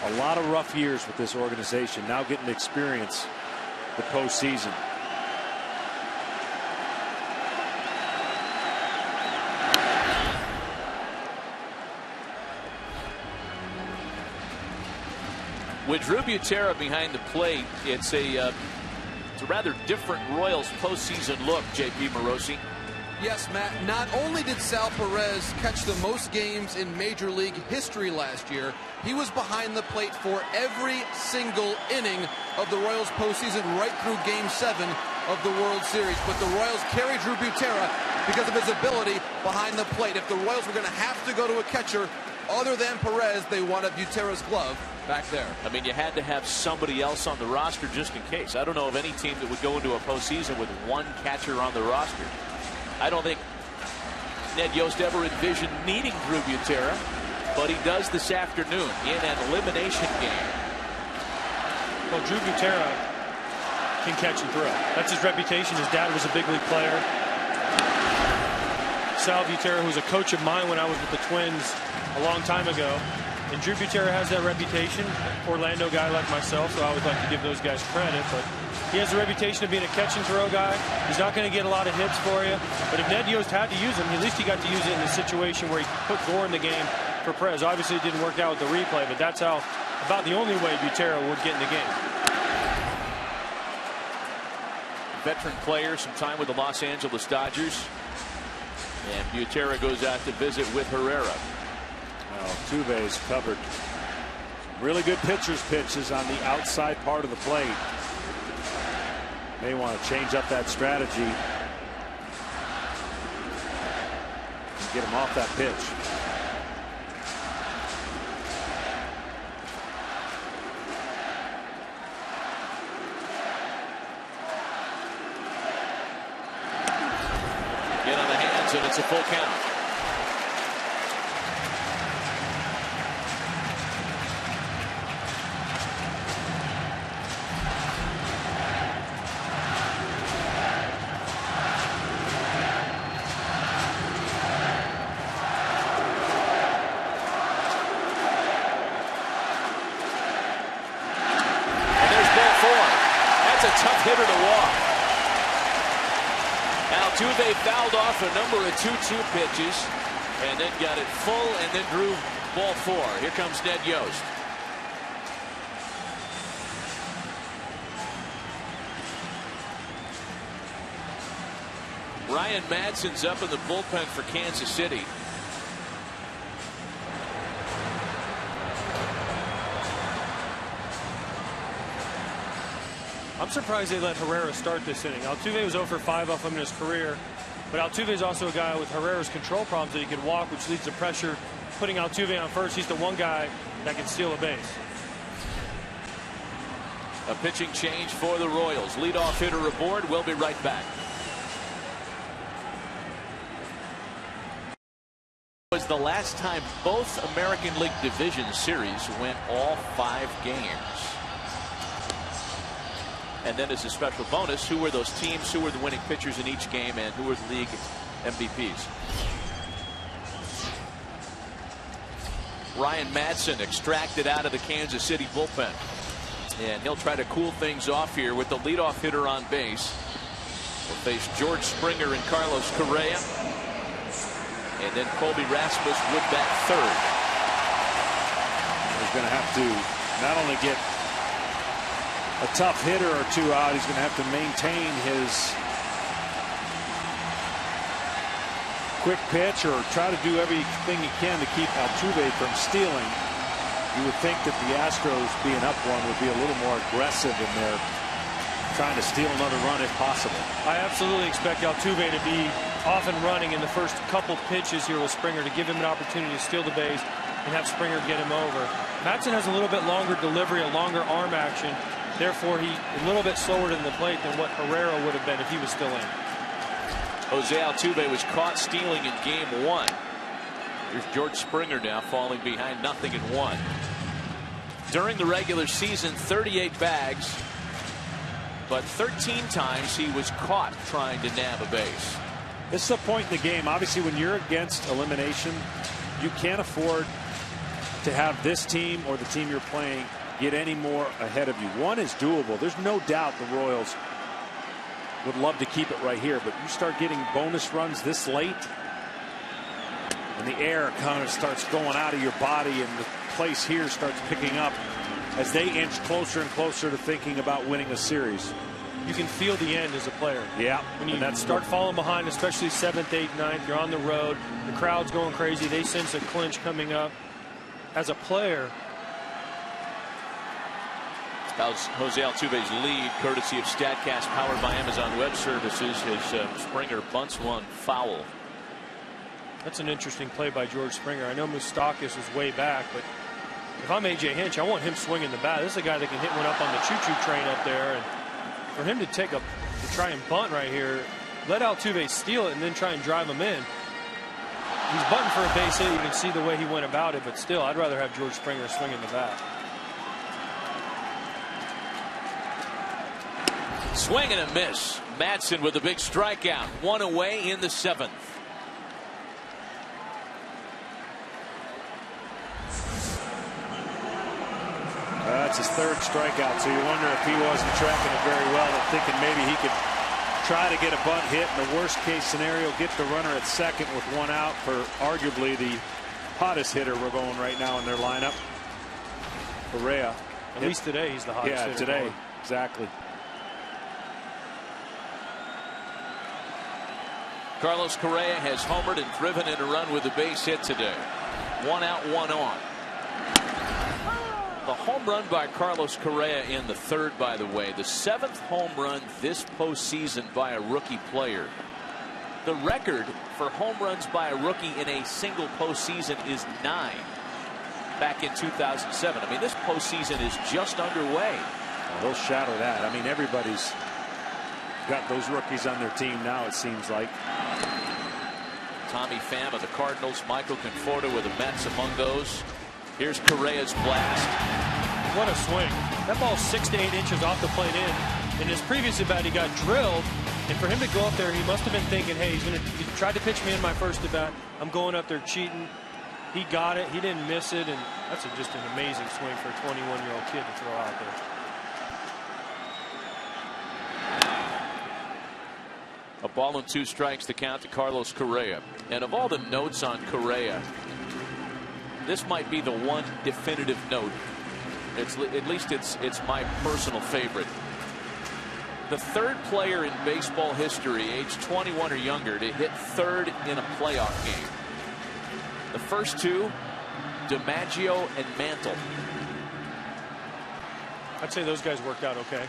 F: a lot of rough years with this organization, now getting to experience the postseason.
A: With Drew Butera behind the plate, it's a rather different Royals postseason look, J.P. Morosi.
D: Yes, Matt, not only did Sal Perez catch the most games in Major League history last year, he was behind the plate for every single inning of the Royals postseason right through Game 7 of the World Series. But the Royals carry Drew Butera because of his ability behind the plate. If the Royals were going to have to go to a catcher other than Perez, they wanted Butera's glove back there.
A: I mean, you had to have somebody else on the roster just in case. I don't know of any team that would go into a postseason with one catcher on the roster. I don't think Ned Yost ever envisioned needing Drew Butera, but he does this afternoon in an elimination game.
C: Well, Drew Butera can catch and throw. That's his reputation. His dad was a big league player. Sal Butera, who was a coach of mine when I was with the Twins a long time ago. And Drew Butera has that reputation, Orlando guy like myself, so I would like to give those guys credit. But he has a reputation of being a catch and throw guy. He's not going to get a lot of hits for you. But if Ned Yost had to use him, at least he got to use it in the situation where he put Gore in the game for Perez. Obviously, it didn't work out with the replay, but that's how about the only way Butera would get in the game.
A: Veteran player, some time with the Los Angeles Dodgers. And Butera goes out to visit with Herrera.
F: Altuve's covered some really good pitcher's pitches on the outside part of the plate. May want to change up that strategy and get him off that pitch.
A: Get on the hands, and it's a full count. held off a number of 2-2 pitches and then got it full and then drew ball 4. Here comes Ned Yost. Ryan Madsen's up in the bullpen for Kansas City.
C: I'm surprised they let Herrera start this inning. Altuve was 0 for 5 off him in his career, but Altuve is also a guy with Herrera's control problems that he can walk, which leads to pressure. Putting Altuve on first, he's the one guy that can steal a base.
A: A pitching change for the Royals. Leadoff hitter aboard. We'll be right back. Was the last time both American League Division Series went all 5 games. And then as a special bonus, who were those teams, who were the winning pitchers in each game, and who were the league MVPs. Ryan Madsen extracted out of the Kansas City bullpen. And he'll try to cool things off here with the leadoff hitter on base. We'll face George Springer and Carlos Correa. And then Colby Rasmus would bat third.
F: He's going to have to not only get a tough hitter or 2 out, he's going to have to maintain his quick pitch or try to do everything he can to keep Altuve from stealing. You would think that the Astros, being up 1, would be a little more aggressive in their trying to steal another run if possible.
C: I absolutely expect Altuve to be off and running in the first couple pitches here with Springer to give him an opportunity to steal the base and have Springer get him over. Madsen has a little bit longer delivery, a longer arm action. Therefore, he's a little bit slower to the plate than what Herrera would have been if he was still in.
A: Jose Altuve was caught stealing in game 1. Here's George Springer now falling behind 0-1. During the regular season, 38 bags, but 13 times he was caught trying to nab a base.
F: This is a point in the game. Obviously, when you're against elimination, you can't afford to have this team or the team you're playing get any more ahead of you. 1 is doable. There's no doubt the Royals would love to keep it right here, but you start getting bonus runs this late and the air kind of starts going out of your body and the place here starts picking up as they inch closer and closer to thinking about winning a series.
C: You can feel the end as a player.
F: Yeah.
C: When you start falling behind, especially 7th, 8th, 9th, you're on the road, the crowd's going crazy, they sense a clinch coming up. As a player,
A: Jose Altuve's lead, courtesy of StatCast, powered by Amazon Web Services, as Springer bunts one foul.
C: That's an interesting play by George Springer. I know Moustakas was way back, but if I'm A.J. Hinch, I want him swinging the bat. This is a guy that can hit one up on the choo-choo train up there, and for him to try and bunt right here, let Altuve steal it and then try and drive him in. He's bunting for a base hit. You can see the way he went about it, but still, I'd rather have George Springer swinging the bat.
A: Swing and a miss. Madsen with a big strikeout. 1 away in the 7th.
F: That's his 3rd strikeout, so you wonder if he wasn't tracking it very well and thinking maybe he could try to get a bunt hit in the worst case scenario, get the runner at second with 1 out for arguably the hottest hitter we're going right now in their lineup, Correa.
C: At least today he's the hottest hitter.
F: Yeah, today, exactly.
A: Carlos Correa has homered and driven in a run with a base hit today. 1 out, 1 on. The home run by Carlos Correa in the 3rd, by the way, the 7th home run this postseason by a rookie player. The record for home runs by a rookie in a single postseason is 9 back in 2007. I mean, this postseason is just underway.
F: Well, they'll shadow that. I mean, everybody's got those rookies on their team now, it seems like.
A: Tommy Pham of the Cardinals, Michael Conforto with the Mets among those. Here's Correa's blast.
C: What a swing. That ball's 6 to 8 inches off the plate in. In his previous at bat, he got drilled. And for him to go up there, he must have been thinking, hey, he tried to pitch me in my first at bat. I'm going up there cheating. He got it. He didn't miss it. And that's just an amazing swing for a 21-year-old kid to throw out there.
A: A ball and 2 strikes to count to Carlos Correa. And of all the notes on Correa, this might be the one definitive note. At least it's my personal favorite. The 3rd player in baseball history, age 21 or younger, to hit 3rd in a playoff game. The first 2, DiMaggio and Mantle.
C: I'd say those guys worked out okay.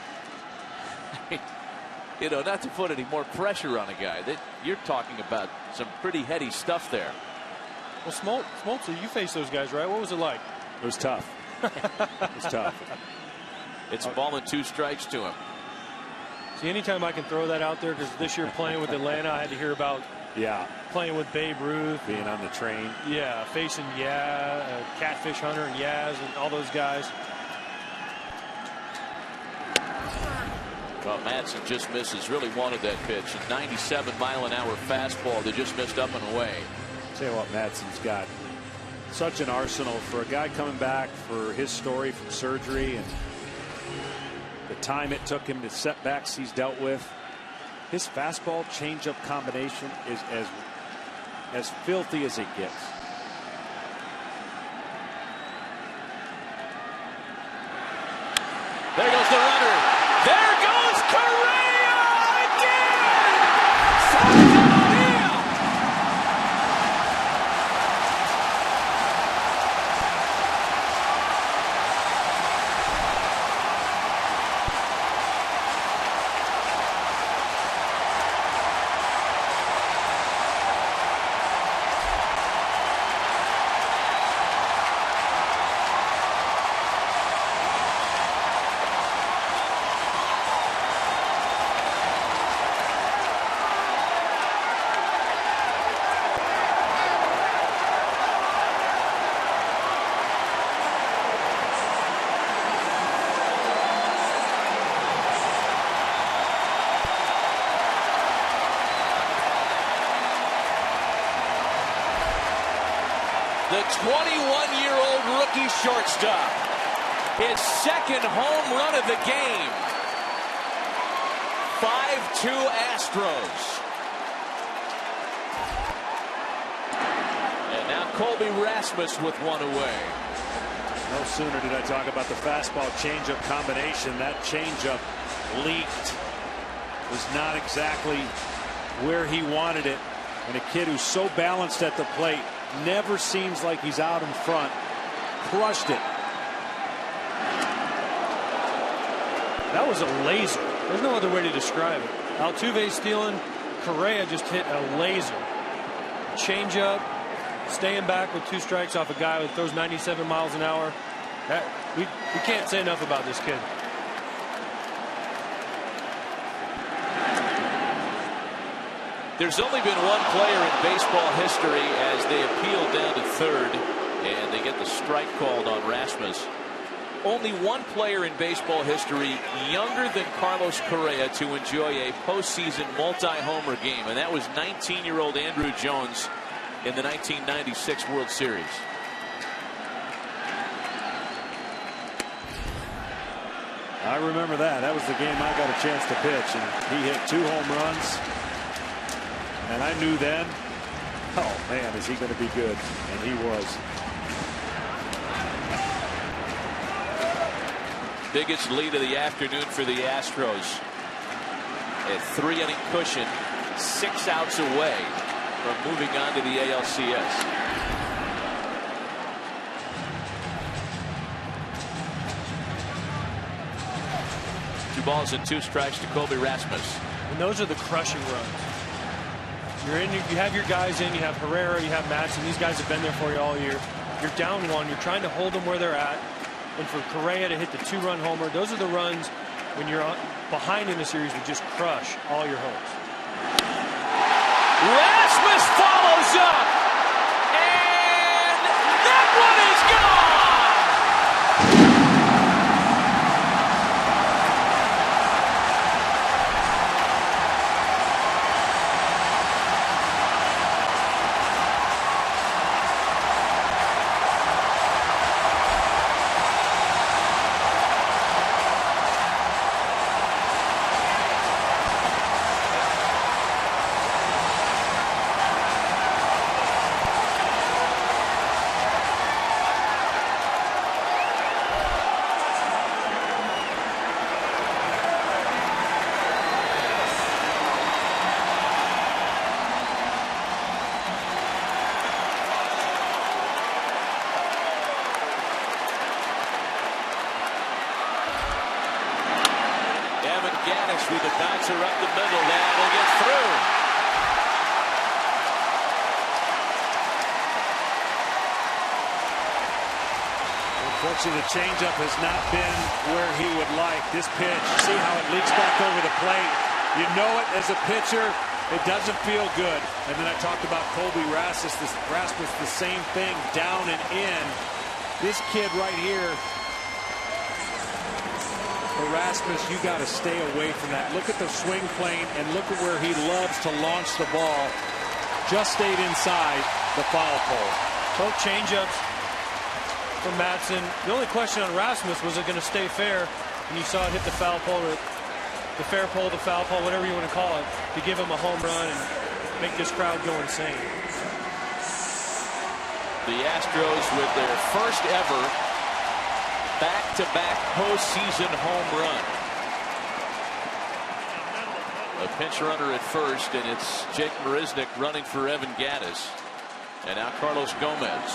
A: You know, not to put any more pressure on a guy, that you're talking about some pretty heady stuff there.
C: Well, Smoltz, you faced those guys, right? What was it like?
F: It was tough. It was tough.
A: It's a ball and 2 strikes to him.
C: See, anytime I can throw that out there, because this year playing with Atlanta, I had to hear about playing with Babe Ruth.
F: Being on the train.
C: Yeah, facing Catfish Hunter and Yaz and all those guys.
A: Well, Madsen just misses. Really wanted that pitch. A 97-mile-an-hour fastball that just missed up and away.
F: Tell you what, Madsen's got such an arsenal for a guy coming back for his story from surgery and the time it took him, the setbacks he's dealt with. His fastball changeup combination is as filthy as it gets.
A: There goes the runner. There goes Correa again. The 21-year-old rookie shortstop. His 2nd home run of the game. 5-2 Astros. And now Colby Rasmus with one away.
F: No sooner did I talk about the fastball changeup combination. That changeup leaked. Was not exactly where he wanted it. And a kid who's so balanced at the plate, never seems like he's out in front. Crushed it.
C: That was a laser. There's no other way to describe it. Altuve stealing. Correa just hit a laser. Changeup. Staying back with 2 strikes off a guy who throws 97 miles an hour. We can't say enough about this kid.
A: There's only been one player in baseball history as they appeal down to 3rd and they get the strike called on Rasmus. Only one player in baseball history younger than Carlos Correa to enjoy a postseason multi-homer game, and that was 19-year-old Andruw Jones in the 1996 World Series.
F: I remember that. That was the game I got a chance to pitch, and he hit 2 home runs. And I knew then, oh man, is he going to be good? And he was.
A: Biggest lead of the afternoon for the Astros. A 3-inning cushion, 6 outs away from moving on to the ALCS. Two balls and 2 strikes to Colby Rasmus.
C: And those are the crushing runs. You have your guys in, you have Herrera, you have Madsen. These guys have been there for you all year. You're down 1, you're trying to hold them where they're at. And for Correa to hit the 2-run homer, those are the runs when you're behind in the series that just crush all your hopes.
A: Rasmus follows up, and that one is gone. with the bouncer up the middle. That'll get through.
F: Unfortunately, the changeup has not been where he would like. This pitch, see how it leaks back over the plate. You know it as a pitcher. It doesn't feel good. And then I talked about Colby Rasmus. Rasmus, the same thing, down and in. This kid right here, Rasmus, you got to stay away from that. Look at the swing plane and look at where he loves to launch the ball. Just stayed inside the foul pole.
C: Both changeups from Madsen. The only question on Rasmus, was it going to stay fair? And you saw it hit the foul pole, or the fair pole, the foul pole, whatever you want to call it, to give him a home run and make this crowd go insane.
A: The Astros with their first ever back-to-back postseason home run. A pinch runner at first, and it's Jake Marisnick running for Evan Gattis. And now Carlos Gomez.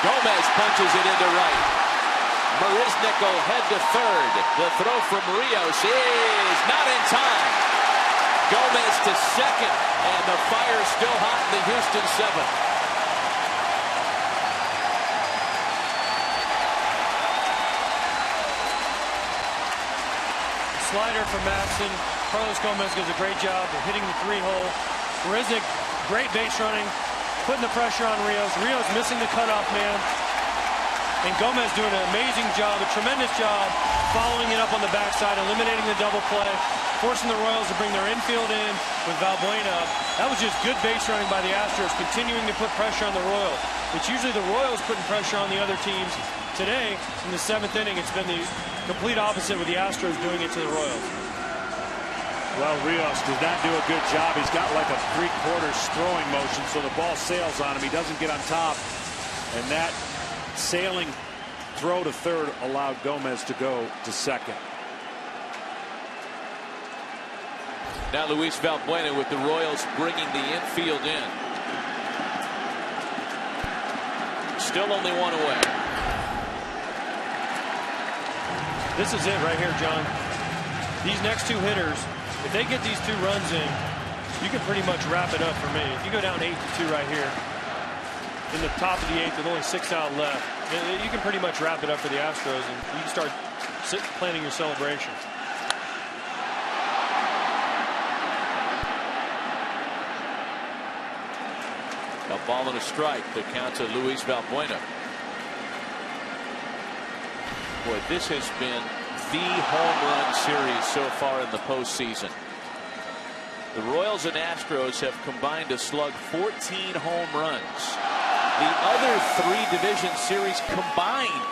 A: Gomez punches it into right. Marisnick will head to third. The throw from Rios is not in time. Gomez to second, and the fire still hot in the Houston seventh.
C: Slider from Madsen. Carlos Gomez does a great job of hitting the 3-hole. Marisnick, great base running, putting the pressure on Rios. Rios missing the cutoff man. And Gomez doing an amazing job, a tremendous job, following it up on the backside, eliminating the double play, forcing the Royals to bring their infield in with Valbuena. That was just good base running by the Astros, continuing to put pressure on the Royals. It's usually the Royals putting pressure on the other teams. Today, in the 7th inning, it's been the complete opposite with the Astros doing it to the Royals.
F: Well, Rios did not do a good job. He's got like a 3/4 throwing motion, so the ball sails on him. He doesn't get on top, and that sailing throw to third allowed Gomez to go to second.
A: Now Luis Valbuena with the Royals bringing the infield in. Still only one away.
C: This is it right here, John. These next two hitters, if they get these 2 runs in, you can pretty much wrap it up for me. If you go down 8-2 right here, in the top of the 8th with only 6 out left, you can pretty much wrap it up for the Astros, and you can start planning your celebration.
A: A ball and a strike. The count to Luis Valbuena. Boy, this has been the home run series so far in the postseason. The Royals and Astros have combined to slug 14 home runs. The other 3 division series combined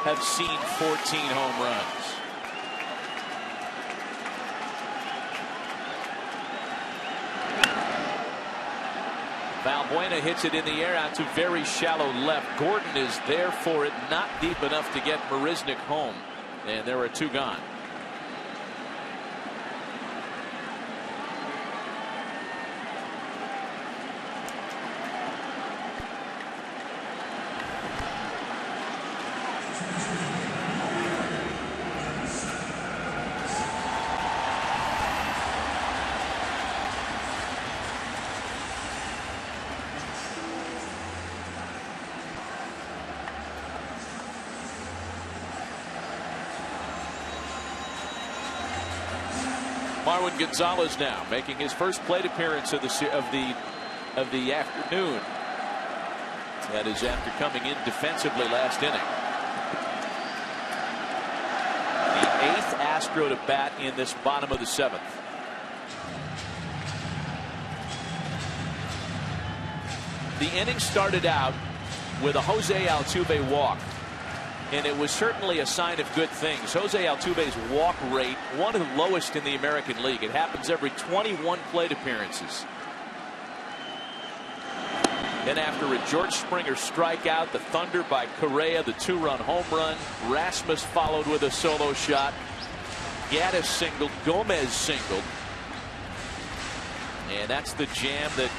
A: have seen 14 home runs. Valbuena hits it in the air out to very shallow left. Gordon is there for it, not deep enough to get Marisnick home. And there are 2 gone. Marwin Gonzalez now making his first plate appearance of the afternoon. That is after coming in defensively last inning. The 8th Astro to bat in this bottom of the 7th. The inning started out with a Jose Altuve walk. And it was certainly a sign of good things. Jose Altuve's walk rate, one of the lowest in the American League. It happens every 21 plate appearances. Then after a George Springer strikeout, the thunder by Correa, the 2-run home run. Rasmus followed with a solo shot. Gattis singled, Gomez singled. And that's the jam that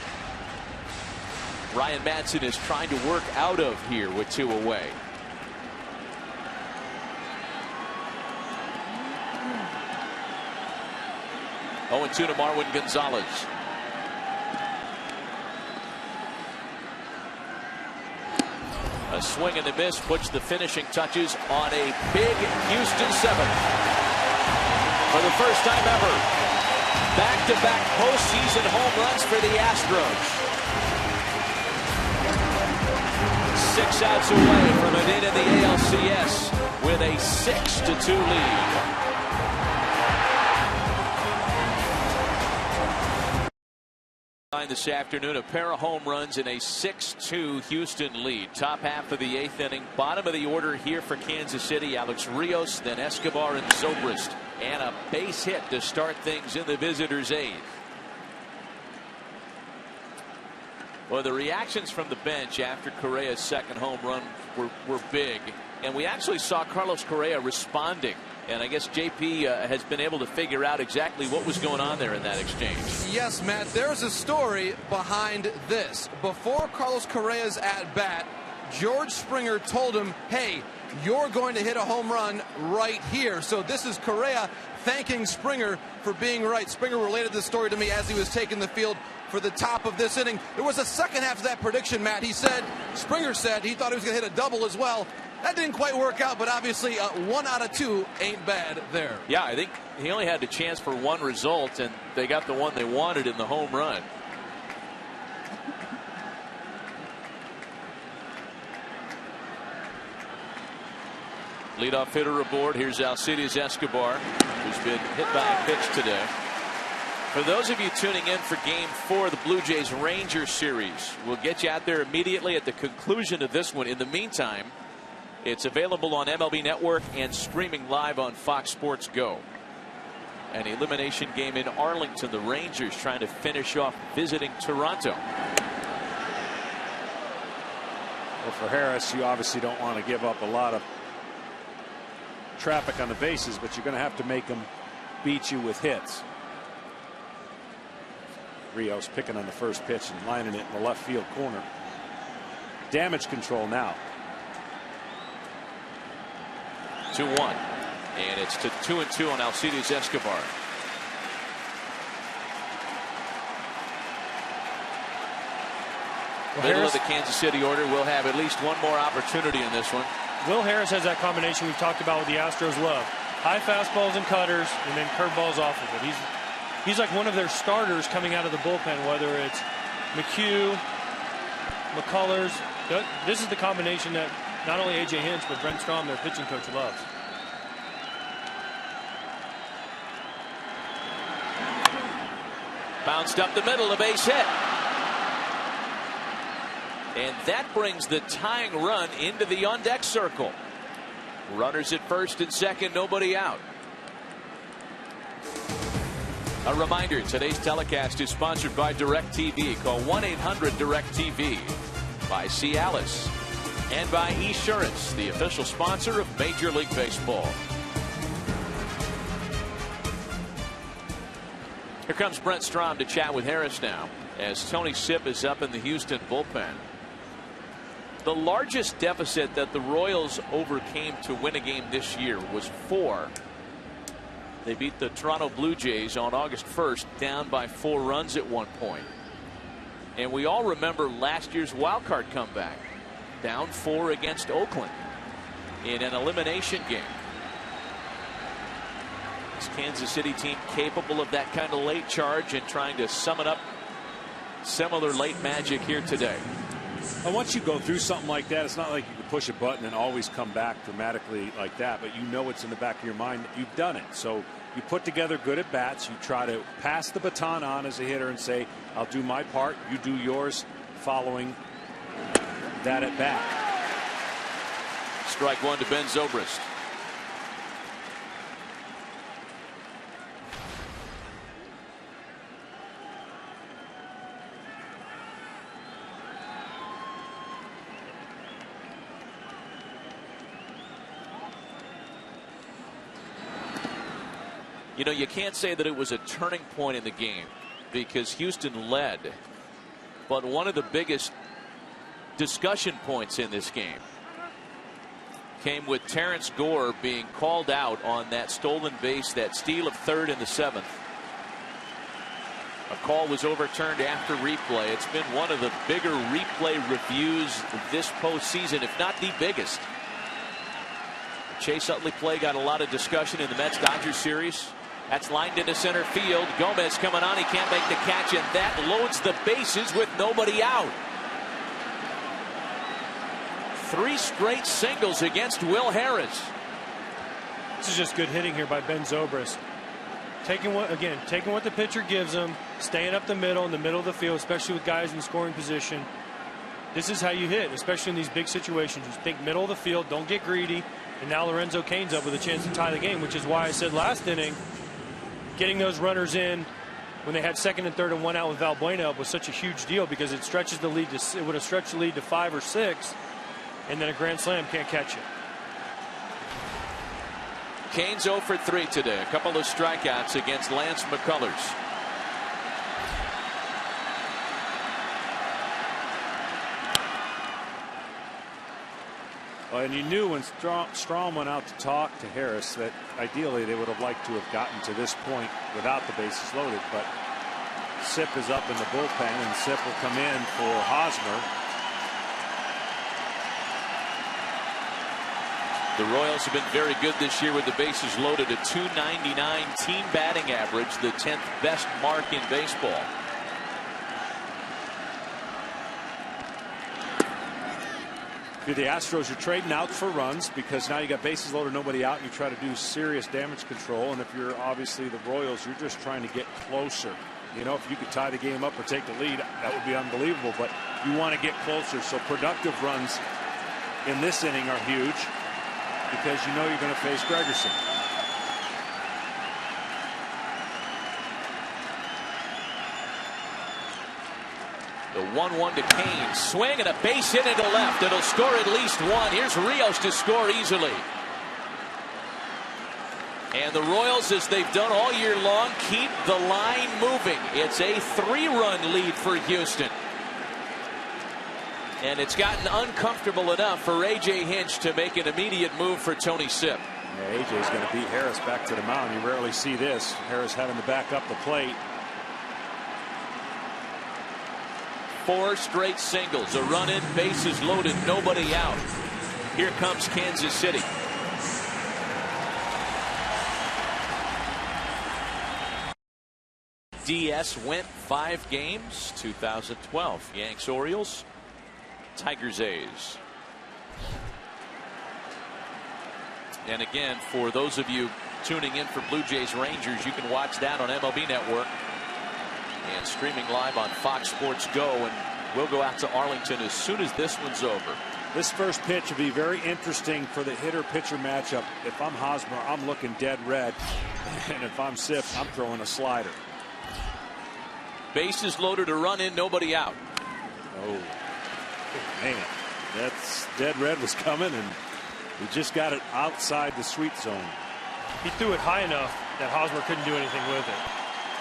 A: Ryan Madsen is trying to work out of here with 2 away. 0-2 to Marwin Gonzalez. A swing and a miss puts the finishing touches on a big Houston seventh. For the first time ever, back-to-back postseason home runs for the Astros. 6 outs away from an in the ALCS with a 6-2 lead. This afternoon, a pair of home runs in a 6-2 Houston lead. Top half of the 8th inning. Bottom of the order here for Kansas City. Alex Rios, then Escobar and Zobrist. And a base hit to start things in the visitors' 8th. Well, the reactions from the bench after Correa's second home run were big. And we actually saw Carlos Correa responding. And I guess JP has been able to figure out exactly what was going on there in that exchange.
D: Yes, Matt, there's a story behind this. Before Carlos Correa's at-bat, George Springer told him, hey, you're going to hit a home run right here. So this is Correa thanking Springer for being right. Springer related this story to me as he was taking the field for the top of this inning. There was a second half of that prediction, Matt. Springer said he thought he was going to hit a double as well. That didn't quite work out, but obviously 1 out of 2 ain't bad there.
A: Yeah, I think he only had the chance for one result, and they got the one they wanted in the home run. Leadoff hitter aboard. Here's Alcides Escobar, who's been hit by a pitch today. For those of you tuning in for Game 4 of the Blue Jays Rangers series, we'll get you out there immediately at the conclusion of this one. In the meantime, it's available on MLB Network and streaming live on Fox Sports Go. An elimination game in Arlington. The Rangers trying to finish off visiting Toronto.
F: Well, for Harris, you obviously don't want to give up a lot of traffic on the bases, but you're going to have to make him beat you with hits. Rios picking on the first pitch and lining it in the left field corner. Damage control now.
A: 2-1, and it's to 2-2 on Alcides Escobar. Middle of the Kansas City order. We'll have at least one more opportunity in this one.
C: Will Harris has that combination we've talked about with the Astros love. High fastballs and cutters, and then curveballs off of it. He's like one of their starters coming out of the bullpen, whether it's McHugh, McCullers. This is the combination that not only A.J. Hinch, but Brent Strom, their pitching coach, loves.
A: Bounced up the middle, a base hit. And that brings the tying run into the on-deck circle. Runners at first and second, nobody out. A reminder, today's telecast is sponsored by DirecTV. Call 1-800-DirecTV. By Cialis. And by Esurance, the official sponsor of Major League Baseball. Here comes Brent Strom to chat with Harris now, as Tony Sipp is up in the Houston bullpen. The largest deficit that the Royals overcame to win a game this year was 4. They beat the Toronto Blue Jays on August 1st, down by 4 runs at one point. And we all remember last year's wild card comeback. Down 4 against Oakland in an elimination game. This Kansas City team capable of that kind of late charge and trying to summon up similar late magic here today.
F: And once you go through something like that, it's not like you can push a button and always come back dramatically like that, but you know it's in the back of your mind that you've done it. So you put together good at bats, you try to pass the baton on as a hitter and say, I'll do my part, you do yours, following that at bat.
A: Strike one to Ben Zobrist. You know, you can't say that it was a turning point in the game because Houston led. But one of the biggest discussion points in this game came with Terrence Gore being called out on that stolen base, that steal of third in the 7th. A call was overturned after replay. It's been one of the bigger replay reviews this postseason, if not the biggest. Chase Utley play got a lot of discussion in the Mets-Dodgers series. That's lined into center field. Gomez coming on. He can't make the catch, and that loads the bases with nobody out. 3 straight singles against Will Harris.
C: This is just good hitting here by Ben Zobrist. Taking what the pitcher gives him, staying up the middle, in the middle of the field, especially with guys in scoring position. This is how you hit, especially in these big situations. You think middle of the field, don't get greedy. And now Lorenzo Cain's up with a chance to tie the game, which is why I said last inning, getting those runners in when they had second and third and 1 out with Valbuena was such a huge deal, because it stretches the lead to, it would have stretched the lead to 5 or 6, and then a grand slam can't catch it.
A: Cain's 0 for 3 today. A couple of strikeouts against Lance McCullers.
F: And you knew when Strahm went out to talk to Harris that ideally they would have liked to have gotten to this point without the bases loaded. But Sipp is up in the bullpen, and Sipp will come in for Hosmer.
A: The Royals have been very good this year with the bases loaded, a .299 team batting average, the 10th best mark in baseball.
F: If you're the Astros, you're trading out for runs because now you got bases loaded, nobody out, and you try to do serious damage control. And if you're obviously the Royals, you're just trying to get closer. You know, if you could tie the game up or take the lead, that would be unbelievable. But you want to get closer. So productive runs in this inning are huge, because you know you're going to face Gregerson.
A: The 1-1 to Cain. Swing and a base hit into left. It'll score at least 1. Here's Rios to score easily. And the Royals, as they've done all year long, keep the line moving. It's a 3-run lead for Houston. And it's gotten uncomfortable enough for A.J. Hinch to make an immediate move for Tony Sipp.
F: Yeah, A.J.'s going to beat Harris back to the mound. You rarely see this. Harris having to back up the plate.
A: 4 straight singles, a run in, bases loaded, nobody out. Here comes Kansas City. DS went 5 games, 2012. Yanks, Orioles, Tigers, A's. And again, for those of you tuning in for Blue Jays Rangers, you can watch that on MLB Network and streaming live on Fox Sports Go. And we'll go out to Arlington as soon as this one's over.
F: This first pitch will be very interesting for the hitter-pitcher matchup. If I'm Hosmer, I'm looking dead red. And if I'm Sipp, I'm throwing a slider.
A: Bases loaded, a run in, nobody out.
F: Oh, man. That's dead red was coming, and he just got it outside the sweet zone.
C: He threw it high enough that Hosmer couldn't do anything with it.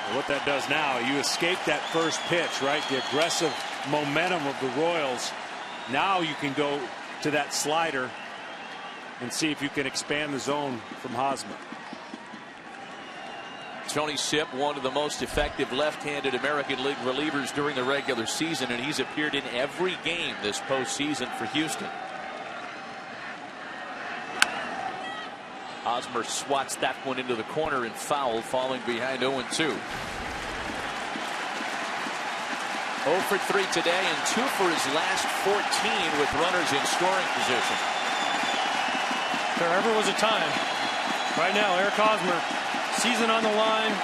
F: Well, what that does now, you escape that first pitch, right? The aggressive momentum of the Royals. Now you can go to that slider and see if you can expand the zone from Hosmer.
A: Tony Sipp, one of the most effective left-handed American League relievers during the regular season, and he's appeared in every game this postseason for Houston. Hosmer swats that one into the corner and foul, falling behind 0-2. 0 for 3 today and 2 for his last 14 with runners in scoring position.
C: If there ever was a time, right now, Eric Hosmer, season on the line,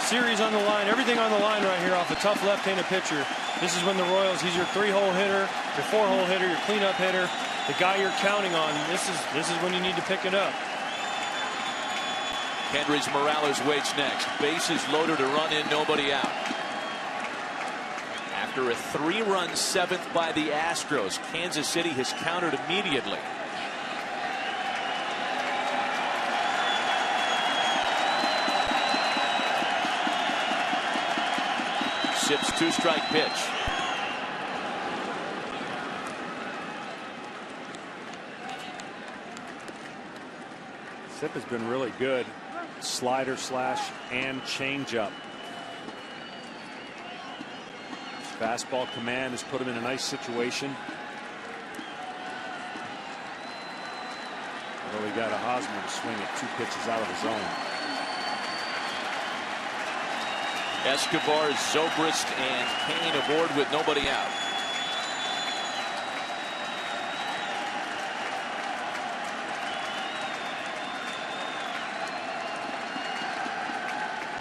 C: series on the line, everything on the line right here off a tough left-handed pitcher. This is when the Royals, he's your 3-hole hitter, your 4-hole hitter, your cleanup hitter, the guy you're counting on. This is when you need to pick it up.
A: Kendrys Morales waits next. Bases loaded, a run in, nobody out. After a 3-run 7th by the Astros, Kansas City has countered immediately. Sipp's 2-strike pitch.
F: Sipp has been really good. Slider, slash, and changeup. Fastball command has put him in a nice situation. Although he got a Hosmer to swing at 2 pitches out of the zone.
A: Escobar, Zobrist, and Kane aboard with nobody out.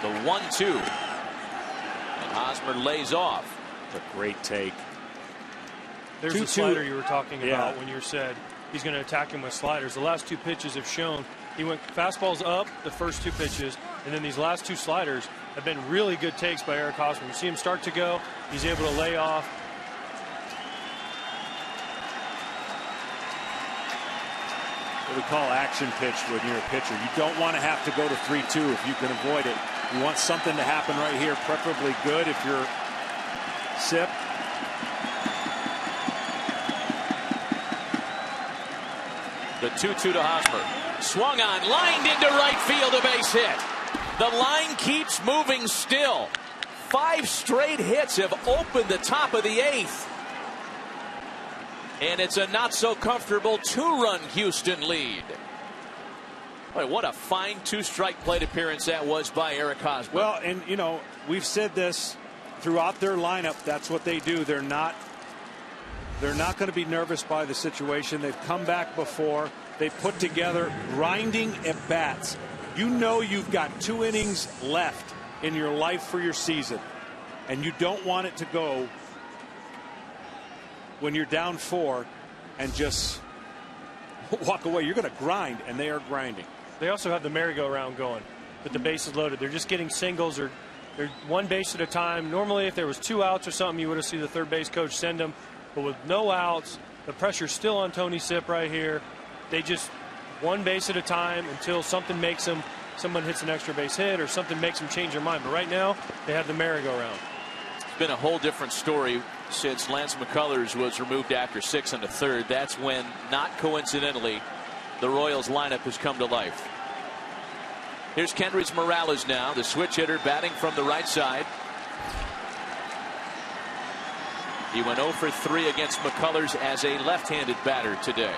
A: The 1-2. And Hosmer lays off.
F: It's a great take.
C: There's the slider you were talking about when you said he's going to attack him with sliders. The last 2 pitches have shown he went fastballs up the first 2 pitches, and then these last 2 sliders have been really good takes by Eric Hosmer. You see him start to go. He's able to lay off.
F: What we call action pitch when you're a pitcher. You don't want to have to go to 3-2 if you can avoid it. You want something to happen right here, preferably good if you're Sip.
A: The 2-2 to Hosmer. Swung on, lined into right field, a base hit. The line keeps moving still. 5 straight hits have opened the top of the 8th. And it's a not so comfortable 2-run Houston lead. Boy, what a fine 2-strike plate appearance that was by Eric Hosmer.
F: Well, and you know, we've said this throughout their lineup. That's what they do. They're not going to be nervous by the situation. They've come back before. They put together grinding at bats. You know you've got 2 innings left in your life for your season, and you don't want it to go when you're down 4 and just walk away. You're going to grind, and they are grinding.
C: They also have the merry-go-round going with the bases loaded. They're just getting singles, or they're 1 base at a time. Normally, if there was 2 outs or something, you would have seen the third base coach send them. But with no outs, the pressure's still on Tony Sip right here. They just 1 base at a time until something makes them, someone hits an extra base hit or something makes them change their mind. But right now, they have the merry-go-round.
A: It's been a whole different story since Lance McCullers was removed after 6 1/3. That's when, not coincidentally, the Royals lineup has come to life. Here's Kendrys Morales now, the switch hitter, batting from the right side. He went 0 for 3 against McCullers as a left-handed batter today.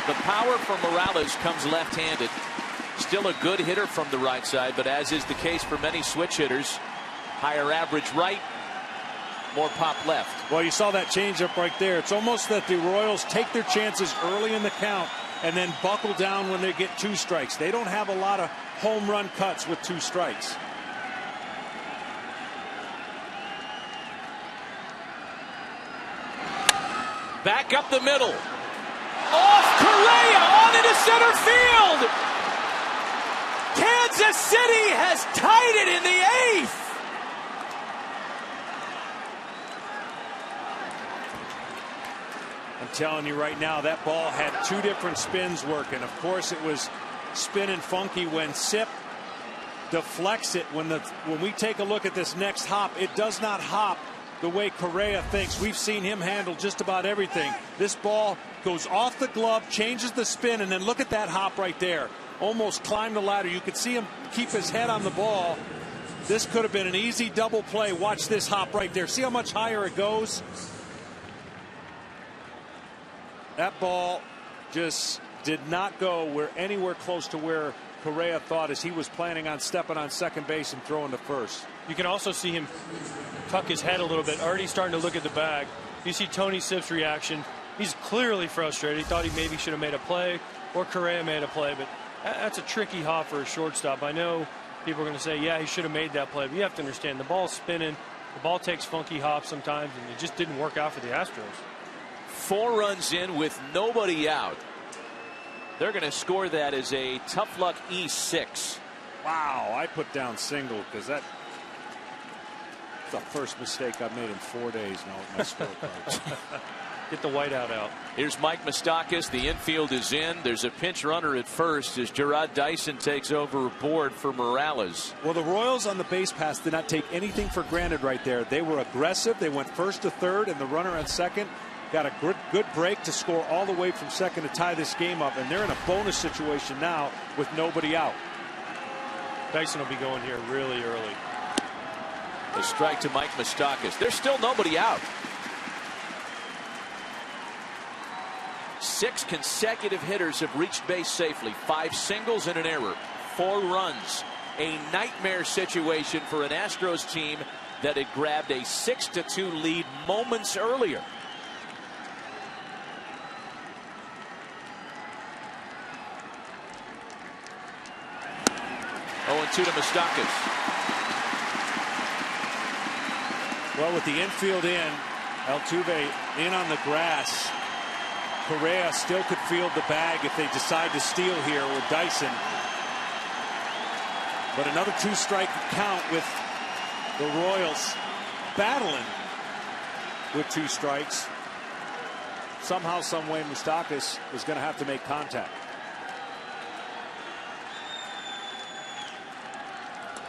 A: The power from Morales comes left-handed. Still a good hitter from the right side, but as is the case for many switch hitters, higher average right, more pop left.
F: Well, you saw that changeup right there. It's almost that the Royals take their chances early in the count and then buckle down when they get 2 strikes. They don't have a lot of home run cuts with 2 strikes.
A: Back up the middle. Off Correa, on into center field. Kansas City has tied it in the 8th.
F: I'm telling you right now, that ball had 2 different spins working. Of course, it was spinning funky when Sip deflects it. When we take a look at this next hop, it does not hop the way Correa thinks. We've seen him handle just about everything. This ball goes off the glove, changes the spin, and then look at that hop right there. Almost climbed the ladder. You could see him keep his head on the ball. This could have been an easy double play. Watch this hop right there. See how much higher it goes? That ball just did not go anywhere close to where Correa thought, as he was planning on stepping on second base and throwing to first.
C: You can also see him tuck his head a little bit, already starting to look at the bag. You see Tony Sip's reaction. He's clearly frustrated. He thought he maybe should have made a play, or Correa made a play, but that's a tricky hop for a shortstop. I know people are going to say, yeah, he should have made that play, but you have to understand the ball's spinning. The ball takes funky hops sometimes, and it just didn't work out for the Astros.
A: 4 runs in with nobody out. They're going to score that as a tough luck E6.
F: Wow, I put down single because that's the first mistake I've made in 4 days now with my scorecards.
C: Get the whiteout out.
A: Here's Mike Moustakas. The infield is in. There's a pinch runner at first as Gerard Dyson takes over aboard for Morales.
F: Well, the Royals on the base pass did not take anything for granted right there. They were aggressive. They went first to third, and the runner on second got a good break to score all the way from second to tie this game up, and they're in a bonus situation now with nobody out.
C: Dyson will be going here really early.
A: A strike to Mike Moustakas. There's still nobody out. 6 consecutive hitters have reached base safely. 5 singles and an error. 4 runs. A nightmare situation for an Astros team that had grabbed a 6-2 lead moments earlier. Oh, 2 to Moustakas.
F: Well, with the infield in, Altuve in on the grass. Correa still could field the bag if they decide to steal here with Dyson. But another 2-strike count with the Royals battling with 2 strikes. Somehow, someway, Moustakas is going to have to make contact.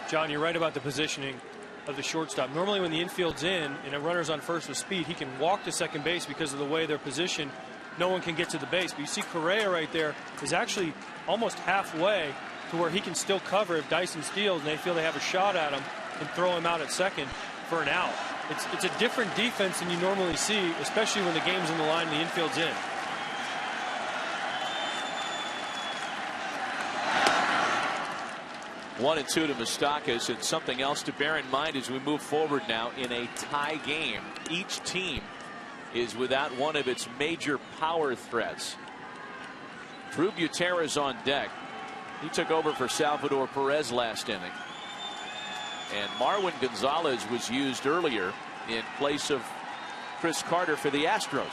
C: John, you're right about the positioning of the shortstop. Normally when the infield's in and a runner's on first with speed, he can walk to second base because of the way they're positioned. No one can get to the base. But you see Correa right there is actually almost halfway to where he can still cover if Dyson steals and they feel they have a shot at him and throw him out at second for an out. It's a different defense than you normally see, especially when the game's in the line and the infield's in.
A: One and 2 to Moustakas, and something else to bear in mind as we move forward now in a tie game. Each team is without one of its major power threats. Drew Buterra's on deck. He took over for Salvador Perez last inning. And Marwin Gonzalez was used earlier in place of Chris Carter for the Astros.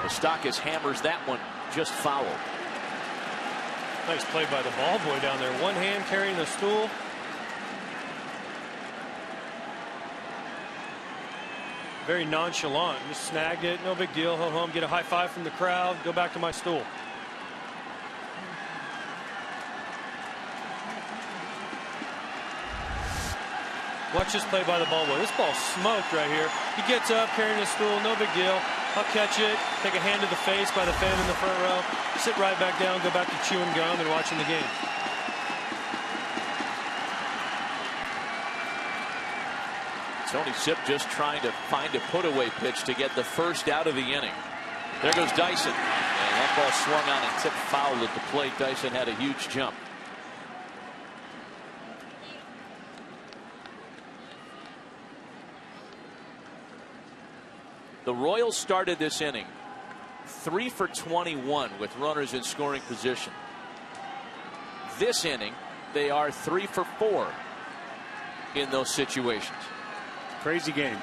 A: Moustakas hammers that one just foul.
C: Nice play by the ball boy down there. One hand carrying the stool. Very nonchalant. Just snagged it. No big deal. Go home, get a high five from the crowd. Go back to my stool. Watch this play by the ball boy. This ball's smoked right here. He gets up carrying the stool. No big deal. I'll catch it. Take a hand to the face by the fan in the front row. Sit right back down. Go back to chewing gum and watching the game.
A: Tony Sipp just trying to find a put-away pitch to get the first out of the inning. There goes Dyson. And that ball swung on and tipped foul at the plate. Dyson had a huge jump. The Royals started this inning 3 for 21 with runners in scoring position. This inning, they are 3 for 4 in those situations.
F: Crazy game.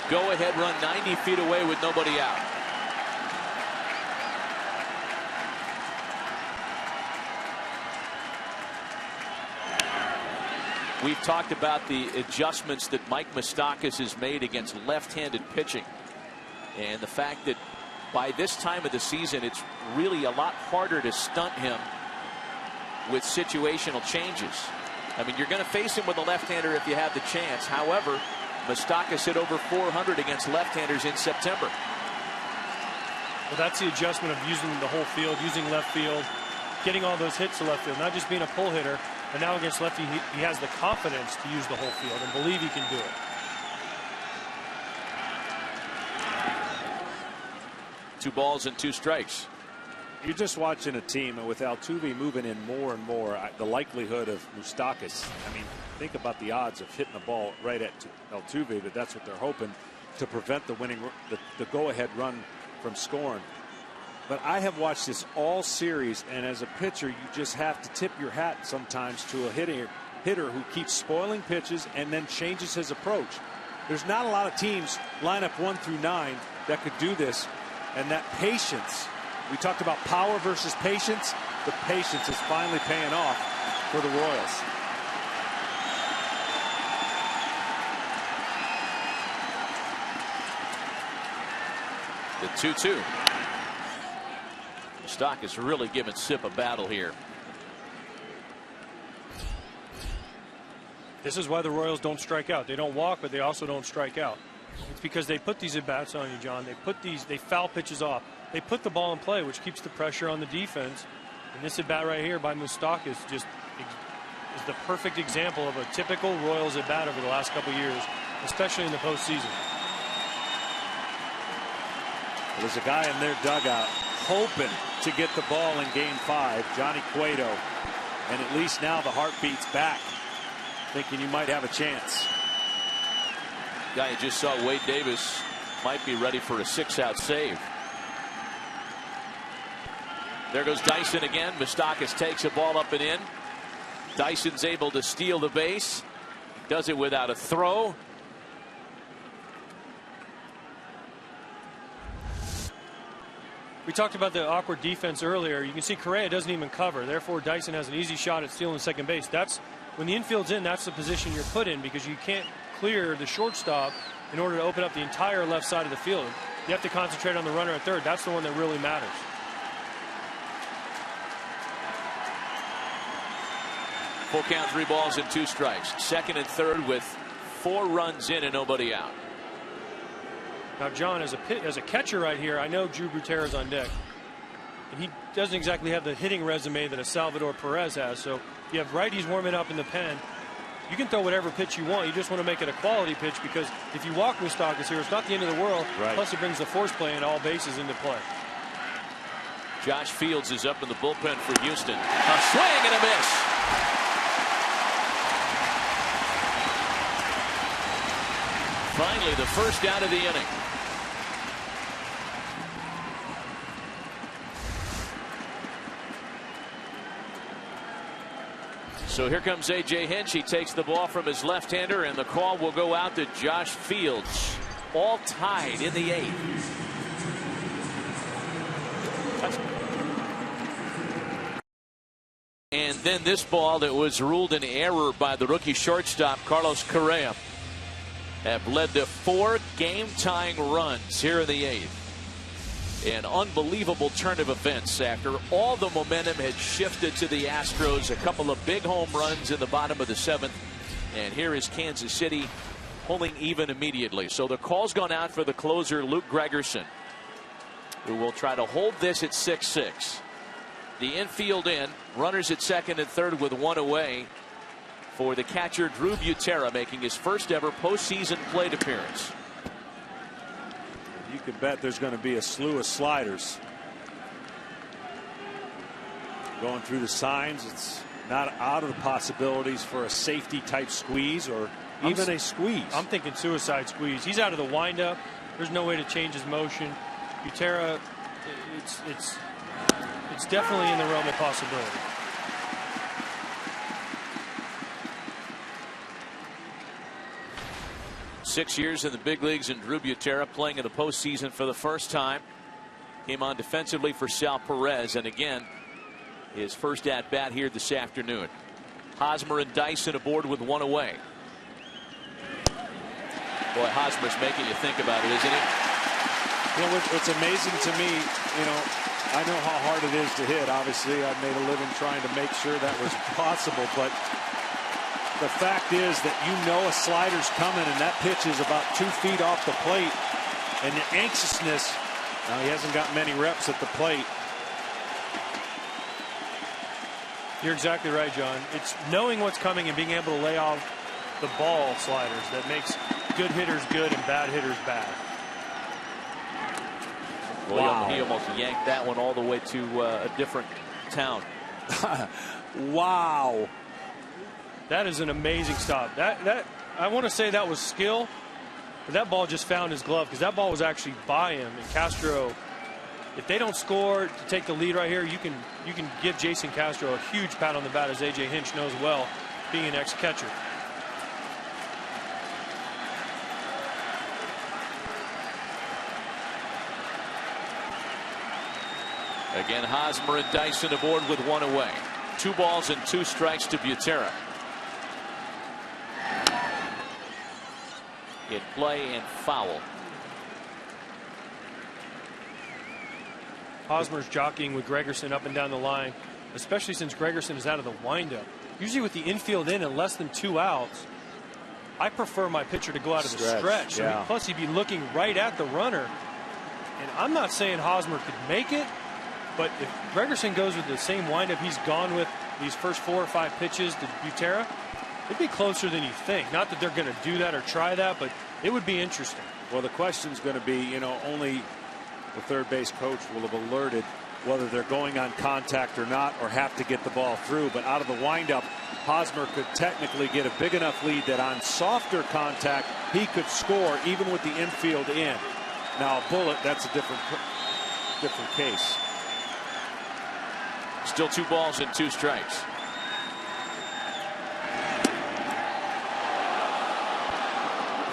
A: Go ahead run 90 feet away with nobody out. We've talked about the adjustments that Mike Moustakas has made against left-handed pitching, and the fact that by this time of the season it's really a lot harder to stunt him with situational changes. I mean, you're going to face him with a left-hander if you have the chance. However, Moustakas hit over 400 against left-handers in September.
C: Well, that's the adjustment of using the whole field, using left field, getting all those hits to left field, not just being a pull hitter. And now against lefty, he has the confidence to use the whole field and believe he can do it.
A: Two balls and 2 strikes.
F: You're just watching a team, and with Altuve moving in more and more, the likelihood of Moustakas, I mean, think about the odds of hitting the ball right at Altuve, but that's what they're hoping to prevent the winning, the go-ahead run from scoring. But I have watched this all series, and as a pitcher, you just have to tip your hat sometimes to a hitter who keeps spoiling pitches and then changes his approach. There's not a lot of teams, lineup 1 through 9, that could do this, and that patience. We talked about power versus patience. The patience is finally paying off for the Royals.
A: The 2-2. Moustakas really giving Sipp a battle here.
C: This is why the Royals don't strike out. They don't walk, but they also don't strike out. It's because they put these at-bats on you, John. They foul pitches off. They put the ball in play, which keeps the pressure on the defense. And this at-bat right here by Moustakas is the perfect example of a typical Royals at-bat over the last couple years, especially in the postseason.
F: There's a guy in their dugout hoping to get the ball in Game 5, Johnny Cueto. And at least now the heartbeat's back, thinking you might have a chance.
A: Guy you just saw, Wade Davis, might be ready for a 6-out save. There goes Dyson again. Moustakas takes a ball up and in. Dyson's able to steal the base. Does it without a throw.
C: We talked about the awkward defense earlier. You can see Correa doesn't even cover. Therefore, Dyson has an easy shot at stealing second base. That's when the infield's in. That's the position you're put in because you can't clear the shortstop in order to open up the entire left side of the field. You have to concentrate on the runner at third. That's the one that really matters.
A: Full count, 3 balls and 2 strikes. Second and third with 4 runs in and nobody out.
C: Now, John, as a catcher right here, I know Drew Butera's on deck. And he doesn't exactly have the hitting resume that a Salvador Perez has. So you have righties warming up in the pen. You can throw whatever pitch you want. You just want to make it a quality pitch because if you walk Moustakas here, it's not the end of the world.
F: Right.
C: Plus, it brings the force play and all bases into play.
A: Josh Fields is up in the bullpen for Houston. A swing and a miss. Finally, the first out of the inning. So here comes A.J. Hinch. He takes the ball from his left-hander, and the call will go out to Josh Fields. All tied in the 8th. And then this ball that was ruled an error by the rookie shortstop, Carlos Correa, have led to 4 game-tying runs here in the 8th. An unbelievable turn of events after all the momentum had shifted to the Astros. A couple of big home runs in the bottom of the 7th. And here is Kansas City pulling even immediately. So the call's gone out for the closer, Luke Gregerson, who will try to hold this at 6-6. The infield in, runners at second and third with 1 away for the catcher Drew Butera, making his first ever postseason plate appearance.
F: You can bet there's going to be a slew of sliders going through the signs. It's not out of the possibilities for a safety type squeeze or even a squeeze.
C: I'm thinking suicide squeeze. He's out of the windup. There's no way to change his motion. Butera, it's definitely in the realm of possibility.
A: Six years in the big leagues, and Drew Butera playing in the postseason for the first time. Came on defensively for Sal Perez, and again, his first at bat here this afternoon. Hosmer and Dyson aboard with 1 away. Boy, Hosmer's making you think about it, isn't he?
F: You know, it's amazing to me. You know, I know how hard it is to hit. Obviously, I've made a living trying to make sure that was possible, but the fact is that you know a slider's coming and that pitch is about 2 feet off the plate, and the anxiousness. Now he hasn't got many reps at the plate.
C: You're exactly right, John. It's knowing what's coming and being able to lay off the ball sliders that makes good hitters good and bad hitters bad.
A: Well,
F: wow.
A: He almost yanked that one all the way to a different town.
F: Wow.
C: That is an amazing stop. That I want to say that was skill, but that ball just found his glove because that ball was actually by him. And Castro, if they don't score to take the lead right here, you can give Jason Castro a huge pat on the back, as A.J. Hinch knows well, being an ex-catcher.
A: Again, Hosmer and Dyson aboard with 1 away. 2 balls and 2 strikes to Butera. Hit play and foul.
C: Hosmer's jockeying with Gregerson up and down the line, especially since Gregerson is out of the windup. Usually with the infield in and less than 2 outs, I prefer my pitcher to go out of the stretch.
F: Yeah.
C: So plus, he'd be looking right at the runner. And I'm not saying Hosmer could make it, but if Gregerson goes with the same windup he's gone with these first 4 or 5 pitches to Butera, it'd be closer than you think. Not that they're going to do that or try that, but it would be interesting.
F: Well, the question's going to be, you know, only the third base coach will have alerted whether they're going on contact or not, or have to get the ball through. But out of the windup, Hosmer could technically get a big enough lead that on softer contact he could score even with the infield in. Now a bullet, that's a different case.
A: Still 2 balls and 2 strikes.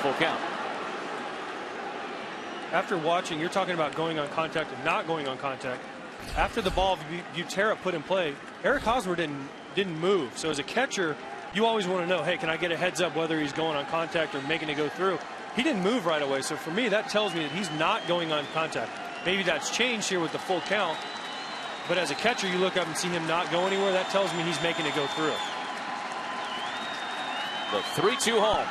A: Full count.
C: After watching, you're talking about going on contact and not going on contact. After the ball Butera put in play, Eric Hosmer didn't move. So as a catcher, you always want to know, hey, can I get a heads up whether he's going on contact or making it go through? He didn't move right away. So for me, that tells me that he's not going on contact. Maybe that's changed here with the full count. But as a catcher, you look up and see him not go anywhere. That tells me he's making it go through.
A: The 3-2 home.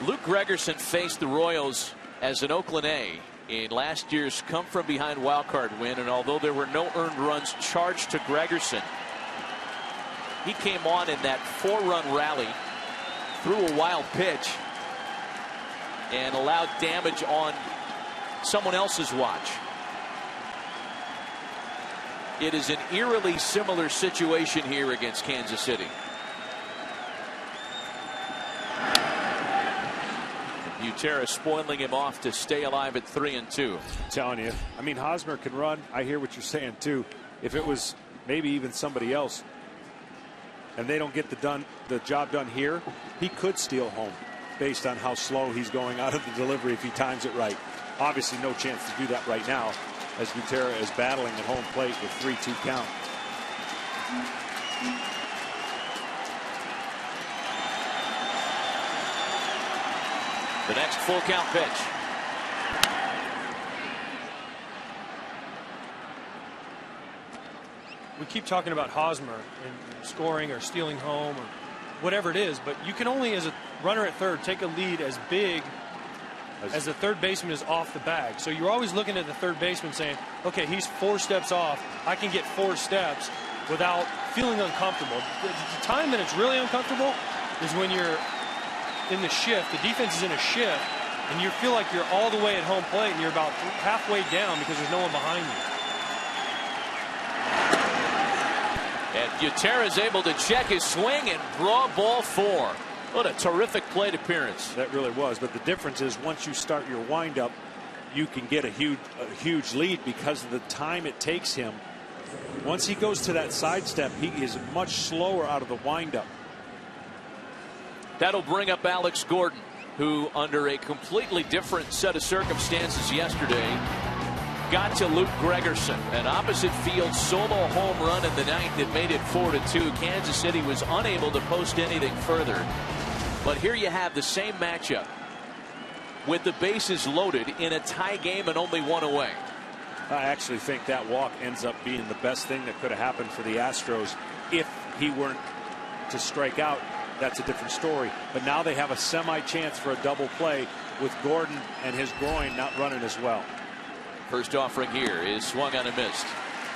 A: Luke Gregerson faced the Royals as an Oakland A in last year's come-from-behind wildcard win, and although there were no earned runs charged to Gregerson, he came on in that 4-run rally, threw a wild pitch, and allowed damage on someone else's watch. It is an eerily similar situation here against Kansas City. Butera spoiling him off to stay alive at 3-2.
F: I'm telling you, I mean, Hosmer can run. I hear what you're saying too. If it was maybe even somebody else and they don't get the job done here, he could steal home based on how slow he's going out of the delivery if he times it right. Obviously no chance to do that right now as Butera is battling at home plate with 3-2 count.
A: The next full count pitch.
C: We keep talking about Hosmer and scoring or stealing home or whatever it is, but you can only, as a runner at third, take a lead as big as the third baseman is off the bag. So you're always looking at the third baseman saying, okay, he's 4 steps off. I can get 4 steps without feeling uncomfortable. The time that it's really uncomfortable is when you're in the shift. The defense is in a shift, and you feel like you're all the way at home plate, and you're about halfway down because there's no one behind you.
A: And Butera is able to check his swing and draw ball 4. What a terrific plate appearance.
F: That really was. But the difference is once you start your windup, you can get a huge lead because of the time it takes him. Once he goes to that sidestep, he is much slower out of the windup.
A: That'll bring up Alex Gordon, who under a completely different set of circumstances yesterday got to Luke Gregerson, an opposite field solo home run in the ninth that made it 4-2. Kansas City was unable to post anything further. But here you have the same matchup with the bases loaded in a tie game and only 1 away.
F: I actually think that walk ends up being the best thing that could have happened for the Astros. If he weren't to strike out, that's a different story. But now they have a semi chance for a double play with Gordon and his groin not running as well.
A: First offering here is swung on and missed.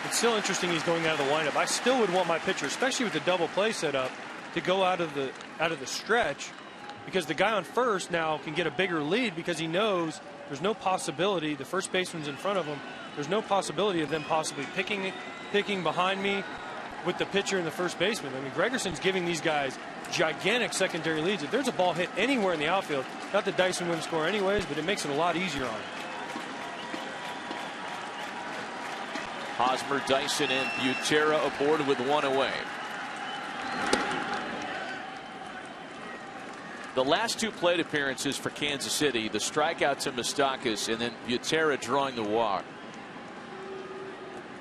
C: It's still interesting he's going out of the windup. I still would want my pitcher, especially with the double play set up, to go out of the stretch, because the guy on first now can get a bigger lead because he knows there's no possibility, the first baseman's in front of him, there's no possibility of them possibly picking behind me with the pitcher and the first baseman. I mean, Gregerson's giving these guys gigantic secondary leads. If there's a ball hit anywhere in the outfield, not that Dyson wouldn't score anyways, but it makes it a lot easier on him.
A: Hosmer, Dyson, and Butera aboard with 1 away. The last 2 plate appearances for Kansas City, the strikeout to Moustakas and then Butera drawing the walk.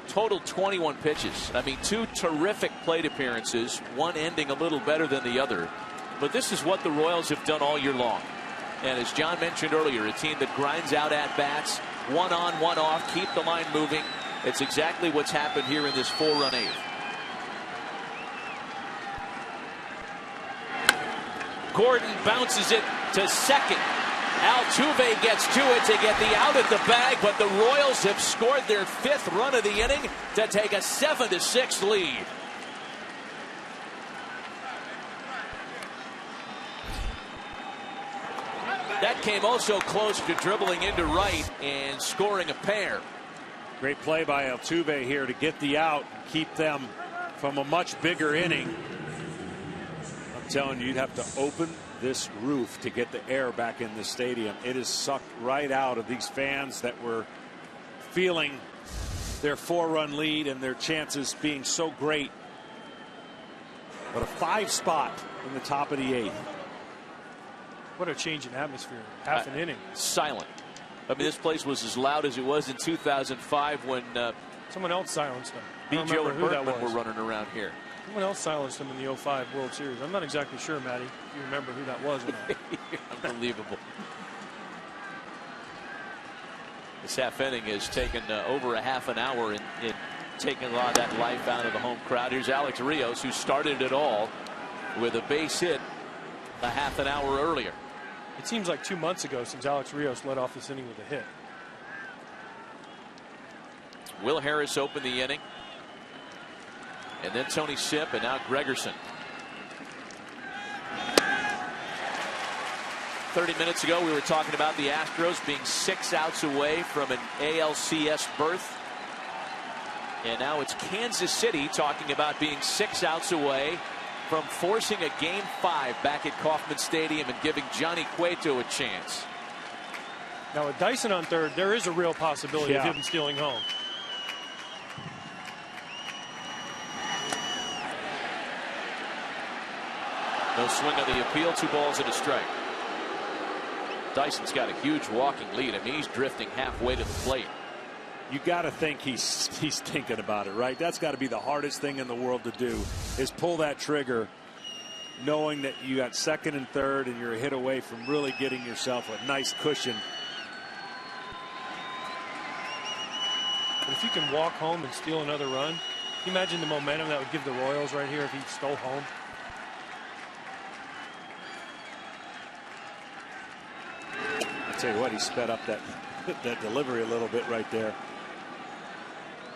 A: Total 21 pitches. I mean, 2 terrific plate appearances, one ending a little better than the other. But this is what the Royals have done all year long. And as John mentioned earlier, a team that grinds out at bats, 1 on, 1 off, keep the line moving. It's exactly what's happened here in this 4-run 8th. Gordon bounces it to second. Altuve gets to it to get the out at the bag, but the Royals have scored their 5th run of the inning to take a 7-6 lead. That came also close to dribbling into right and scoring a pair.
F: Great play by Altuve here to get the out, keep them from a much bigger inning. I'm telling you, you'd have to open this roof to get the air back in the stadium. It is sucked right out of these fans that were feeling their 4-run lead and their chances being so great. But a 5 spot in the top of the 8th.
C: What a change in atmosphere. Half an inning.
A: Silent. I mean, this place was as loud as it was in 2005 when
C: someone else silenced them.
A: B.J. and Berkman were running around here.
C: Someone else silenced them in the 05 World Series. I'm not exactly sure, Matty, if you remember who that was or not.
A: Unbelievable. This half inning has taken over a half an hour in taking a lot of that life out of the home crowd. Here's Alex Rios, who started it all with a base hit a half an hour earlier.
C: It seems like 2 months ago since Alex Rios led off this inning with a hit.
A: Will Harris opened the inning. And then Tony Sipp, and now Gregerson. 30 minutes ago, we were talking about the Astros being 6 outs away from an ALCS berth. And now it's Kansas City talking about being 6 outs away from forcing a Game 5 back at Kauffman Stadium and giving Johnny Cueto a chance.
C: Now with Dyson on third, there is a real possibility of him stealing home.
A: No swing on the appeal, 2 balls and a strike. Dyson's got a huge walking lead. I mean, he's drifting halfway to the plate.
F: You got to think he's thinking about it, right? That's got to be the hardest thing in the world to do, is pull that trigger knowing that you got second and third and you're a hit away from really getting yourself a nice cushion.
C: But if you can walk home and steal another run, can you imagine the momentum that would give the Royals right here if he stole home?
F: I'll tell you what, he sped up that delivery a little bit right there.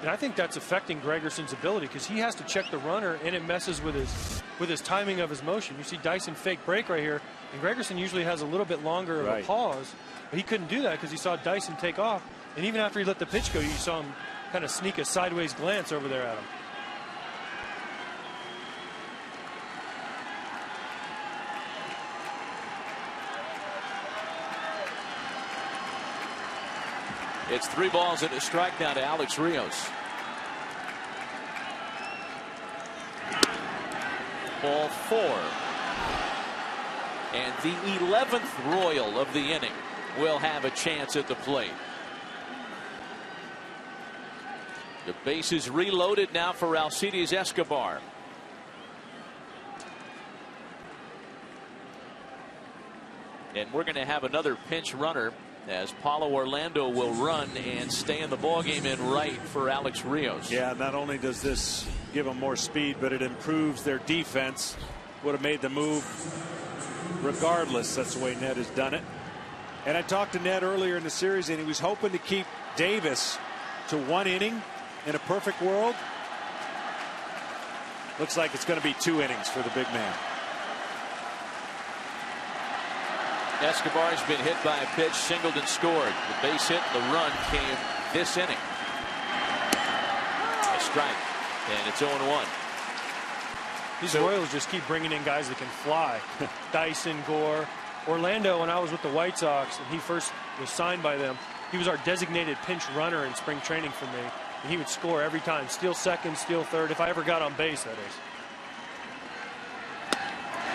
C: And I think that's affecting Gregerson's ability, because he has to check the runner and it messes with his timing of his motion. You see Dyson fake break right here, and Gregerson usually has a little bit longer of a pause, but he couldn't do that because he saw Dyson take off. And even after he let the pitch go, you saw him kind of sneak a sideways glance over there at him.
A: It's 3 balls and a strike now to Alex Rios. Ball 4. And the 11th Royal of the inning will have a chance at the plate. The base is reloaded now for Alcides Escobar. And we're going to have another pinch runner, as Paulo Orlando will run and stay in the ballgame in right for Alex Rios.
F: Yeah, not only does this give them more speed, but it improves their defense. Would have made the move regardless. That's the way Ned has done it. And I talked to Ned earlier in the series, and he was hoping to keep Davis to 1 inning in a perfect world. Looks like it's going to be 2 innings for the big man.
A: Escobar's been hit by a pitch, singled and scored. The base hit, the run came this inning. A strike, and it's 0-1.
C: These Royals just keep bringing in guys that can fly. Dyson, Gore, Orlando. When I was with the White Sox and he first was signed by them, he was our designated pinch runner in spring training for me, and he would score every time. Steal second, steal third, if I ever got on base, that is.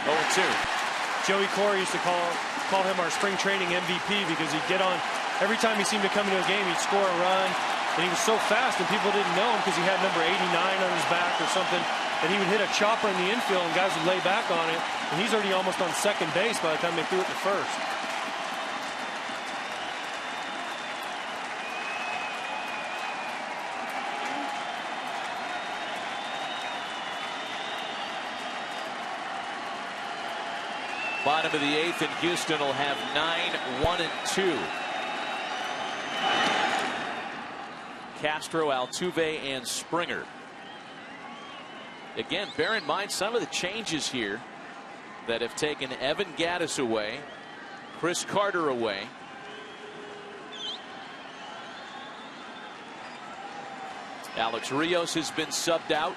A: 0-2.
C: Joey Corey used to call him our spring training MVP, because he'd get on every time he seemed to come into a game, he'd score a run, and he was so fast and people didn't know him because he had number 89 on his back or something, and he would hit a chopper in the infield and guys would lay back on it, and he's already almost on second base by the time they threw it to first.
A: Bottom of the 8th, and Houston will have 9-1-2. Castro, Altuve, and Springer. Again, bear in mind some of the changes here that have taken Evan Gattis away, Chris Carter away. Alex Rios has been subbed out.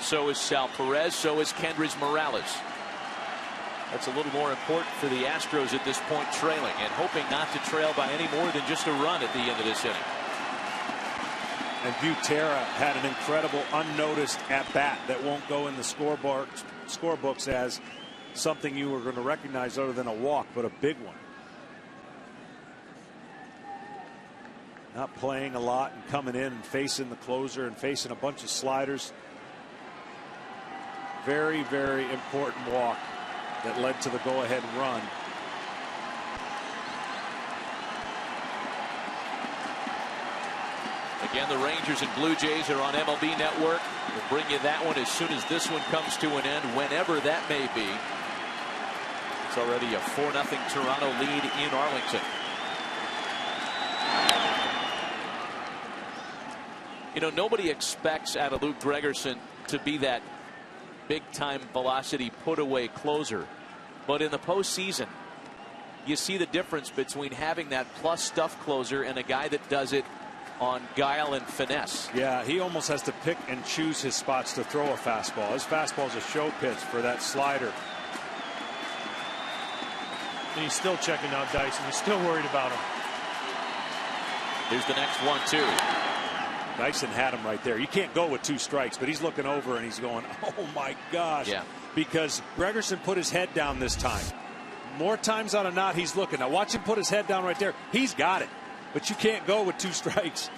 A: So is Sal Perez. So is Kendrys Morales. That's a little more important for the Astros at this point, trailing and hoping not to trail by any more than just a run at the end of this inning.
F: And Butera had an incredible unnoticed at bat that won't go in the scorebooks as something you were going to recognize other than a walk, but a big one. Not playing a lot and coming in and facing the closer and facing a bunch of sliders. Very, very important walk that led to the go-ahead run.
A: Again, the Rangers and Blue Jays are on MLB Network. We'll bring you that one as soon as this one comes to an end, whenever that may be. It's already a 4-0 Toronto lead in Arlington. You know, nobody expects out of Luke Gregerson to be that big-time velocity put-away closer. But in the postseason, you see the difference between having that plus stuff closer and a guy that does it on guile and finesse.
F: Yeah, he almost has to pick and choose his spots to throw a fastball. His fastball is a show pitch for that slider.
C: And he's still checking out Dyson. He's still worried about him.
A: Here's the next 1-2.
F: Dyson had him right there. You can't go with 2 strikes, but he's looking over and he's going, oh my gosh.
A: Yeah.
F: Because Gregerson put his head down this time. More times out of not, he's looking. Now watch him put his head down right there. He's got it. But you can't go with 2 strikes.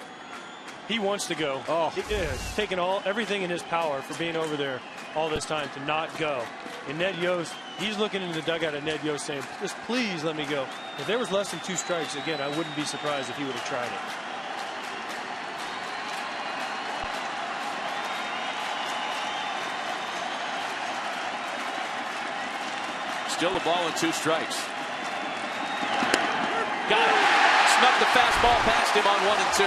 C: He wants to go.
F: Oh,
C: he is taking everything in his power for being over there all this time to not go. And Ned Yost, he's looking into the dugout at Ned Yost saying, just please let me go. If there was less than 2 strikes, again, I wouldn't be surprised if he would have tried it.
A: Still the ball and 2 strikes. Got it. Snuck the fastball past him on 1 and 2.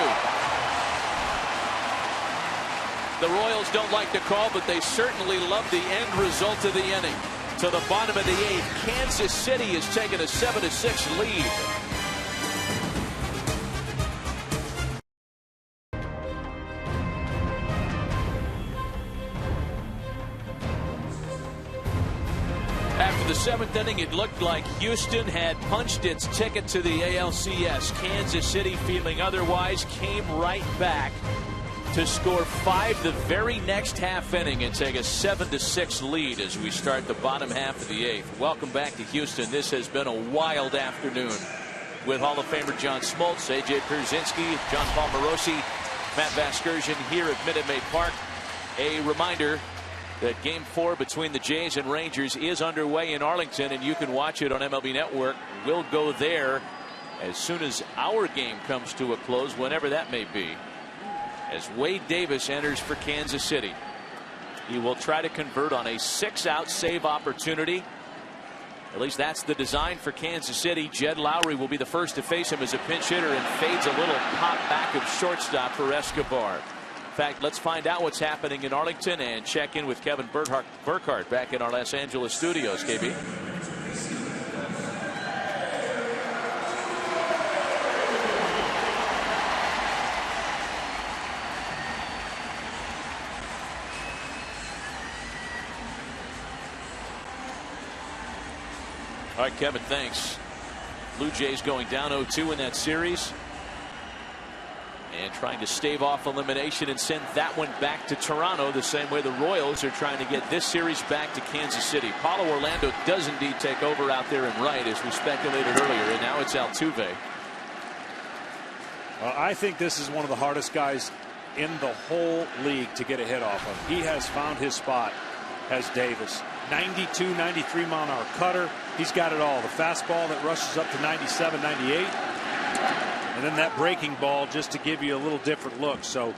A: The Royals don't like the call, but they certainly love the end result of the inning. To the bottom of the 8th, Kansas City has taken a 7-6 lead. After the 7th inning, it looked like Houston had punched its ticket to the ALCS. Kansas City, feeling otherwise, came right back to score 5 the very next half inning and take a 7-6 lead as we start the bottom half of the 8th. Welcome back to Houston. This has been a wild afternoon with Hall of Famer John Smoltz, A.J. Pierzynski, John Paul Morosi, Matt Vasgersian here at Minute Maid Park. A reminder that Game 4 between the Jays and Rangers is underway in Arlington, and you can watch it on MLB Network. We'll go there as soon as our game comes to a close, whenever that may be, as Wade Davis enters for Kansas City. He will try to convert on a 6-out save opportunity. At least that's the design for Kansas City. Jed Lowry will be the first to face him as a pinch hitter and fades a little pop back of shortstop for Escobar. In fact, let's find out what's happening in Arlington and check in with Kevin Burkhardt back in our Los Angeles studios. KB. All right, Kevin, thanks. Blue Jays going down 0-2 in that series, and trying to stave off elimination and send that one back to Toronto the same way the Royals are trying to get this series back to Kansas City. Paulo Orlando does indeed take over out there in right, as we speculated earlier, and now it's Altuve.
F: I think this is one of the hardest guys in the whole league to get a hit off of. He has found his spot as Davis. 92, 93 mile an hour cutter. He's got it all. The fastball that rushes up to 97, 98. And then that breaking ball just to give you a little different look. So,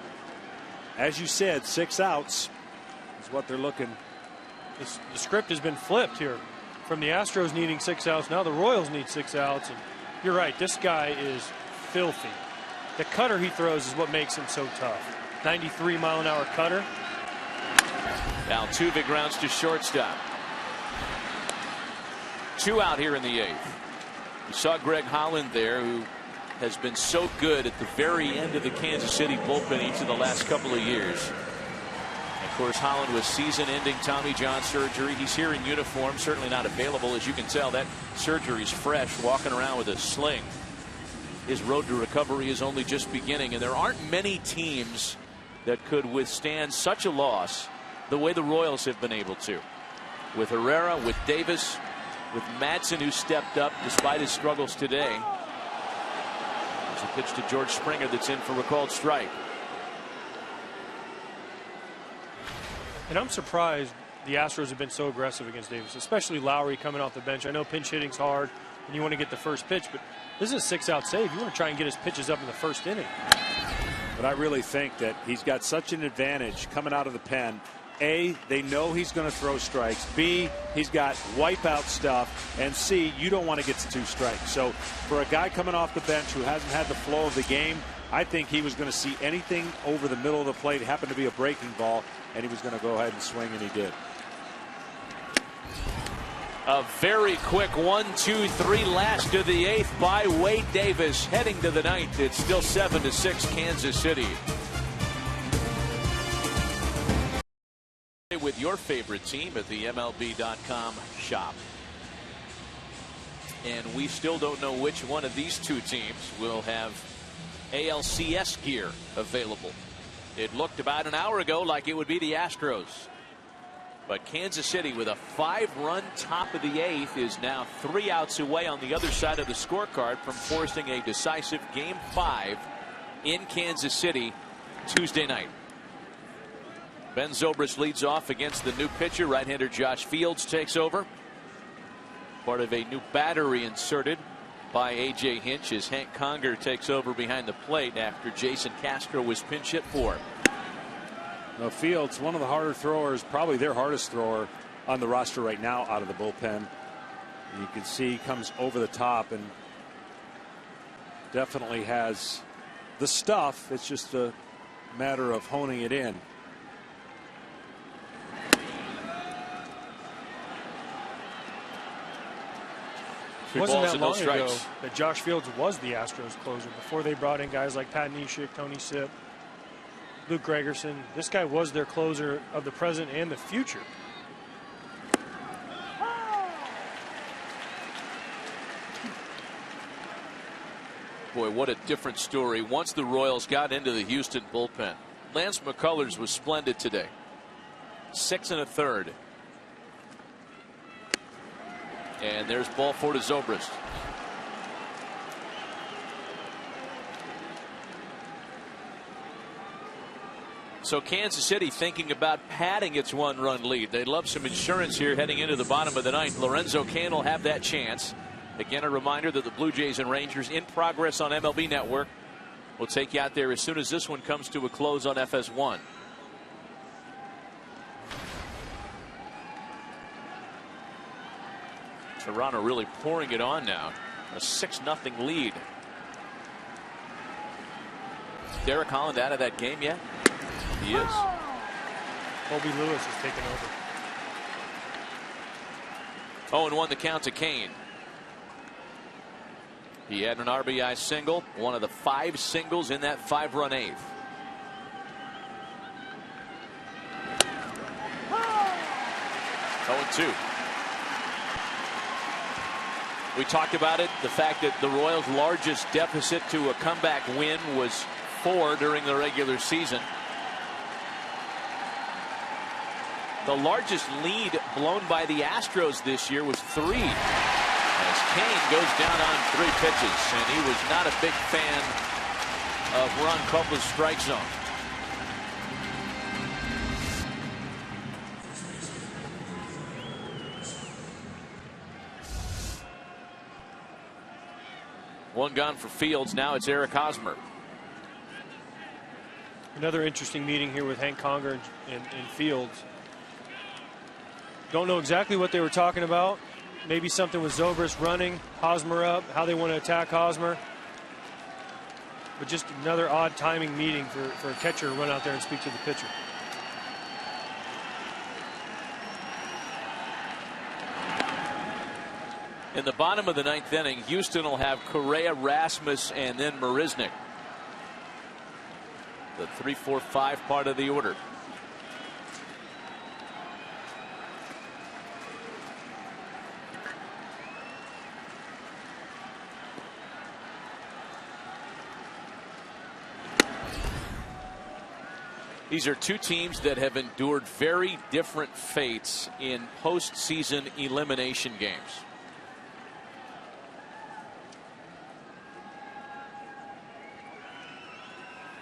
F: as you said, 6 outs is what they're looking.
C: The script has been flipped here. from the Astros needing 6 outs, now the Royals need 6 outs. And you're right, this guy is filthy. The cutter he throws is what makes him so tough. 93-mile-an-hour cutter.
A: Altuve grounds to shortstop. 2 out here in the 8th. You saw Greg Holland there, who has been so good at the very end of the Kansas City bullpen each of the last couple of years. Of course, Holland with season-ending Tommy John surgery. He's here in uniform, certainly not available. As you can tell, that surgery's fresh, walking around with a sling. His road to recovery is only just beginning, and there aren't many teams that could withstand such a loss the way the Royals have been able to. With Herrera, with Davis, with Madsen, who stepped up despite his struggles today. There's a pitch to George Springer that's in for a called strike.
C: And I'm surprised the Astros have been so aggressive against Davis, especially Lowry coming off the bench. I know pinch hitting's hard and you want to get the first pitch, but this is a 6-out save. You want to try and get his pitches up in the first inning.
F: But I really think that he's got such an advantage coming out of the pen. A, they know he's going to throw strikes. B, he's got wipeout stuff. And C, you don't want to get to 2 strikes. So for a guy coming off the bench who hasn't had the flow of the game, I think he was going to see anything over the middle of the plate. It happened to be a breaking ball, and he was going to go ahead and swing, and he did.
A: A very quick 1-2-3 last of the 8th by Wade Davis. Heading to the 9th. It's still 7-6 Kansas City. With your favorite team at the MLB.com shop. And we still don't know which one of these 2 teams will have ALCS gear available. It looked about an hour ago like it would be the Astros. But Kansas City, with a 5-run top of the 8th, is now 3 outs away on the other side of the scorecard from forcing a decisive Game 5 in Kansas City Tuesday night. Ben Zobrist leads off against the new pitcher. Right-hander Josh Fields takes over. Part of a new battery inserted by A.J. Hinch as Hank Conger takes over behind the plate after Jason Castro was pinch hit for.
F: Now, Fields, one of the harder throwers, probably their hardest thrower on the roster right now out of the bullpen. You can see he comes over the top and definitely has the stuff. It's just a matter of honing it in.
C: It wasn't that long ago that Josh Fields was the Astros closer before they brought in guys like Pat Neshek, Tony Sipp, Luke Gregerson. This guy was their closer of the present and the future.
A: Boy, what a different story once the Royals got into the Houston bullpen. Lance McCullers was splendid today. 6 1/3. And there's ball 4 to Zobrist. So Kansas City thinking about padding its 1-run lead. They'd love some insurance here heading into the bottom of the 9th. Lorenzo Cain will have that chance. Again, a reminder that the Blue Jays and Rangers in progress on MLB Network. We'll take you out there as soon as this one comes to a close on FS1. Toronto really pouring it on now. A 6-0 lead. Derek Holland out of that game yet? He is.
C: Colby Lewis is taking over.
A: 0-1 the count to Kane. He had an RBI single, one of the 5 singles in that 5-run 8th. Oh, 2. We talked about it, the fact that the Royals' largest deficit to a comeback win was 4 during the regular season. The largest lead blown by the Astros this year was 3. As Kane goes down on 3 pitches, and he was not a big fan of Ron Copla's strike zone. One gone for Fields. Now it's Eric Hosmer.
C: Another interesting meeting here with Hank Conger and Fields. Don't know exactly what they were talking about. maybe something with Zobrist running Hosmer up, how they want to attack Hosmer. But just another odd timing meeting for a catcher to run out there and speak to the pitcher.
A: In the bottom of the 9th inning, Houston will have Correa, Rasmus, and then Marisnik. The 3, 4, 5 part of the order. These are two teams that have endured very different fates in postseason elimination games.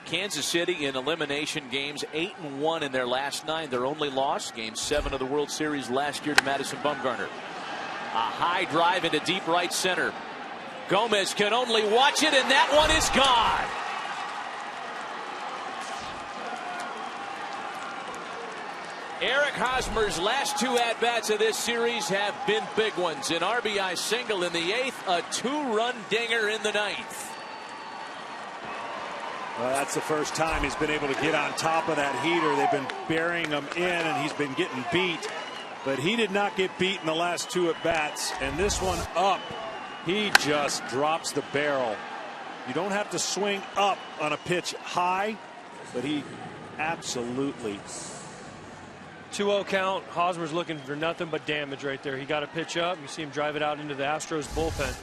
A: Kansas City in elimination games 8-1 in their last 9. Their only loss, Game 7 of the World Series last year to Madison Bumgarner. A high drive into deep right center. Gomez can only watch it, and that one is gone. Eric Hosmer's last 2 at-bats of this series have been big ones. An RBI single in the 8th, a 2-run dinger in the 9th.
F: Well, that's the first time he's been able to get on top of that heater. They've been burying him in, and he's been getting beat. But he did not get beat in the last 2 at-bats. And this one up, he just drops the barrel. You don't have to swing up on a pitch high, but he absolutely.
C: 2-0 count. Hosmer's looking for nothing but damage right there. He got a pitch up. You see him drive it out into the Astros bullpen.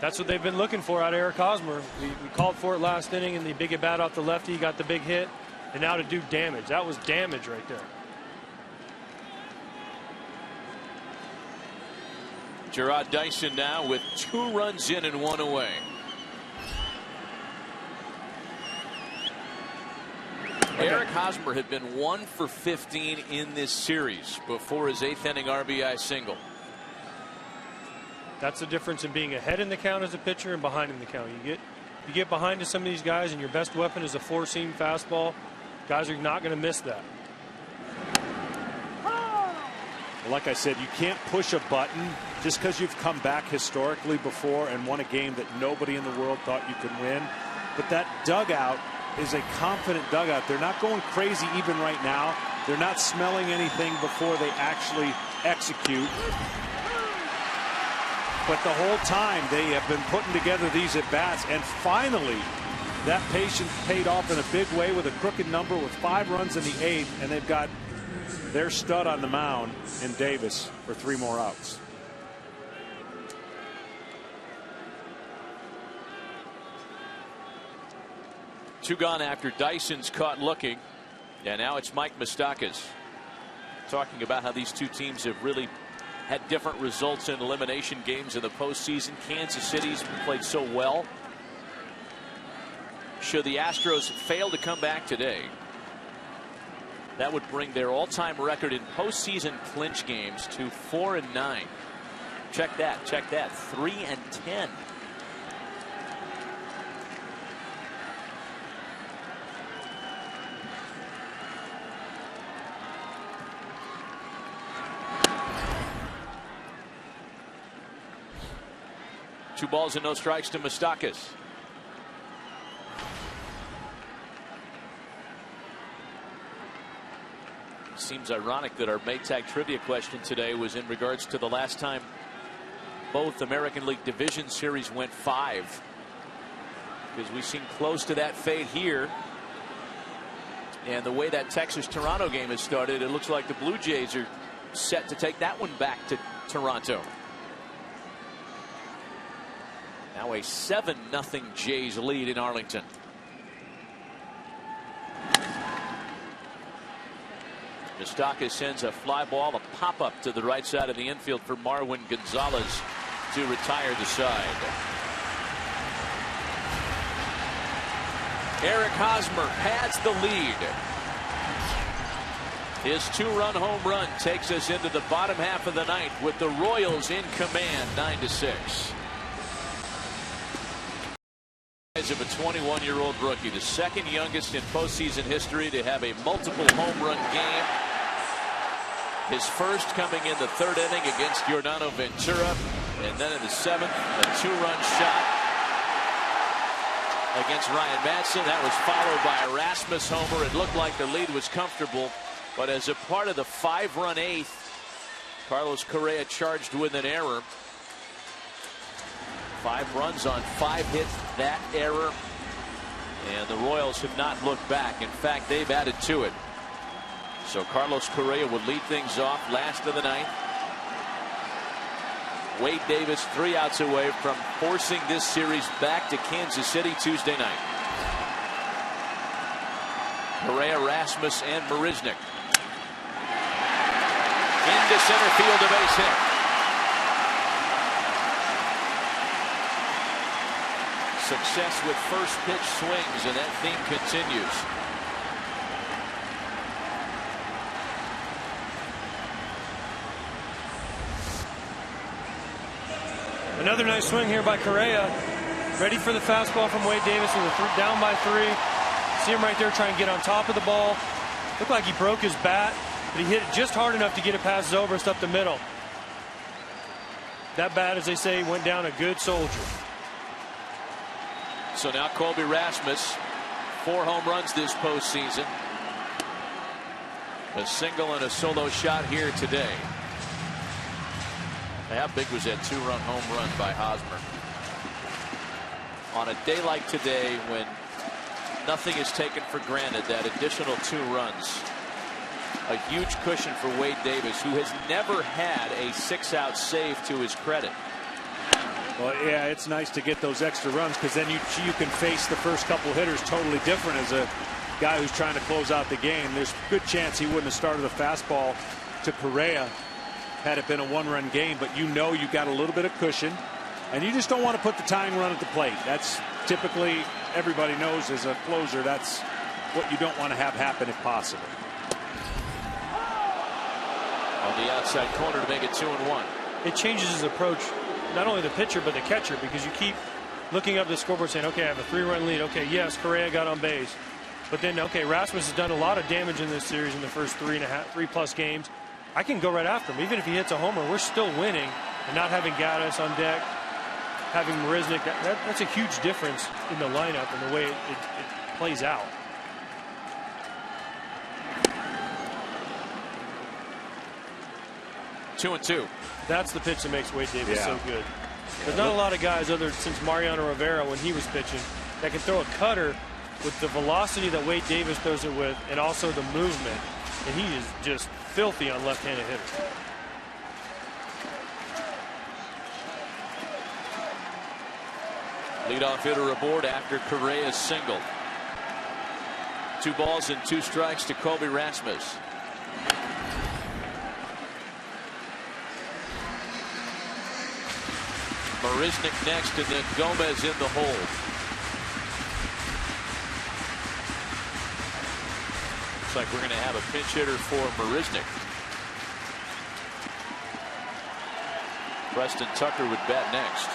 C: That's what they've been looking for out of Eric Hosmer. We called for it last inning in the big at bat off the lefty. He got the big hit. And now to do damage. That was damage right there.
A: Gerard Dyson now with 2 runs in and 1 away. Eric Hosmer had been 1 for 15 in this series before his 8th inning RBI single.
C: That's the difference in being ahead in the count as a pitcher and behind in the count. You get behind to some of these guys, and your best weapon is a 4-seam fastball. Guys are not going to miss that.
F: Well, like I said, you can't push a button just because you've come back historically before and won a game that nobody in the world thought you could win. But that dugout is a confident dugout. They're not going crazy even right now. They're not smelling anything before they actually execute. But the whole time they have been putting together these at-bats, and finally that patience paid off in a big way with a crooked number with 5 runs in the 8th, and they've got their stud on the mound in Davis for 3 more outs.
A: Two gone after Dyson's caught looking. Yeah, now it's Mike Moustakas talking about how these two teams have really had different results in elimination games in the postseason. Kansas City's played so well. Should the Astros fail to come back today, that would bring their all-time record in postseason clinch games to 4-9. Check that. 3-10. Two balls and no strikes to Moustakas. Seems ironic that our Maytag trivia question today was in regards to the last time both American League Division Series went 5. Because we seem close to that fate here. And the way that Texas-Toronto game has started, it looks like the Blue Jays are set to take that one back to Toronto. Now a 7-0 Jays lead in Arlington. Moustakas sends a fly ball, a pop-up to the right side of the infield for Marwin Gonzalez to retire the side. Eric Hosmer pads the lead. His 2-run home run takes us into the bottom half of the 9th with the Royals in command, 9-6. Of a 21-year-old rookie, the second youngest in postseason history to have a multiple home run game. His first coming in the third inning against Giordano Ventura. And then in the seventh, a 2-run shot against Ryan Madsen. That was followed by a Rasmus homer. It looked like the lead was comfortable, but as a part of the 5-run eighth, Carlos Correa charged with an error. 5 runs on 5 hits, that error. And the Royals have not looked back. In fact, they've added to it. So Carlos Correa would lead things off last of the ninth. Wade Davis 3 outs away from forcing this series back to Kansas City Tuesday night. Correa, Rasmus, and Marisnik. Into center field, a base hit. Success with first pitch swings, and that theme continues.
C: Another nice swing here by Correa. Ready for the fastball from Wade Davis with down by 3. See him right there trying to get on top of the ball. Looked like he broke his bat, but he hit it just hard enough to get it past Zobrist up the middle. That bat, as they say, went down a good soldier.
A: So now Colby Rasmus, 4 home runs this postseason. A single and a solo shot here today. How big was that 2-run home run by Hosmer? On a day like today, when nothing is taken for granted, that additional 2 runs, a huge cushion for Wade Davis, who has never had a 6-out save to his credit.
F: Well, yeah, it's nice to get those extra runs, because then you can face the first couple hitters totally different as a guy who's trying to close out the game. There's a good chance he wouldn't have started a fastball to Correa had it been a 1-run game, but you got a little bit of cushion, and you just don't want to put the tying run at the plate. That's typically, everybody knows as a closer, that's what you don't want to have happen if possible.
A: On the outside corner to make it 2-1.
C: It changes his approach, not only the pitcher but the catcher, because you keep looking up the scoreboard saying, okay, I have a 3-run lead. Okay, yes, Correa got on base, but then okay, Rasmus has done a lot of damage in this series in the first 3+ games. I can go right after him. Even if he hits a homer, we're still winning. And not having Gaddis on deck, having Marisnik, that's a huge difference in the lineup and the way it plays out.
A: Two and two.
C: That's the pitch that makes Wade Davis so good. There's not a lot of guys since Mariano Rivera when he was pitching that can throw a cutter with the velocity that Wade Davis throws it with, and also the movement. And he is just filthy on left-handed hitters.
A: Leadoff hitter aboard after Correa's single. 2 balls and 2 strikes to Colby Rasmus. Marisnik next, and then Gomez in the hold. Looks like we're going to have a pinch hitter for Marisnik. Preston Tucker would bat next.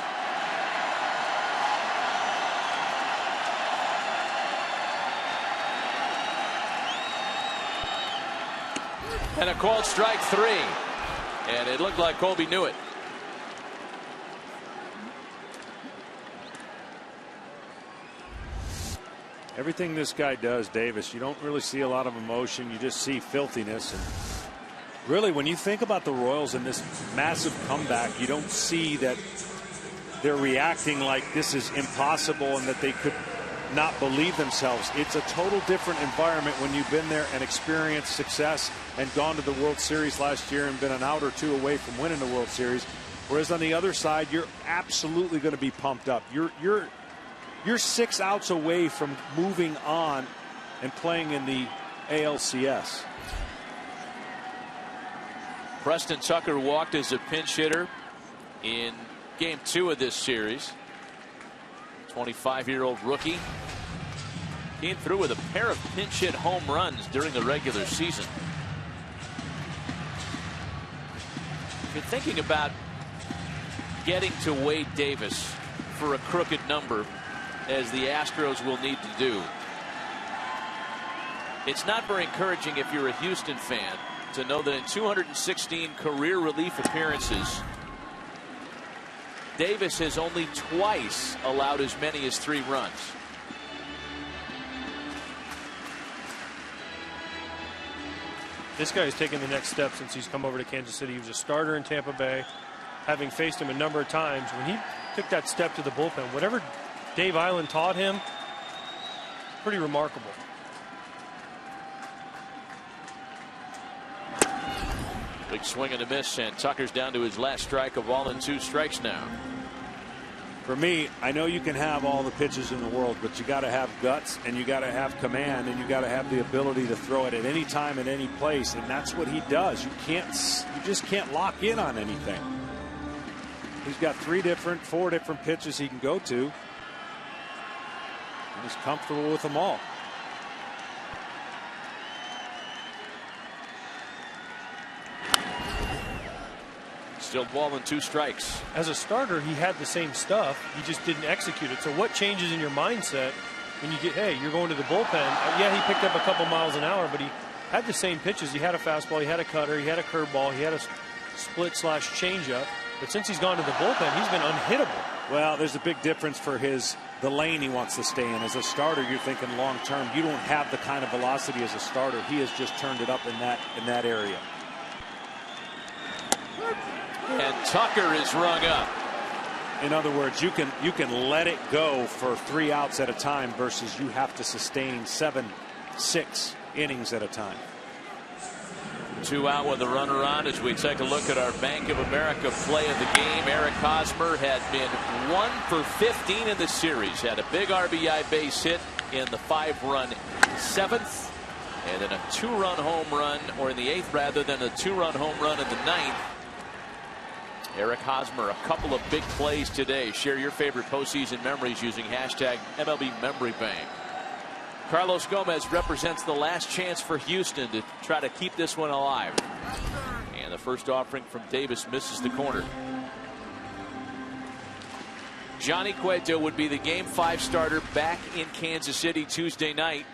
A: And a called strike 3. And it looked like Colby knew it.
F: Everything this guy does, Davis, you don't really see a lot of emotion. You just see filthiness. And really, when you think about the Royals in this massive comeback, you don't see that they're reacting like this is impossible and that they could not believe themselves. It's a total different environment when you've been there and experienced success and gone to the World Series last year and been an out or 2 away from winning the World Series. Whereas on the other side, you're absolutely going to be pumped up. You're 6 outs away from moving on and playing in the ALCS.
A: Preston Tucker walked as a pinch hitter in game 2 of this series. 25-year-old rookie came through with a pair of pinch hit home runs during the regular season. If you're thinking about getting to Wade Davis for a crooked number, as the Astros will need to do, it's not very encouraging if you're a Houston fan to to know that in 216 career relief appearances, Davis has only twice allowed as many as 3 runs.
C: This guy has taken the next step since he's come over to Kansas City. He was a starter in Tampa Bay, having faced him a number of times. When he took that step to the bullpen, whatever Dave Island taught him, pretty remarkable.
A: Big swing and a miss, and Tucker's down to his last strike, a ball and 2 strikes now.
F: For me, I know you can have all the pitches in the world, but you got to have guts, and you got to have command, and you got to have the ability to throw it at any time, at any place, and that's what he does. You just can't lock in on anything. He's got 4 different pitches he can go to, and he's comfortable with them all.
A: Still ball and 2 strikes.
C: As a starter, he had the same stuff. He just didn't execute it. So what changes in your mindset when you get, hey, you're going to the bullpen? Yeah, he picked up a couple miles an hour, but he had the same pitches. He had a fastball, he had a cutter, he had a curveball, he had a split/changeup. But since he's gone to the bullpen, he's been unhittable.
F: Well, there's a big difference for the lane he wants to stay in. As a starter, you're thinking long term. You don't have the kind of velocity as a starter. He has just turned it up in that area.
A: And Tucker is rung up.
F: In other words, you can let it go for 3 outs at a time versus you have to sustain 7, 6 innings at a time.
A: 2 out with a runner on as we take a look at our Bank of America play of the game. Eric Hosmer had been 1 for 15 in the series. Had a big RBI base hit in the 5-run 7th. And then a 2-run home run, or in the 8th rather than a 2-run home run in the 9th. Eric Hosmer, a couple of big plays today. Share your favorite postseason memories using hashtag MLB Memory Bank. Carlos Gomez represents the last chance for Houston to try to keep this one alive. And the first offering from Davis misses the corner. Johnny Cueto would be the Game 5 starter back in Kansas City Tuesday night.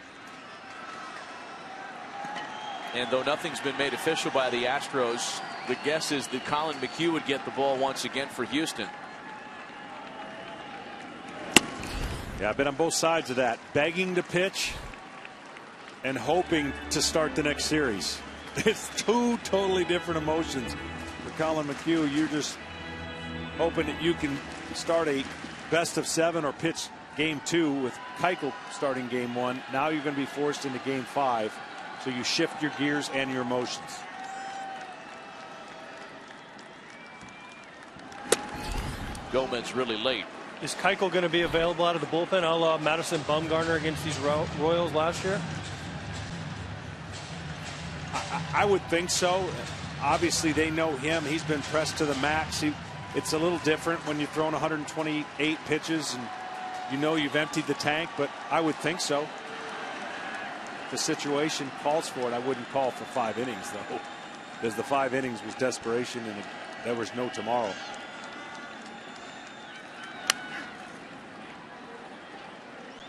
A: And though nothing's been made official by the Astros, the guess is that Colin McHugh would get the ball once again for Houston.
F: Yeah, I've been on both sides of that. Begging to pitch and hoping to start the next series. It's 2 totally different emotions. For Colin McHugh, you're just hoping that you can start a best of 7 or pitch game 2 with Keuchel starting game 1. Now you're going to be forced into game 5. So you shift your gears and your emotions.
A: Gomez really late.
C: Is Keuchel going to be available out of the bullpen a la Madison Bumgarner against these Royals last year?
F: I would think so. Obviously, they know him. He's been pressed to the max. It's a little different when you're throwing 128 pitches and you know you've emptied the tank, but I would think so. The situation calls for it. I wouldn't call for 5 innings, though, because the 5 innings was desperation and there was no tomorrow.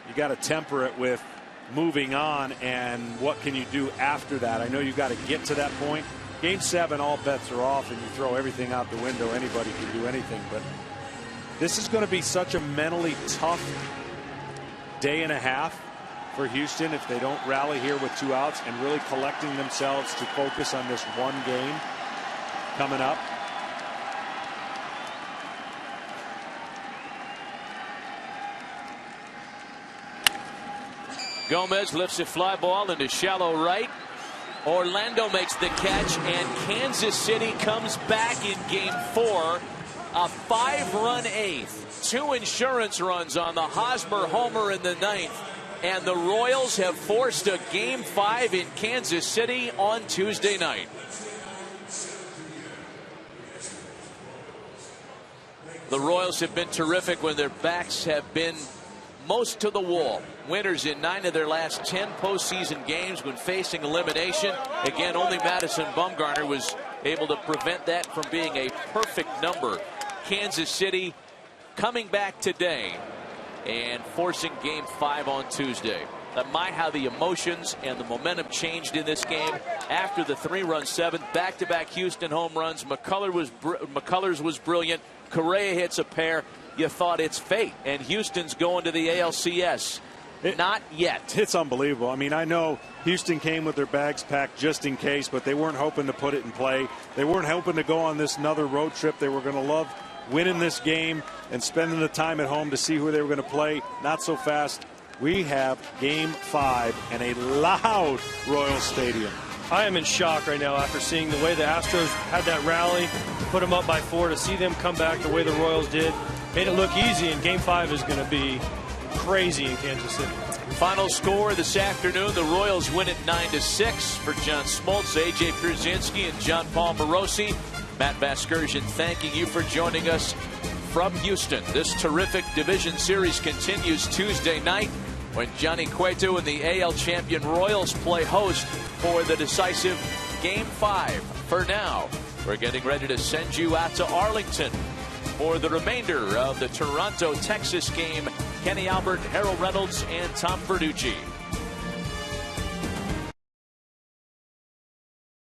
F: You got to temper it with moving on and what can you do after that. I know you got to get to that point. Game 7, all bets are off and you throw everything out the window. Anybody can do anything, but this is going to be such a mentally tough day and a half for Houston if they don't rally here with 2 outs and really collecting themselves to focus on this one game coming up.
A: Gomez lifts a fly ball into shallow right. Orlando makes the catch, and Kansas City comes back in game 4. A 5-run 8th. 2 insurance runs on the Hosmer homer in the 9th. And the Royals have forced a game 5 in Kansas City on Tuesday night. The Royals have been terrific when their backs have been most to the wall. Winners in 9 of their last 10 postseason games when facing elimination. Again, only Madison Bumgarner was able to prevent that from being a perfect number. Kansas City coming back today and forcing game 5 on Tuesday. how the emotions and the momentum changed in this game after the 3-run 7th. Back-to-back Houston home runs. McCullers was brilliant. Correa hits a pair. You thought it's fate, and Houston's going to the ALCS. Not yet.
F: It's unbelievable. I mean, I know Houston came with their bags packed just in case, but they weren't hoping to put it in play. They weren't hoping to go on this another road trip. They were going to love winning this game and spending the time at home to see who they were going to play. Not so fast. We have Game 5 in a loud Royals Stadium.
C: I am in shock right now after seeing the way the Astros had that rally, put them up by 4, to see them come back the way the Royals did. Made it look easy, and Game 5 is going to be crazy in Kansas City.
A: Final score this afternoon, the Royals win it 9-6. For John Smoltz, AJ Pierzynski, and John Paul Morosi, Matt Vasgersian thanking you for joining us from Houston. This terrific division series continues Tuesday night when Johnny Cueto and the AL champion Royals play host for the decisive Game 5. For now, we're getting ready to send you out to Arlington for the remainder of the Toronto, Texas game. Kenny Albert, Harold Reynolds, and Tom Verducci.